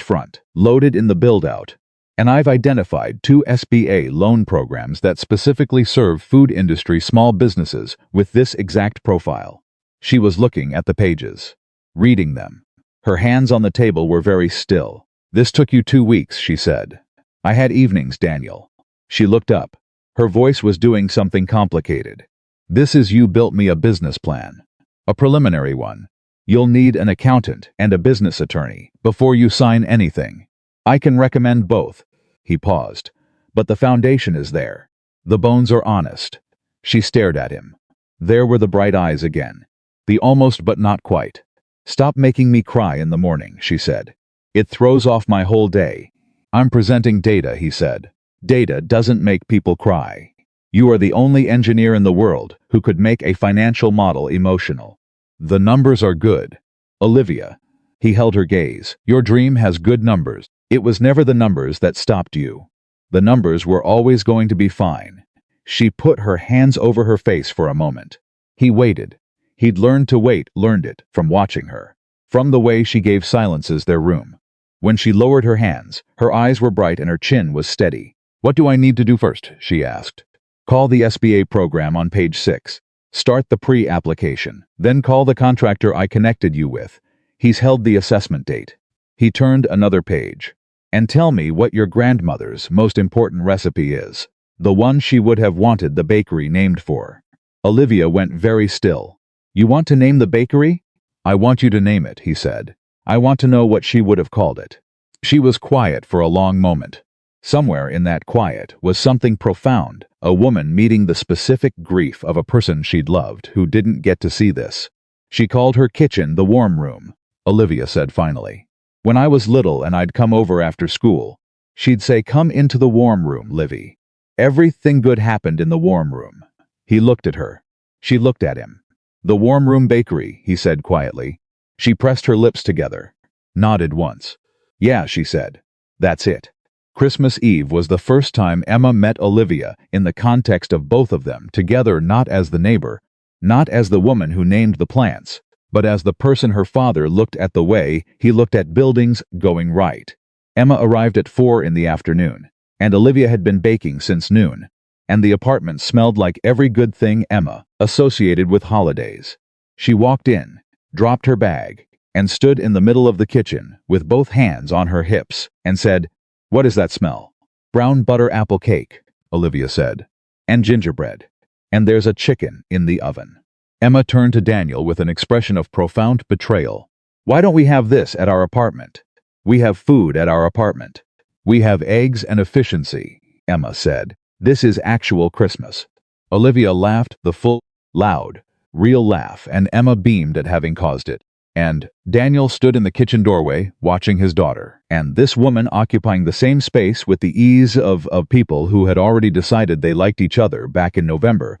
front, loaded in the build-out. And I've identified 2 SBA loan programs that specifically serve food industry small businesses with this exact profile. She was looking at the pages, reading them. Her hands on the table were very still. This took you 2 weeks, she said. I had evenings, Daniel. She looked up. Her voice was doing something complicated. This is you built me a business plan. A preliminary one. You'll need an accountant and a business attorney before you sign anything. I can recommend both. He paused. But the foundation is there. The bones are honest. She stared at him. There were the bright eyes again. The almost but not quite. Stop making me cry in the morning, she said. It throws off my whole day. I'm presenting data, he said. Data doesn't make people cry. You are the only engineer in the world who could make a financial model emotional. The numbers are good. Olivia. He held her gaze. Your dream has good numbers. It was never the numbers that stopped you. The numbers were always going to be fine. She put her hands over her face for a moment. He waited. He'd learned to wait, learned it, from watching her. From the way she gave silences their room. When she lowered her hands, her eyes were bright and her chin was steady. What do I need to do first? She asked. Call the SBA program on page 6. Start the pre-application. Then call the contractor I connected you with. He's held the assessment date. He turned another page. And tell me what your grandmother's most important recipe is. The one she would have wanted the bakery named for. Olivia went very still. You want to name the bakery? I want you to name it, he said. I want to know what she would have called it. She was quiet for a long moment. Somewhere in that quiet was something profound, a woman meeting the specific grief of a person she'd loved who didn't get to see this. She called her kitchen the warm room, Olivia said finally. When I was little and I'd come over after school, she'd say, come into the warm room, Livy. Everything good happened in the warm room. He looked at her. She looked at him. The warm room bakery, he said quietly. She pressed her lips together, nodded once. Yeah, she said. That's it. Christmas Eve was the first time Emma met Olivia in the context of both of them together, not as the neighbor, not as the woman who named the plants, but as the person her father looked at the way he looked at buildings going right. Emma arrived at 4 in the afternoon, and Olivia had been baking since noon, and the apartment smelled like every good thing Emma associated with holidays. She walked in, dropped her bag, and stood in the middle of the kitchen with both hands on her hips and said, What is that smell? Brown butter apple cake, Olivia said, and gingerbread. And there's a chicken in the oven. Emma turned to Daniel with an expression of profound betrayal. Why don't we have this at our apartment? We have food at our apartment. We have eggs and efficiency, Emma said. This is actual Christmas. Olivia laughed the full, loud, real laugh, and Emma beamed at having caused it. And Daniel stood in the kitchen doorway, watching his daughter, and this woman occupying the same space with the ease of people who had already decided they liked each other back in November,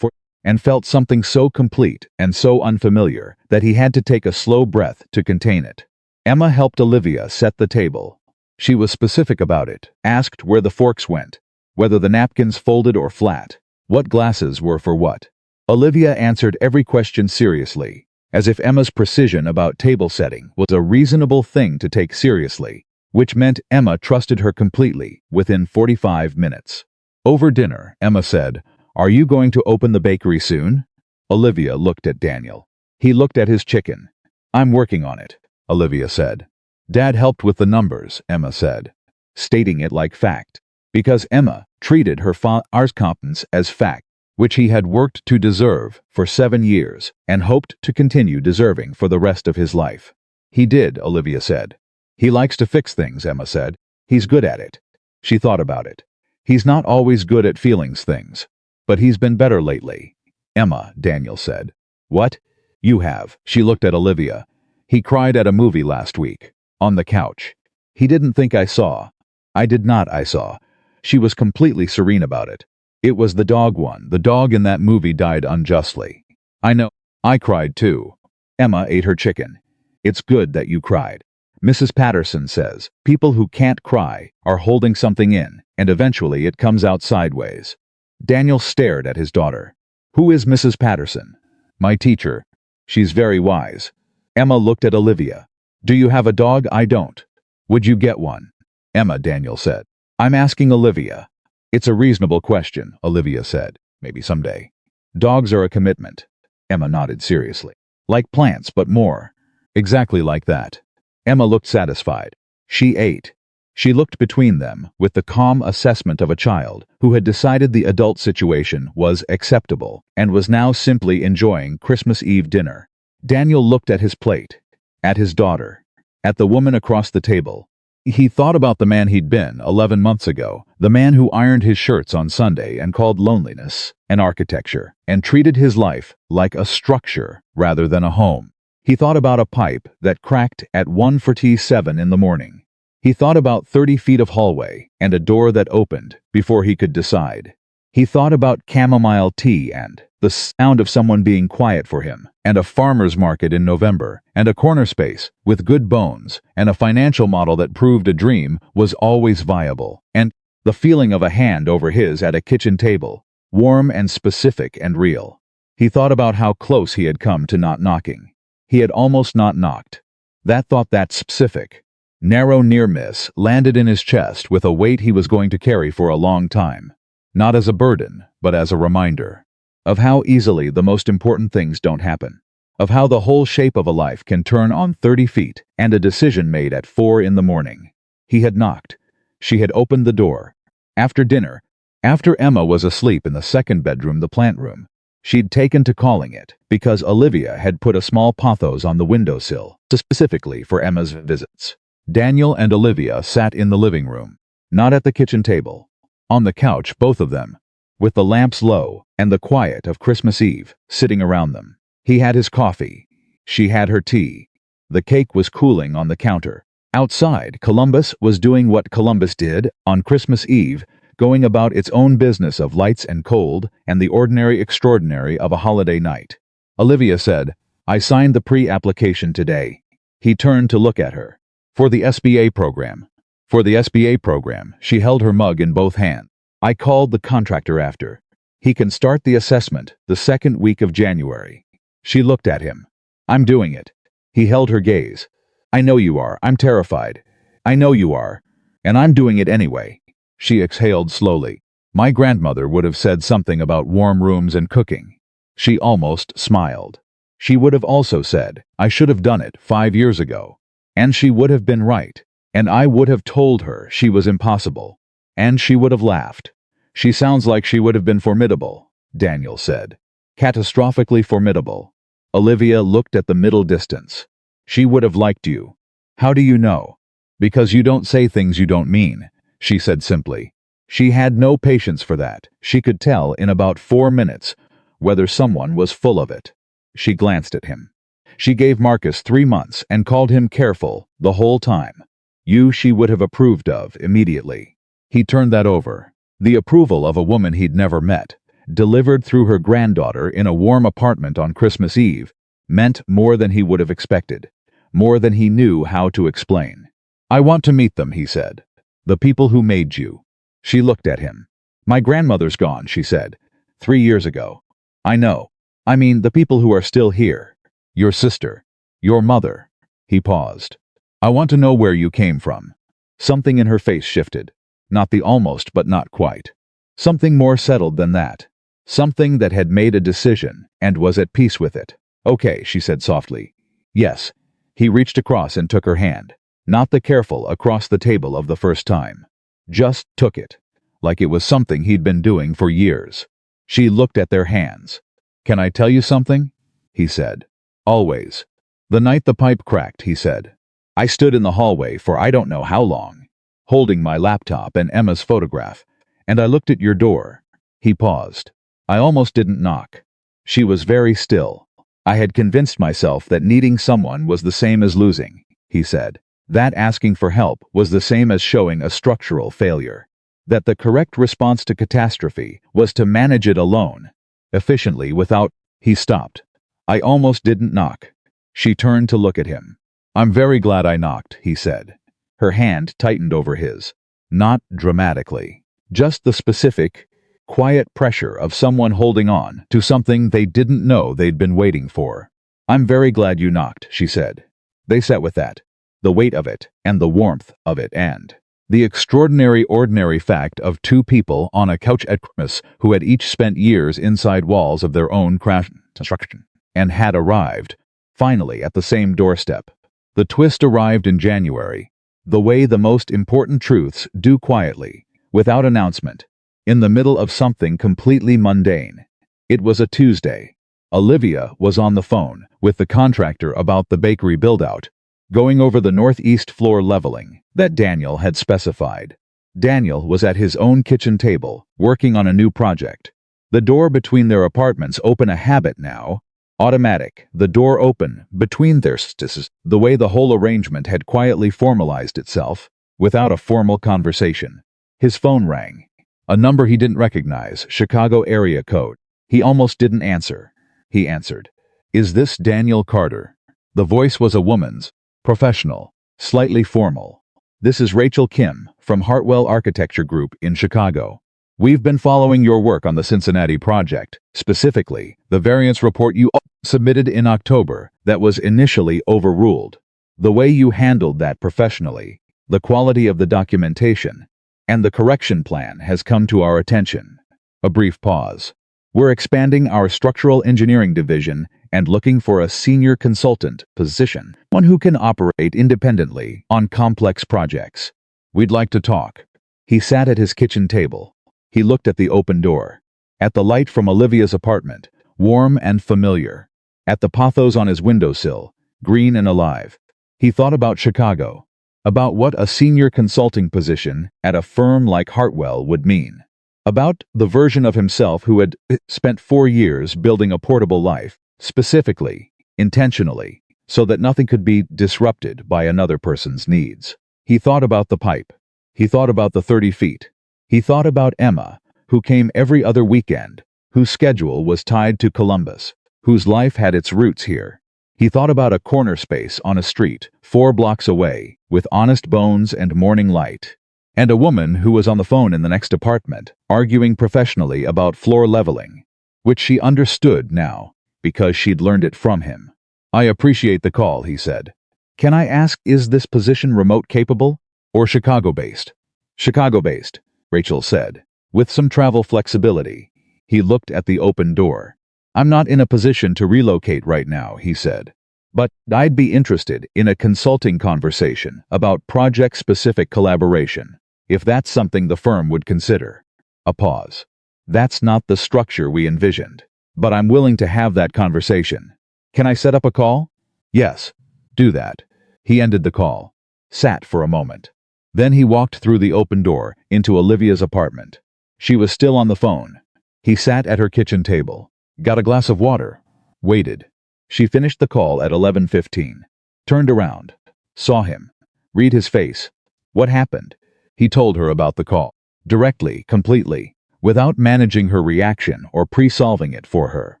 and felt something so complete and so unfamiliar that he had to take a slow breath to contain it. Emma helped Olivia set the table. She was specific about it, asked where the forks went, whether the napkins folded or flat, what glasses were for what. Olivia answered every question seriously, as if Emma's precision about table setting was a reasonable thing to take seriously, which meant Emma trusted her completely within 45 minutes. Over dinner, Emma said, Are you going to open the bakery soon? Olivia looked at Daniel. He looked at his chicken. I'm working on it, Olivia said. Dad helped with the numbers, Emma said, stating it like fact, because Emma treated her father's competence as fact, which he had worked to deserve for 7 years and hoped to continue deserving for the rest of his life. He did, Olivia said. He likes to fix things, Emma said. He's good at it. She thought about it. He's not always good at feelings things, but he's been better lately. Emma, Daniel said. What? You have. She looked at Olivia. He cried at a movie last week, on the couch. He didn't think I saw. I did not, I saw. She was completely serene about it. It was the dog one. The dog in that movie died unjustly. I know. I cried too. Emma ate her chicken. It's good that you cried. Mrs. Patterson says people who can't cry are holding something in, and eventually it comes out sideways. Daniel stared at his daughter. Who is Mrs. Patterson? My teacher. She's very wise. Emma looked at Olivia. Do you have a dog? I don't. Would you get one? Emma, Daniel said. I'm asking Olivia. It's a reasonable question, Olivia said. Maybe someday. Dogs are a commitment. Emma nodded seriously. Like plants, but more. Exactly like that. Emma looked satisfied. She ate. She looked between them with the calm assessment of a child who had decided the adult situation was acceptable and was now simply enjoying Christmas Eve dinner. Daniel looked at his plate, at his daughter, at the woman across the table. He thought about the man he'd been 11 months ago, the man who ironed his shirts on Sunday and called loneliness an architecture, and treated his life like a structure rather than a home. He thought about a pipe that cracked at 1:47 in the morning. He thought about 30 feet of hallway and a door that opened before he could decide. He thought about chamomile tea and the sound of someone being quiet for him, and a farmer's market in November, and a corner space with good bones, and a financial model that proved a dream was always viable, and the feeling of a hand over his at a kitchen table, warm and specific and real. He thought about how close he had come to not knocking. He had almost not knocked. That thought, that specific, narrow near miss, landed in his chest with a weight he was going to carry for a long time. Not as a burden, but as a reminder of how easily the most important things don't happen, of how the whole shape of a life can turn on 30 feet and a decision made at 4 in the morning. He had knocked. She had opened the door. After dinner, after Emma was asleep in the second bedroom, the plant room, she'd taken to calling it because Olivia had put a small pothos on the windowsill, specifically for Emma's visits. Daniel and Olivia sat in the living room, not at the kitchen table. On the couch, both of them, with the lamps low and the quiet of Christmas Eve sitting around them. He had his coffee. She had her tea. The cake was cooling on the counter. Outside, Columbus was doing what Columbus did on Christmas Eve, going about its own business of lights and cold and the ordinary extraordinary of a holiday night. Olivia said, I signed the pre-application today. He turned to look at her. For the SBA program. For the SBA program, she held her mug in both hands. I called the contractor after. He can start the assessment the second week of January. She looked at him. I'm doing it. He held her gaze. I know you are. I'm terrified. I know you are. And I'm doing it anyway. She exhaled slowly. My grandmother would have said something about warm rooms and cooking. She almost smiled. She would have also said, I should have done it 5 years ago. And she would have been right. And I would have told her she was impossible. And she would have laughed. She sounds like she would have been formidable, Daniel said. Catastrophically formidable. Olivia looked at the middle distance. She would have liked you. How do you know? Because you don't say things you don't mean, she said simply. She had no patience for that. She could tell in about 4 minutes whether someone was full of it. She glanced at him. She gave Marcus 3 months and called him careful the whole time. You she would have approved of immediately. He turned that over. The approval of a woman he'd never met, delivered through her granddaughter in a warm apartment on Christmas Eve, meant more than he would have expected, more than he knew how to explain. I want to meet them, he said. The people who made you. She looked at him. My grandmother's gone, she said. 3 years ago. I know. I mean, the people who are still here. Your sister. Your mother. He paused. I want to know where you came from. Something in her face shifted. Not the almost, but not quite. Something more settled than that. Something that had made a decision and was at peace with it. Okay, she said softly. Yes. He reached across and took her hand. Not the careful across the table of the first time. Just took it. Like it was something he'd been doing for years. She looked at their hands. Can I tell you something? He said. Always. The night the pipe cracked, he said. I stood in the hallway for I don't know how long, holding my laptop and Emma's photograph, and I looked at your door. He paused. I almost didn't knock. She was very still. I had convinced myself that needing someone was the same as losing, he said. That asking for help was the same as showing a structural failure. That the correct response to catastrophe was to manage it alone, efficiently without... He stopped. I almost didn't knock. She turned to look at him. I'm very glad I knocked, he said. Her hand tightened over his. Not dramatically. Just the specific, quiet pressure of someone holding on to something they didn't know they'd been waiting for. I'm very glad you knocked, she said. They sat with that. The weight of it, and the warmth of it, and the extraordinary ordinary fact of two people on a couch at Christmas who had each spent years inside walls of their own construction, and had arrived, finally, at the same doorstep. The twist arrived in January, the way the most important truths do quietly, without announcement, in the middle of something completely mundane. It was a Tuesday. Olivia was on the phone with the contractor about the bakery build-out, going over the northeast floor leveling that Daniel had specified. Daniel was at his own kitchen table, working on a new project. The door between their apartments open, a habit now. Automatic, the door open, between their stairs, the way the whole arrangement had quietly formalized itself, without a formal conversation. His phone rang. A number he didn't recognize, Chicago area code. He almost didn't answer. He answered. Is this Daniel Carter? The voice was a woman's, professional, slightly formal. This is Rachel Kim, from Hartwell Architecture Group in Chicago. We've been following your work on the Cincinnati project, specifically, the variance report you submitted in October that was initially overruled. The way you handled that professionally, the quality of the documentation, and the correction plan has come to our attention. A brief pause. We're expanding our structural engineering division and looking for a senior consultant position, one who can operate independently on complex projects. We'd like to talk. He sat at his kitchen table. He looked at the open door, at the light from Olivia's apartment, warm and familiar, at the pothos on his windowsill, green and alive. He thought about Chicago, about what a senior consulting position at a firm like Hartwell would mean, about the version of himself who had spent 4 years building a portable life, specifically, intentionally, so that nothing could be disrupted by another person's needs. He thought about the pipe. He thought about the 30 feet. He thought about Emma, who came every other weekend, whose schedule was tied to Columbus, whose life had its roots here. He thought about a corner space on a street 4 blocks away, with honest bones and morning light, and a woman who was on the phone in the next apartment, arguing professionally about floor leveling, which she understood now, because she'd learned it from him. I appreciate the call, he said. Can I ask, is this position remote capable, or Chicago-based? Chicago-based, Rachel said, with some travel flexibility. He looked at the open door. I'm not in a position to relocate right now, he said. But I'd be interested in a consulting conversation about project-specific collaboration, if that's something the firm would consider. A pause. That's not the structure we envisioned, but I'm willing to have that conversation. Can I set up a call? Yes, do that. He ended the call, sat for a moment. Then he walked through the open door into Olivia's apartment. She was still on the phone. He sat at her kitchen table, got a glass of water, waited. She finished the call at 11:15, turned around, saw him, read his face. What happened? He told her about the call, directly, completely, without managing her reaction or pre-solving it for her.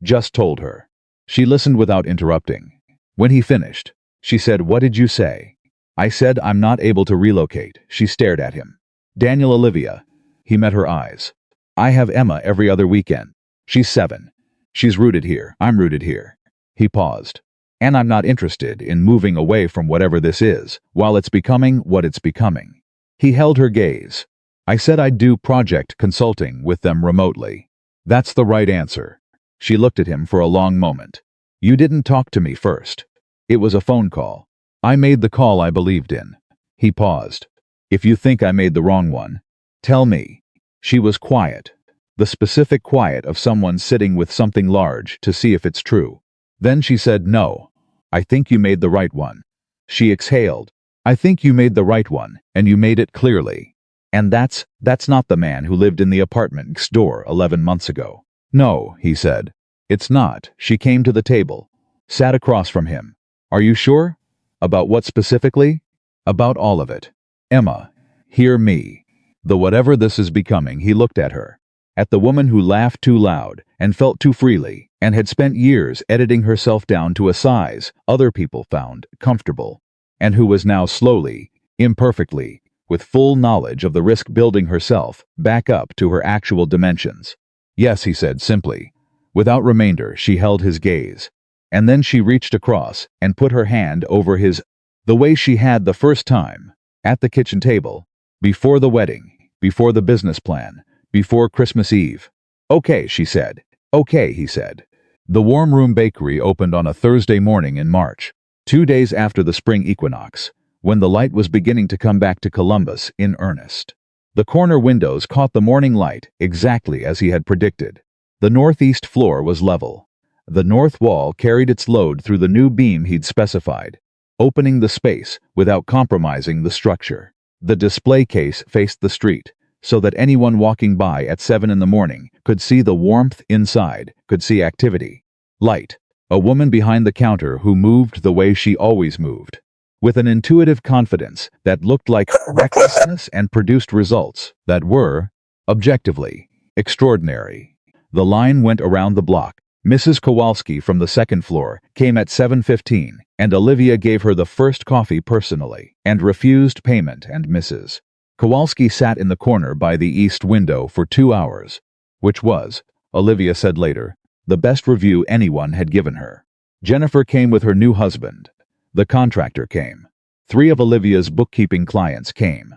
Just told her. She listened without interrupting. When he finished, she said, "What did you say?" I said, "I'm not able to relocate." She stared at him. Daniel, Olivia. He met her eyes. I have Emma every other weekend. She's 7. She's rooted here. I'm rooted here. He paused. And I'm not interested in moving away from whatever this is, while it's becoming what it's becoming. He held her gaze. I said I'd do project consulting with them remotely. That's the right answer. She looked at him for a long moment. You didn't talk to me first. It was a phone call. I made the call I believed in. He paused. If you think I made the wrong one, tell me. She was quiet. The specific quiet of someone sitting with something large to see if it's true. Then she said, "No. I think you made the right one." She exhaled. I think you made the right one, and you made it clearly. And that's not the man who lived in the apartment next door 11 months ago. No, he said. It's not. She came to the table, sat across from him. Are you sure? About what specifically? About all of it. Emma, hear me. The whatever this is becoming, he looked at her. at the woman who laughed too loud and felt too freely and had spent years editing herself down to a size other people found comfortable, and who was now slowly, imperfectly, with full knowledge of the risk building herself back up to her actual dimensions. Yes, he said simply. Without remainder, she held his gaze, and then she reached across and put her hand over his, the way she had the first time, at the kitchen table, before the wedding, before the business plan, before Christmas Eve. Okay, she said. Okay, he said. The Warm Room Bakery opened on a Thursday morning in March, 2 days after the spring equinox, when the light was beginning to come back to Columbus in earnest. The corner windows caught the morning light exactly as he had predicted. The northeast floor was level. The north wall carried its load through the new beam he'd specified, opening the space without compromising the structure. The display case faced the street, so that anyone walking by at 7 in the morning could see the warmth inside, could see activity. Light. A woman behind the counter who moved the way she always moved, with an intuitive confidence that looked like recklessness and produced results that were, objectively, extraordinary. The line went around the block. Mrs. Kowalski from the second floor came at 7:15, and Olivia gave her the first coffee personally, and refused payment, and Mrs. Kowalski sat in the corner by the east window for 2 hours, which was, Olivia said later, the best review anyone had given her. Jennifer came with her new husband. The contractor came. 3 of Olivia's bookkeeping clients came.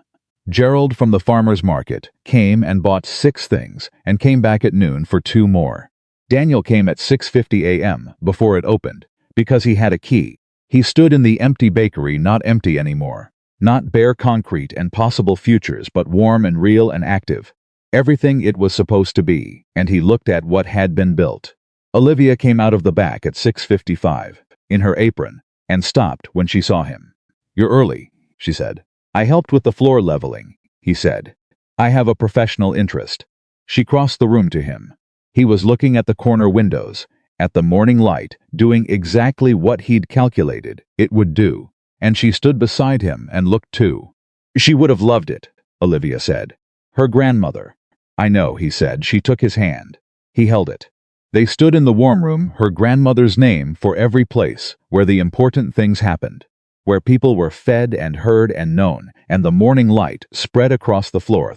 Gerald from the farmer's market came and bought 6 things and came back at noon for 2 more. Daniel came at 6:50 a.m. before it opened, because he had a key. He stood in the empty bakery, not empty anymore. Not bare concrete and possible futures, but warm and real and active. Everything it was supposed to be, and he looked at what had been built. Olivia came out of the back at 6:55, in her apron, and stopped when she saw him. "You're early," she said. "I helped with the floor leveling," he said. "I have a professional interest." She crossed the room to him. He was looking at the corner windows, at the morning light, doing exactly what he'd calculated it would do, and she stood beside him and looked too. "She would have loved it," Olivia said. "Her grandmother." "I know," he said. She took his hand. He held it. They stood in the warm room, her grandmother's name for every place where the important things happened, where people were fed and heard and known, and the morning light spread across the floor.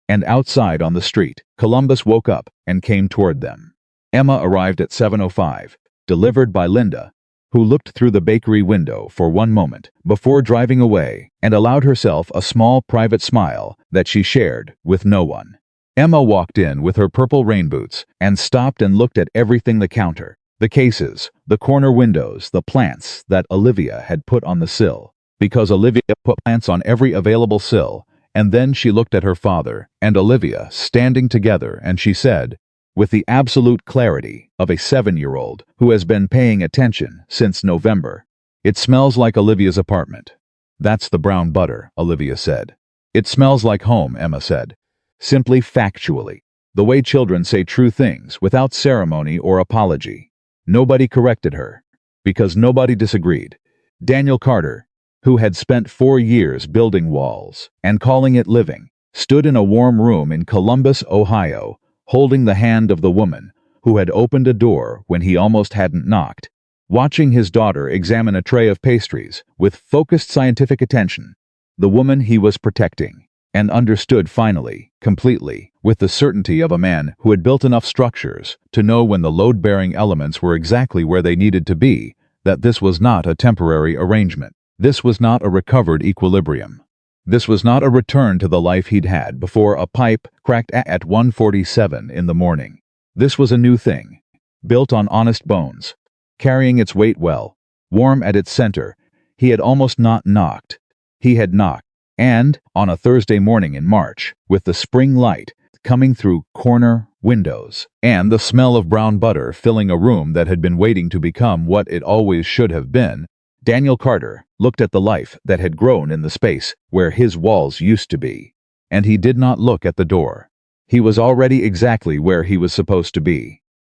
And outside on the street, Columbus woke up and came toward them. Emma arrived at 7:05, delivered by Linda, who looked through the bakery window for one moment before driving away and allowed herself a small private smile that she shared with no one. Emma walked in with her purple rain boots and stopped and looked at everything: the counter, the cases, the corner windows, the plants that Olivia had put on the sill, because Olivia put plants on every available sill. And then she looked at her father and Olivia standing together, and she said, with the absolute clarity of a 7-year-old who has been paying attention since November, "It smells like Olivia's apartment." "That's the brown butter," Olivia said. "It smells like home," Emma said. Simply factually, the way children say true things without ceremony or apology. Nobody corrected her, because nobody disagreed. Daniel Carter, who had spent 4 years building walls and calling it living, stood in a warm room in Columbus, Ohio, holding the hand of the woman who had opened a door when he almost hadn't knocked, watching his daughter examine a tray of pastries with focused scientific attention, the woman he was protecting, and understood finally, completely, with the certainty of a man who had built enough structures to know when the load-bearing elements were exactly where they needed to be, that this was not a temporary arrangement. This was not a recovered equilibrium. This was not a return to the life he'd had before a pipe cracked at 1:47 in the morning. This was a new thing, built on honest bones, carrying its weight well, warm at its center. He had almost not knocked. He had knocked, and, on a Thursday morning in March, with the spring light coming through corner windows, and the smell of brown butter filling a room that had been waiting to become what it always should have been, Daniel Carter looked at the life that had grown in the space where his walls used to be, and he did not look at the door. He was already exactly where he was supposed to be.